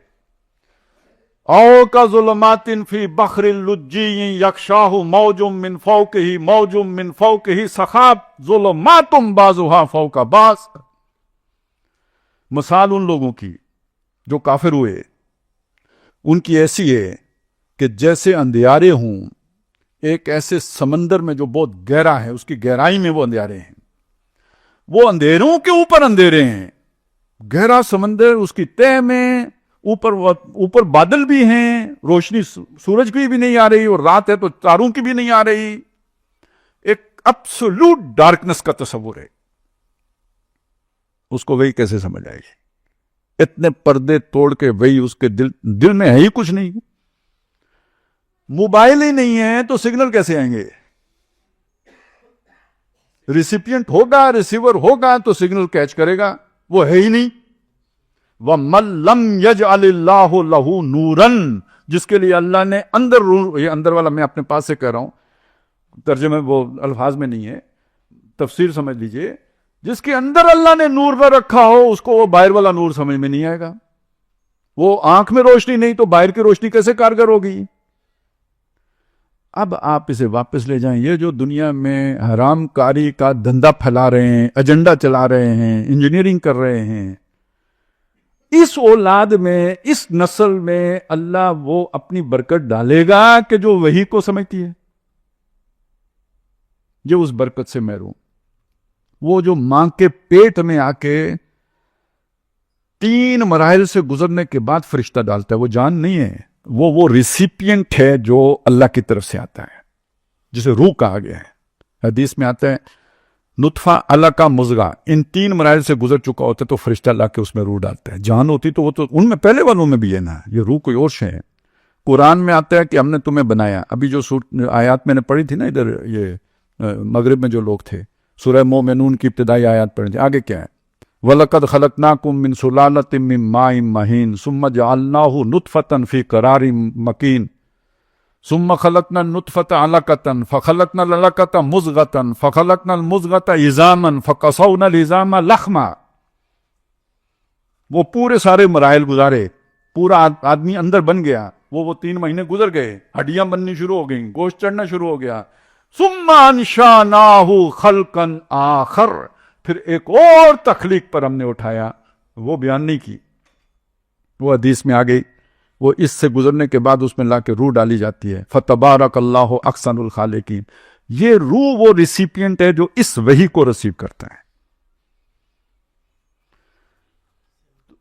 او کا ظلمات فی بحر اللجی یغشاہ موج من فوقہ موج من فوقہ سحاب ظلمات بعضها فوق بعض. مثال ان لوگوں کی جو کافر ہوئے ان کی ایسی ہے کہ جیسے اندھیارے ہوں ایک ایسے سمندر میں جو بہت گہرا ہے, اس کی گہرائی میں وہ اندھیارے ہیں, وہ اندھیروں کے اوپر اندھیرے ہیں. گہرا سمندر, اس کی تہ میں اوپر بادل بھی ہیں, روشنی سورج کی بھی نہیں آ رہی, اور رات ہے تو تاروں کی بھی نہیں آ رہی. ایک ایبسولوٹ ڈارکنس کا تصور ہے. اس کو وہی کیسے سمجھ آئے گی؟ اتنے پردے توڑ کے وہی اس کے دل میں ہے ہی کچھ نہیں. موبائل ہی نہیں ہے تو سگنل کیسے آئیں گے؟ ریسیپینٹ ہوگا, ریسیور ہوگا تو سگنل کیچ کرے گا, وہ ہے ہی نہیں. وَمَن لَّمْ يَجْعَلِ اللَّهُ لَهُ نُورًا, جس کے لیے اللہ نے اندر, یہ اندر والا میں اپنے پاس سے کہہ رہا ہوں, ترجمے وہ الفاظ میں نہیں ہے, تفسیر سمجھ لیجئے. جس کے اندر اللہ نے نور نہ رکھا ہو اس کو وہ باہر والا نور سمجھ میں نہیں آئے گا. وہ آنکھ میں روشنی نہیں تو باہر کی روشنی کیسے کارگر ہوگی؟ اب آپ اسے واپس لے جائیں. یہ جو دنیا میں حرام کاری کا دھندا پھیلا رہے ہیں, ایجنڈا چلا رہے ہیں, انجینئرنگ کر رہے ہیں, اس اولاد میں, اس نسل میں اللہ وہ اپنی برکت ڈالے گا کہ جو وہی کو سمجھتی ہے, جو اس برکت سے محروم. وہ جو ماں کے پیٹ میں آ کے 3 مراحل سے گزرنے کے بعد فرشتہ ڈالتا ہے, وہ جان نہیں ہے, وہ ریسیپینٹ ہے جو اللہ کی طرف سے آتا ہے, جسے روح کہا گیا ہے. حدیث میں آتا ہے نطفہ علقہ مضغہ, ان 3 مراحل سے گزر چکا ہوتا ہے تو فرشتہ لا کے اس میں روح ڈالتا ہے. جان ہوتی تو وہ تو ان میں پہلے والوں میں بھی ہے نا, یہ روح کوئی اور شے ہے. قرآن میں آتا ہے کہ ہم نے تمہیں بنایا. ابھی جو آیات میں نے پڑھی تھی نا ادھر, یہ مغرب میں جو لوگ تھے, سورہ مومنون کی ابتدائی آیات پڑھی تھی. آگے کیا ہے؟ وَلَقَدْ خَلَقْنَاكُم مِّن سُلَالَةٍ مِّن مَّاءٍ مَّهِينٍ ثُمَّ جَعَلْنَاهُ نُطْفَةً فِي قَرَارٍ مَّكِينٍ ثُمَّ خَلَقْنَا النُّطْفَةَ عَلَقَةً فَخَلَقْنَا الْعَلَقَةَ مُضْغَةً فَخَلَقْنَا الْمُضْغَةَ عِظَامًا فَكَسَوْنَا الْعِظَامَ لَحْمًا. وہ پورے سارے مراحل گزارے, پورا آدمی اندر بن گیا. وہ 3 مہینے گزر گئے, ہڈیاں بننی شروع ہو گئیں, گوشت چڑھنا شروع ہو گیا. ثُمَّ أَنشَأْنَاهُ خَلْقًا آخر, پھر ایک اور تخلیق پر ہم نے اٹھایا. وہ بیان نہیں کی, وہ حدیث میں آ گئی. وہ اس سے گزرنے کے بعد اس میں لا کے روح ڈالی جاتی ہے. فَتَبَارَكَ اللَّهُ أَحْسَنُ الْخَالِقِينَ. یہ روح وہ ریسیپینٹ ہے جو اس وحی کو ریسیو کرتا ہے.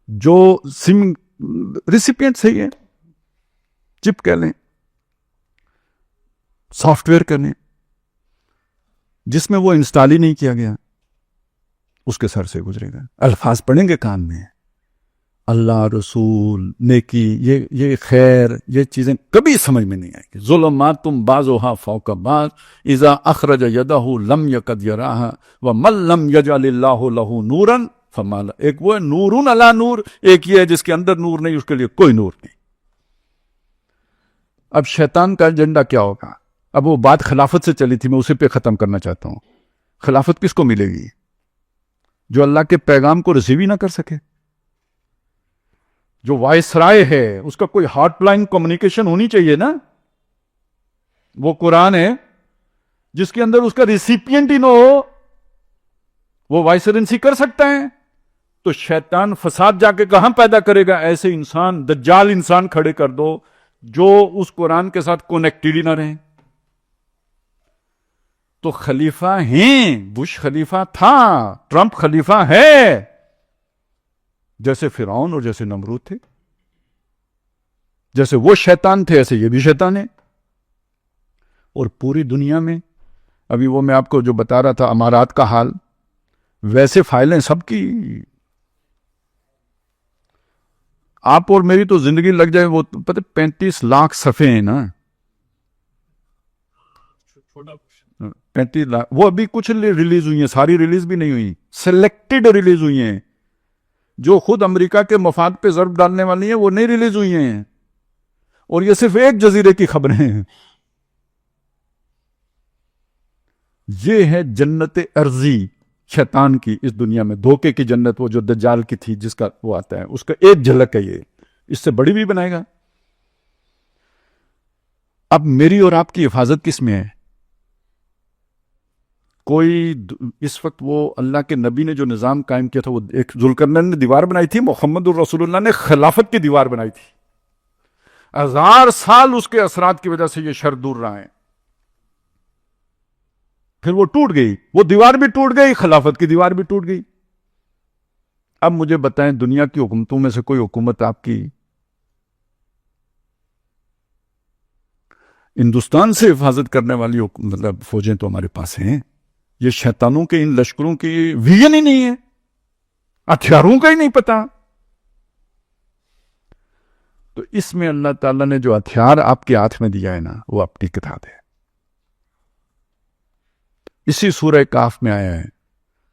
جو ریسیپینٹ صحیح ہے, چپ کہہ لیں, سافٹ ویئر کہہ لیں, جس میں وہ انسٹال ہی نہیں کیا گیا, اس کے سر سے گزرے گا. الفاظ پڑھیں گے کان میں, اللہ, رسول, نیکی, یہ خیر, یہ چیزیں کبھی سمجھ میں نہیں آئے گی. ظلمات بعضها فوق بعض اذا اخرج يده لم يكد يراها ومن لم يجعل الله له نورا فما له. ایک وہ نور علی نور, ایک یہ ہے جس کے اندر نور نہیں, اس کے لیے کوئی نور نہیں. اب شیطان کا ایجنڈا کیا ہوگا؟ اب وہ بات خلافت سے چلی تھی, میں اسے پہ ختم کرنا چاہتا ہوں. خلافت کس کو ملے گی؟ جو اللہ کے پیغام کو ریسیو ہی نہ کر سکے. جو وائس رائے ہے اس کا کوئی ہاٹ لائن کمیونیکیشن ہونی چاہیے نا. وہ قرآن ہے جس کے اندر اس کا ریسیپینٹ ہی نہ ہو, وہ وائسرنسی کر سکتا ہے؟ تو شیطان فساد جا کے کہاں پیدا کرے گا؟ ایسے انسان, دجال انسان کھڑے کر دو جو اس قرآن کے ساتھ کنیکٹڈ ہی نہ رہیں. تو خلیفہ ہیں, بش خلیفہ تھا, ٹرمپ خلیفہ ہے, جیسے فرعون اور جیسے نمرود تھے. جیسے وہ شیطان تھے ایسے یہ بھی شیطان ہے. اور پوری دنیا میں ابھی وہ میں آپ کو جو بتا رہا تھا امارات کا حال، ویسے فائلیں سب کی، آپ اور میری تو زندگی لگ جائے، وہ پتہ 35 لاکھ صفحے ہیں نا، 35 لاکھ، وہ ابھی کچھ ریلیز ہوئی ہیں، ساری ریلیز بھی نہیں ہوئی، سلیکٹڈ ریلیز ہوئی ہیں، جو خود امریکہ کے مفاد پہ ضرب ڈالنے والی ہیں وہ نہیں ریلیز ہوئی ہیں، اور یہ صرف ایک جزیرے کی خبریں ہیں۔ یہ ہے جنت ارضی شیطان کی اس دنیا میں، دھوکے کی جنت، وہ جو دجال کی تھی جس کا وہ آتا ہے، اس کا ایک جھلک ہے یہ، اس سے بڑی بھی بنائے گا۔ اب میری اور آپ کی حفاظت کس میں ہے؟ کوئی اس وقت وہ اللہ کے نبی نے جو نظام قائم کیا تھا، وہ ایک ذوالقرنین نے دیوار بنائی تھی، محمد الرسول اللہ نے خلافت کی دیوار بنائی تھی، 1000 سال اس کے اثرات کی وجہ سے یہ شر دور رہا ہے، پھر وہ ٹوٹ گئی، وہ دیوار بھی ٹوٹ گئی، خلافت کی دیوار بھی ٹوٹ گئی۔ اب مجھے بتائیں دنیا کی حکومتوں میں سے کوئی حکومت آپ کی ہندوستان سے حفاظت کرنے والی مطلب فوجیں تو ہمارے پاس ہیں، یہ شیطانوں کے ان لشکروں کی ویژن ہی نہیں ہے، ہتھیاروں کا ہی نہیں پتا۔ تو اس میں اللہ تعالیٰ نے جو ہتھیار آپ کے ہاتھ میں دیا ہے نا، وہ اپنی کتاب ہے، اسی سورہ کاف میں آیا ہے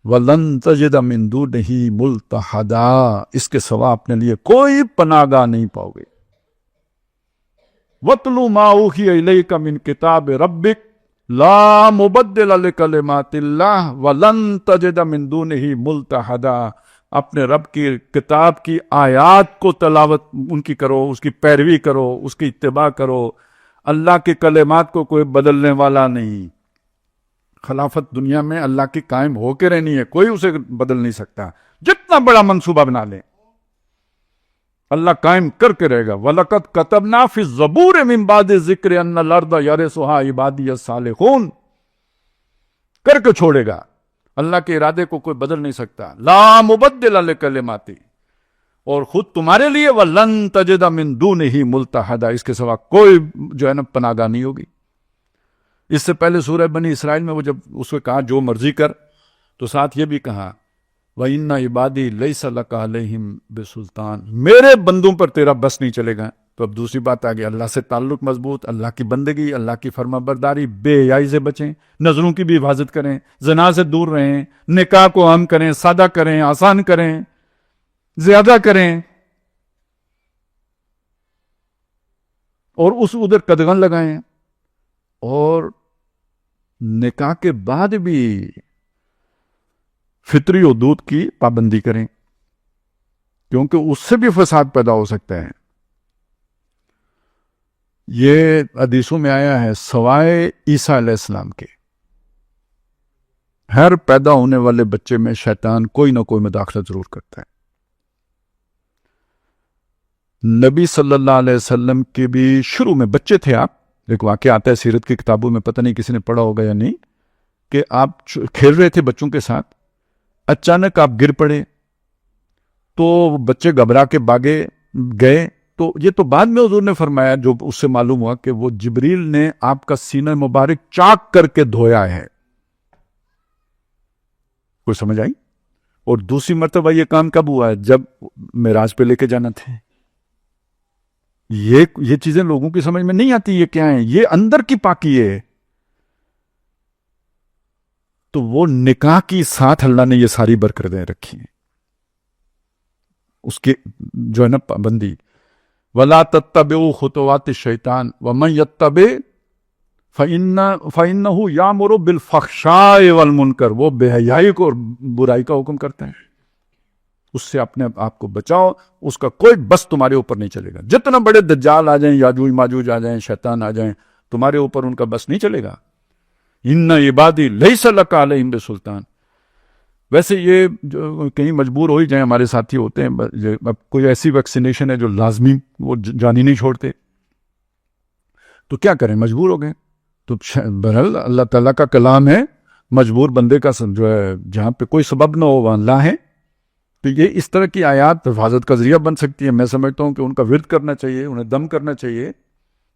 وَلَن تَجِدَ مِن دُونِهِ مُلْتَحَدًا، اس کے سوا اپنے لیے کوئی پناہ گاہ نہیں پاؤ گے۔ وَاتْلُ مَا أُوحِيَ إِلَيْكَ مِن كِتَابِ رَبِّكَ لَا مُبَدِّلَ لِكَلِمَاتِ اللَّهِ وَلَن تَجِدَ مِن دُونِهِ مُلْتَحَدًا، اپنے رب کی کتاب کی آیات کو تلاوت ان کی کرو، اس کی پیروی کرو، اس کی اتباع کرو، اللہ کے کلمات کو کوئی بدلنے والا نہیں۔ خلافت دنیا میں اللہ کی قائم ہو کے رہنی ہے، کوئی اسے بدل نہیں سکتا، جتنا بڑا منصوبہ بنا لے اللہ قائم کر کے رہے گا۔ وَلَقَدْ كَتَبْنَا فِي الزَّبُورِ مِن بَعْدِ الذِّكْرِ أَنَّ الْأَرْضَ يَرِثُهَا عِبَادِيَ الصَّالِحُونَ، کر کے چھوڑے گا، اللہ کے ارادے کو کوئی بدل نہیں سکتا۔ لَا مُبَدِّلَ لِكَلِمَاتِهِ، اور خود تمہارے لیے وَلَن تَجِدَ مِن دُونِهِ مُلْتَحَدًا، اس کے سوا کوئی جو ہے نا پناہ گاہ نہیں ہوگی۔ اس سے پہلے سورہ بنی اسرائیل میں وہ جب اس کو کہا جو مرضی کر، تو ساتھ یہ بھی کہا وَإِنَّ عِبَادِي لَيْسَ لَكَ عَلَيْهِمْ بِسُلْطَانٍ، میرے بندوں پر تیرا بس نہیں چلے گا۔ تو اب دوسری بات آ گئی، اللہ سے تعلق مضبوط، اللہ کی بندگی، اللہ کی فرما برداری، بے حیائی سے بچیں، نظروں کی بھی حفاظت کریں، زنا سے دور رہیں، نکاح کو عام کریں، سادہ کریں، آسان کریں، زیادہ کریں، اور اس ادھر قدغن لگائیں، اور نکاح کے بعد بھی فطری حدود کی پابندی کریں، کیونکہ اس سے بھی فساد پیدا ہو سکتا ہے۔ یہ حدیثوں میں آیا ہے سوائے عیسیٰ علیہ السلام کے ہر پیدا ہونے والے بچے میں شیطان کوئی نہ کوئی مداخلت ضرور کرتا ہے۔ نبی صلی اللہ علیہ وسلم کے بھی شروع میں بچے تھے آپ، ایک واقعہ آتا ہے سیرت کی کتابوں میں، پتہ نہیں کسی نے پڑھا ہوگا یا نہیں، کہ آپ کھیل رہے تھے بچوں کے ساتھ، اچانک آپ گر پڑے، تو بچے گھبرا کے بھاگے گئے، تو یہ تو بعد میں حضور نے فرمایا، جو اس سے معلوم ہوا کہ وہ جبریل نے آپ کا سینہ مبارک چاک کر کے دھویا ہے۔ کوئی سمجھ آئی؟ اور دوسری مرتبہ یہ کام کب ہوا ہے؟ جب معراج پہ لے کے جانا تھے۔ یہ چیزیں لوگوں کی سمجھ میں نہیں آتی، یہ کیا ہیں؟ یہ اندر کی پاکی ہے۔ تو وہ نکاح کی ساتھ اللہ نے یہ ساری برکتیں رکھی ہیں، اس کے جو ہے نا پابندی۔ وَلَا تَتَّبِعُوا خُطُوَاتِ الشَّيْطَانِ وَمَن يَتَّبِعْ فَإِنَّهُ يَأْمُرُ بِالْفَحْشَاءِ وَالْمُنکَرِ، وہ بے حیائی کو اور برائی کا حکم کرتا ہے۔ اس سے اپنے آپ کو بچاؤ، اس کا کوئی بس تمہارے اوپر نہیں چلے گا، جتنا بڑے دجال آ جائیں، یاجوج ماجوج آ جائیں، شیطان آ جائیں، تمہارے اوپر ان کا بس نہیں چلے گا۔ اِنَّ عِبَادِي لَيْسَ لَكَ عَلَيْهِمْ بِسُلْطَانٍ۔ ویسے یہ جو کہیں مجبور ہو ہی جائیں، ہمارے ساتھی ہوتے ہیں، اب کوئی ایسی ویکسینیشن ہے جو لازمی وہ جانی نہیں چھوڑتے، تو کیا کریں، مجبور ہو گئے۔ تو بہرحال اللہ تعالیٰ کا کلام ہے، مجبور بندے کا جو ہے جہاں پہ کوئی سبب نہ ہو وہاں اللہ ہے۔ تو یہ اس طرح کی آیات حفاظت کا ذریعہ بن سکتی ہے۔ میں سمجھتا ہوں کہ ان کا ورد کرنا چاہیے، انہیں دم کرنا چاہیے،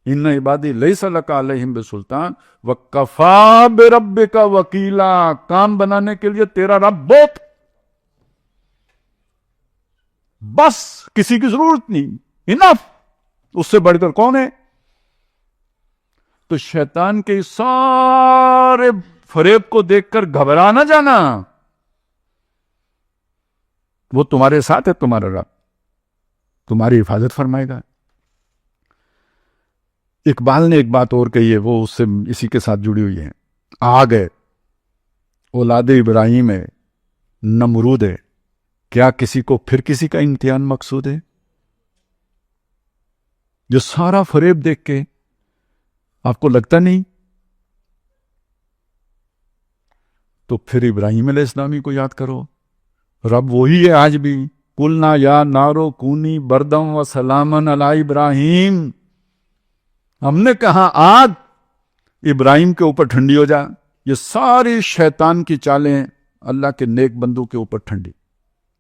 ان عبادی لیس لک علیہم بسلطان وکفا بربک وکیلا، کام بنانے کے لیے تیرا رب بہت، بس کسی کی ضرورت نہیں، انف، اس سے بڑھ کر کون ہے؟ تو شیطان کے سارے فریب کو دیکھ کر گھبرا نہ جانا، وہ تمہارے ساتھ ہے، تمہارا رب تمہاری حفاظت فرمائے گا۔ اقبال نے ایک بات اور کہی ہے، وہ اس سے اسی کے ساتھ جڑی ہوئی ہے، آگ ہے، اولاد ابراہیم ہے، نمرود ہے، کیا کسی کو پھر کسی کا امتحان مقصود ہے؟ جو سارا فریب دیکھ کے آپ کو لگتا نہیں، تو پھر ابراہیم علیہ السلامی کو یاد کرو، رب وہی ہے آج بھی، قلنا یا نارو کونی بردم و سلامن علی ابراہیم، ہم نے کہا آگ ابراہیم کے اوپر ٹھنڈی ہو جا۔ یہ ساری شیطان کی چالیں اللہ کے نیک بندوں کے اوپر ٹھنڈی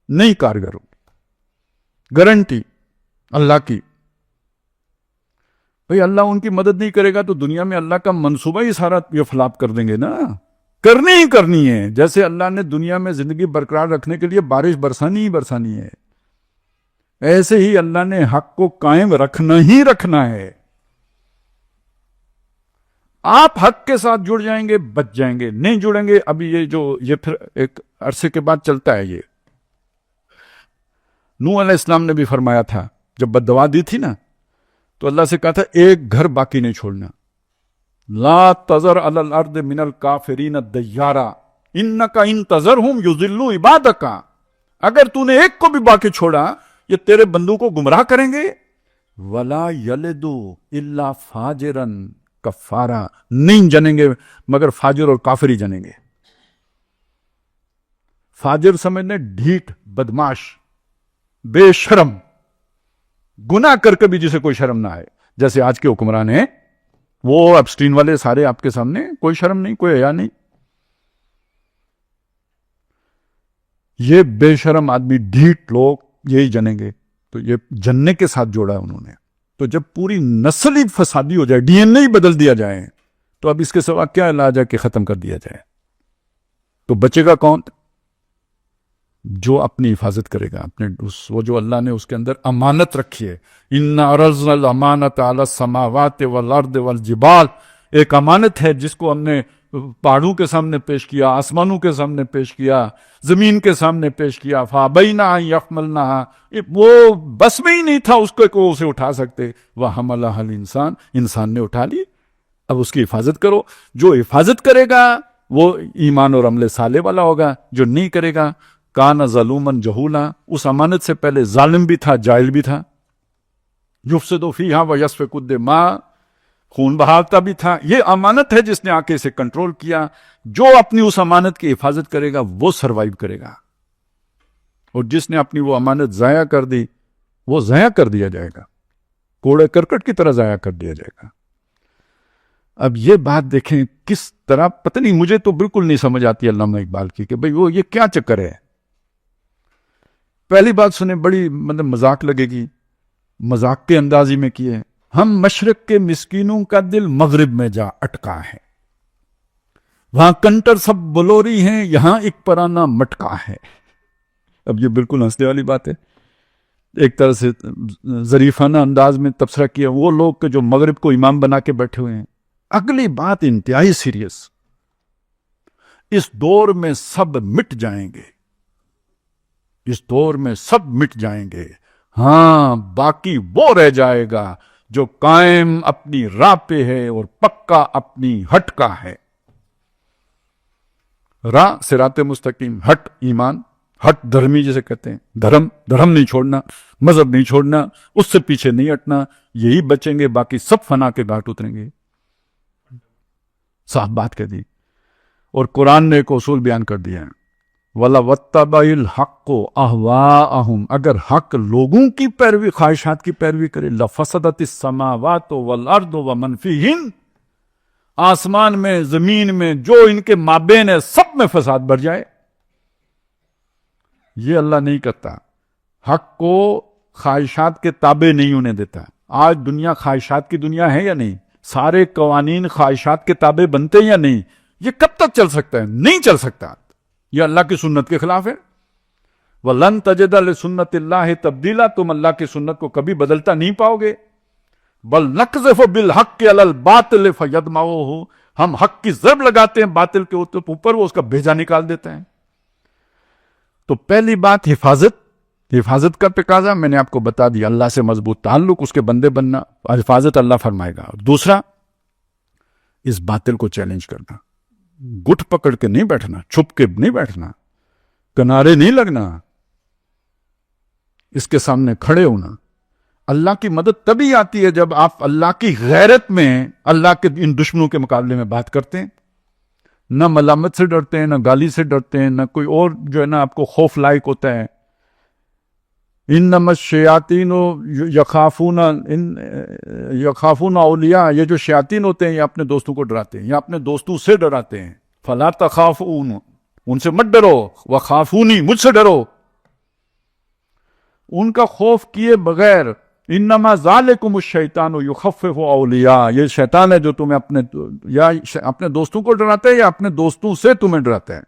نہیں کارگر ہوگی، گارنٹی اللہ کی۔ بھئی اللہ ان کی مدد نہیں کرے گا تو دنیا میں اللہ کا منصوبہ ہی سارا یہ فلاپ کر دیں گے نا، کرنی ہی کرنی ہے۔ جیسے اللہ نے دنیا میں زندگی برقرار رکھنے کے لیے بارش برسانی ہی برسانی ہے، ایسے ہی اللہ نے حق کو قائم رکھنا ہی رکھنا ہے۔ آپ حق کے ساتھ جڑ جائیں گے بچ جائیں گے، نہیں جڑیں گے، ابھی یہ پھر ایک عرصے کے بعد چلتا ہے۔ یہ نوح علیہ السلام نے بھی فرمایا تھا، جب بد دعا دی تھی نا تو اللہ سے کہا تھا ایک گھر باقی نہیں چھوڑنا، لا تذر علی الارض من الکافرین دیارا انک ان تذرہم یضلوا عبادک، اگر تو نے ایک کو بھی باقی چھوڑا یہ تیرے بندوں کو گمراہ کریں گے۔ ولا یلدوا الا فاجرا کفارا، نہیں جنیں گے مگر فاجر اور کافر ہی جنیں گے۔ فاجر سمجھنے ڈھیٹ، بدماش، بے شرم، گناہ کر کے بھی جسے کوئی شرم نہ آئے، جیسے آج کے حکمران ہیں، وہ ایبسٹین والے سارے آپ کے سامنے، کوئی شرم نہیں، کوئی حیا نہیں۔ یہ بے شرم آدمی، ڈھیٹ لوگ یہی جنیں گے، تو یہ جننے کے ساتھ جوڑا انہوں نے۔ تو جب پوری نسل ہی فسادی ہو جائے، ڈی این اے ہی بدل دیا جائے، تو اب اس کے سوا کیا علاج ہے کہ ختم کر دیا جائے؟ تو بچے گا کون؟ جو اپنی حفاظت کرے گا، اپنے وہ جو اللہ نے اس کے اندر امانت رکھی ہے۔ اِنَّا عَرَضْنَا الْأَمَانَةَ عَلَى السَّمَاوَاتِ وَالْأَرْضِ وَالْجِبَالِ، ایک امانت ہے جس کو ہم نے پہاڑوں کے سامنے پیش کیا، آسمانوں کے سامنے پیش کیا، زمین کے سامنے پیش کیا، فَأَبَيْنَا أَن يَحْمِلْنَهَا، وہ بس میں ہی نہیں تھا اس کو اسے اٹھا سکتے، وَحَمَلَهَا الْإِنسَانُ، انسان نے اٹھا لی۔ اب اس کی حفاظت کرو، جو حفاظت کرے گا وہ ایمان اور عمل صالح والا ہوگا، جو نہیں کرے گا کان ظلومن جہولا، اس امانت سے پہلے ظالم بھی تھا، جاہل بھی تھا، یفسد فیہا ویسفک الدماء، خون بہاتا بھی تھا۔ یہ امانت ہے جس نے آ کے اسے کنٹرول کیا، جو اپنی اس امانت کی حفاظت کرے گا وہ سروائیو کرے گا، اور جس نے اپنی وہ امانت ضائع کر دی وہ ضائع کر دیا جائے گا، کوڑے کرکٹ کی طرح ضائع کر دیا جائے گا۔ اب یہ بات دیکھیں کس طرح، پتہ نہیں، مجھے تو بالکل نہیں سمجھ آتی علامہ اقبال کی کہ بھئی وہ یہ کیا چکر ہے۔ پہلی بات سنیں، بڑی مطلب مذاق لگے گی، مذاق کے اندازی میں کیے، ہم مشرق کے مسکینوں کا دل مغرب میں جا اٹکا ہے، وہاں کنٹر سب بلوری ہیں، یہاں ایک پرانا مٹکا ہے۔ اب یہ بالکل ہنسنے والی بات ہے، ایک طرح سے ظریفانہ انداز میں تبصرہ کیا وہ لوگ کہ جو مغرب کو امام بنا کے بیٹھے ہوئے ہیں۔ اگلی بات انتہائی سیریس، اس دور میں سب مٹ جائیں گے، اس دور میں سب مٹ جائیں گے، ہاں باقی وہ رہ جائے گا جو قائم اپنی راہ پہ ہے اور پکا اپنی ہٹ کا ہے۔ راہ صراط مستقیم، ہٹ ایمان، ہٹ دھرمی جسے کہتے ہیں، دھرم نہیں چھوڑنا، مذہب نہیں چھوڑنا، اس سے پیچھے نہیں ہٹنا، یہی بچیں گے، باقی سب فنا کے گھاٹ اتریں گے۔ صاحب بات کہہ دی، اور قرآن نے ایک اصول بیان کر دیا ہے، وَلَوْ اتَّبَعَ الْحَقُّ أَهْوَاءَهُمْ، اگر حق لوگوں کی پیروی، خواہشات کی پیروی کرے، لَفَسَدَتِ السَّمَاوَاتُ وَالْأَرْضُ وَمَنْ فِيهِنَّ، آسمان میں، زمین میں، جو ان کے مابین ہے، سب میں فساد بڑھ جائے۔ یہ اللہ نہیں کرتا، حق کو خواہشات کے تابع نہیں ہونے دیتا، آج دنیا خواہشات کی دنیا ہے یا نہیں؟ سارے قوانین خواہشات کے تابع بنتے ہیں یا نہیں؟ یہ کب تک چل سکتا ہے؟ نہیں چل سکتا. یہ اللہ کی سنت کے خلاف ہے. وَلَن تَجِدَ لِسُنَّتِ اللَّهِ تَبْدِيلًا، تم اللہ کی سنت کو کبھی بدلتا نہیں پاؤ گے. بل نقذف بالحق علی الباطل فیدمغہ، ہم حق کی ضرب لگاتے ہیں باطل کے اوپر، وہ اس کا بھیجا نکال دیتے ہیں. تو پہلی بات حفاظت کا تقاضا میں نے آپ کو بتا دیا، اللہ سے مضبوط تعلق، اس کے بندے بننا، حفاظت اللہ فرمائے گا. دوسرا، اس باطل کو چیلنج کرنا، گٹ پکڑ کے نہیں بیٹھنا، چھپ کے نہیں بیٹھنا، کنارے نہیں لگنا، اس کے سامنے کھڑے ہونا. اللہ کی مدد تبھی آتی ہے جب آپ اللہ کی غیرت میں اللہ کے ان دشمنوں کے مقابلے میں بات کرتے ہیں. نہ ملامت سے ڈرتے ہیں، نہ گالی سے ڈرتے ہیں، نہ کوئی اور جو ہے نا آپ کو خوف لائق ہوتا ہے. انما الشیاطین یخافون اولیاء، یہ جو شیاطین ہوتے ہیں یہ اپنے دوستوں کو ڈراتے ہیں، یا اپنے دوستوں سے ڈراتے ہیں. فلا تخافون، ان سے مت ڈرو، وخافونی، مجھ سے ڈرو. ان کا خوف کیے بغیر، انما ذالکم الشیطان یخفف اولیاء، یہ شیطان ہے جو تمہیں اپنے دوستوں کو ڈراتا ہے یا اپنے دوستوں سے تمہیں ڈراتا ہے.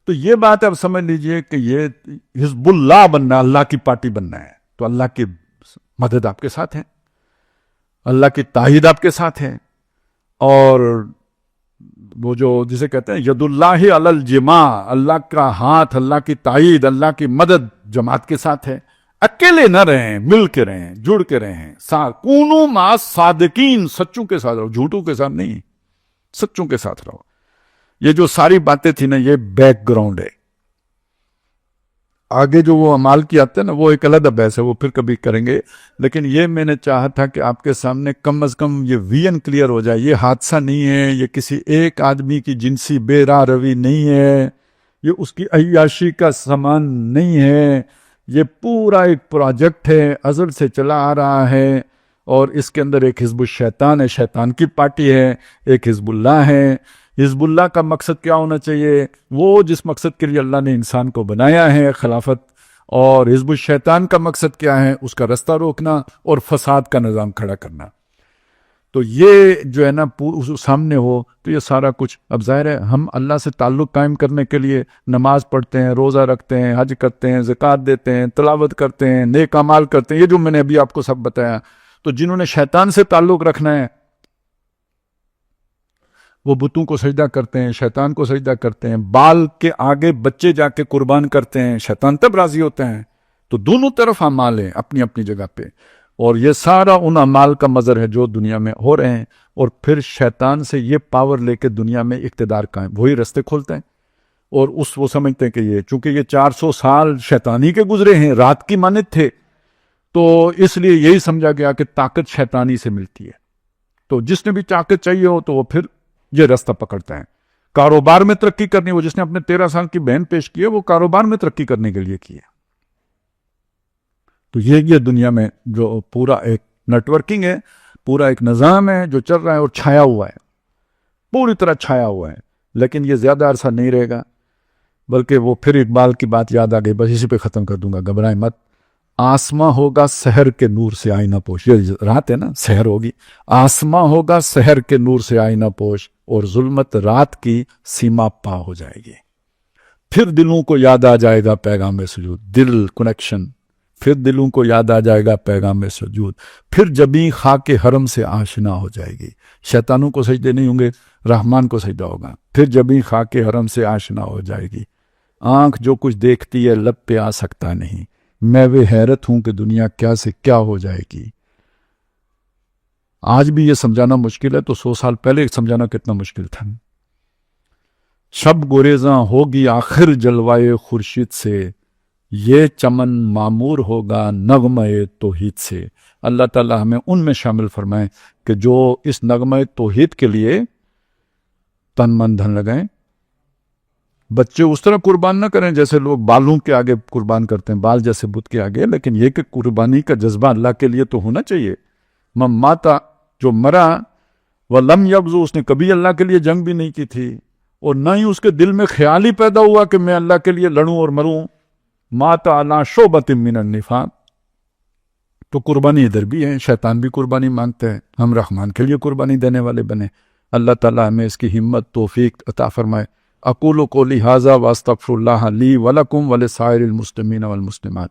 تو یہ بات اب سمجھ لیجئے کہ یہ حزب اللہ بننا، اللہ کی پارٹی بننا ہے. تو اللہ کی مدد آپ کے ساتھ ہے، اللہ کی تائید آپ کے ساتھ ہے. اور وہ جو جسے کہتے ہیں ید اللہ علی الجماع، اللہ کا ہاتھ، اللہ کی تائید، اللہ کی مدد جماعت کے ساتھ ہے. اکیلے نہ رہیں، مل کے رہیں، جڑ کے رہیں. کونوا مع الصادقین، سچوں کے ساتھ رہو، جھوٹوں کے ساتھ نہیں، سچوں کے ساتھ رہو. یہ جو ساری باتیں تھی نا، یہ بیک گراؤنڈ ہے. آگے جو وہ اعمال کی آتے ہیں نا، وہ ایک علیحدہ بحث ہے، وہ پھر کبھی کریں گے. لیکن یہ میں نے چاہا تھا کہ آپ کے سامنے کم از کم یہ ویژن کلیئر ہو جائے. یہ حادثہ نہیں ہے، یہ کسی ایک آدمی کی جنسی بے راہ روی نہیں ہے، یہ اس کی عیاشی کا سامان نہیں ہے. یہ پورا ایک پروجیکٹ ہے، ازل سے چلا آ رہا ہے. اور اس کے اندر ایک حزب الشیطان ہے، شیطان کی پارٹی ہے، ایک حزب اللہ ہے. حزب اللہ کا مقصد کیا ہونا چاہیے؟ وہ جس مقصد کے لیے اللہ نے انسان کو بنایا ہے، خلافت. اور حزب الشیطان کا مقصد کیا ہے؟ اس کا رستہ روکنا اور فساد کا نظام کھڑا کرنا. تو یہ جو ہے نا سامنے ہو تو یہ سارا کچھ. اب ظاہر ہے ہم اللہ سے تعلق قائم کرنے کے لیے نماز پڑھتے ہیں، روزہ رکھتے ہیں، حج کرتے ہیں، زکوٰۃ دیتے ہیں، تلاوت کرتے ہیں، نیک اعمال کرتے ہیں، یہ جو میں نے ابھی آپ کو سب بتایا. تو جنہوں نے شیطان سے تعلق رکھنا ہے وہ بتوں کو سجدہ کرتے ہیں، شیطان کو سجدہ کرتے ہیں. بال کے آگے بچے جا کے قربان کرتے ہیں، شیطان تب راضی ہوتے ہیں. تو دونوں طرف اعمال ہیں اپنی اپنی جگہ پہ. اور یہ سارا ان اعمال کا مظہر ہے جو دنیا میں ہو رہے ہیں. اور پھر شیطان سے یہ پاور لے کے دنیا میں اقتدار قائم، وہی رستے کھولتے ہیں. اور وہ سمجھتے ہیں کہ یہ چونکہ یہ 400 سال شیطانی کے گزرے ہیں، رات کی مانند تھے، تو اس لیے یہی سمجھا گیا کہ طاقت شیطانی سے ملتی ہے. تو جس نے بھی طاقت چاہیے ہو تو وہ پھر یہ رستہ پکڑتا ہے. کاروبار میں ترقی کرنی، وہ جس نے اپنے 13 سال کی بہن پیش کی ہے، وہ کاروبار میں ترقی کرنے کے لیے کی ہے. تو یہ دنیا میں جو پورا ایک نیٹ ورکنگ ہے، پورا ایک نظام ہے جو چل رہا ہے اور چھایا ہوا ہے، پوری طرح چھایا ہوا ہے. لیکن یہ زیادہ عرصہ نہیں رہے گا، بلکہ وہ پھر اقبال کی بات یاد آ گئی، بس اسی پہ ختم کر دوں گا، گھبرائیں مت. آسماں ہوگا سحر کے نور سے آئینہ پوش، یہ رات ہے نا، سحر ہوگی. آسماں ہوگا سحر کے نور سے آئینہ پوش، اور ظلمت رات کی سیما پا ہو جائے گی. پھر دلوں کو یاد آ جائے گا پیغام سجود، دل کنیکشن. پھر دلوں کو یاد آ جائے گا پیغام سجود. پھر جبیں خاک حرم سے آشنا ہو جائے گی. شیطانوں کو سجدے نہیں ہوں گے، رحمان کو سجدہ ہوگا. پھر جبیں خاک حرم سے آشنا ہو جائے گی. آنکھ جو کچھ دیکھتی ہے لب پہ آ سکتا نہیں، میں وہ حیرت ہوں کہ دنیا کیا سے کیا ہو جائے گی. آج بھی یہ سمجھانا مشکل ہے، تو 100 سال پہلے سمجھانا کتنا مشکل تھا. شب گریزاں ہوگی آخر جلوائے خورشید سے، یہ چمن معمور ہوگا نغمہ توحید سے. اللہ تعالی ہمیں ان میں شامل فرمائیں کہ جو اس نغمہ توحید کے لیے تن من دھن لگائیں. بچے اس طرح قربان نہ کریں جیسے لوگ بالوں کے آگے قربان کرتے ہیں، بال جیسے بت کے آگے. لیکن یہ کہ قربانی کا جذبہ اللہ کے لیے تو ہونا چاہیے. من ماتا، جو مرا، ولم یغزو، اس نے کبھی اللہ کے لیے جنگ بھی نہیں کی تھی، اور نہ ہی اس کے دل میں خیال ہی پیدا ہوا کہ میں اللہ کے لیے لڑوں اور مروں. ماتا علی شعبۃ من النفاق، تو قربانی ادھر بھی ہے، شیطان بھی قربانی مانگتے ہیں، ہم رحمان کے لیے قربانی دینے والے بنے۔ اللہ تعالیٰ ہمیں اس کی ہمت توفیق عطا فرمائے۔ اقول قولی ھذا واستغفر اللہ لی ولکم ولسائر المسلمین والمسلمات۔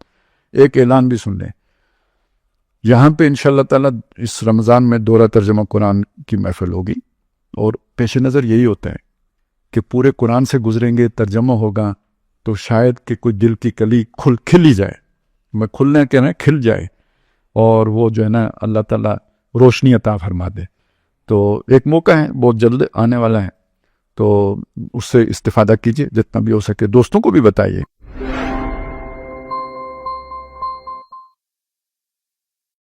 ایک اعلان بھی سن لیں، یہاں پہ انشاءاللہ تعالیٰ اس رمضان میں دورہ ترجمہ قرآن کی محفل ہوگی، اور پیش نظر یہی ہوتا ہے کہ پورے قرآن سے گزریں گے، ترجمہ ہوگا، تو شاید کہ کوئی دل کی کلی کھل ہی جائے، میں کھلنے کہنا ہے کھل جائے، اور وہ جو ہے نا اللہ تعالیٰ روشنی عطا فرما دے۔ تو ایک موقع ہے بہت جلد آنے والا ہے، تو اس سے استفادہ کیجئے جتنا بھی ہو سکے، دوستوں کو بھی بتائیے۔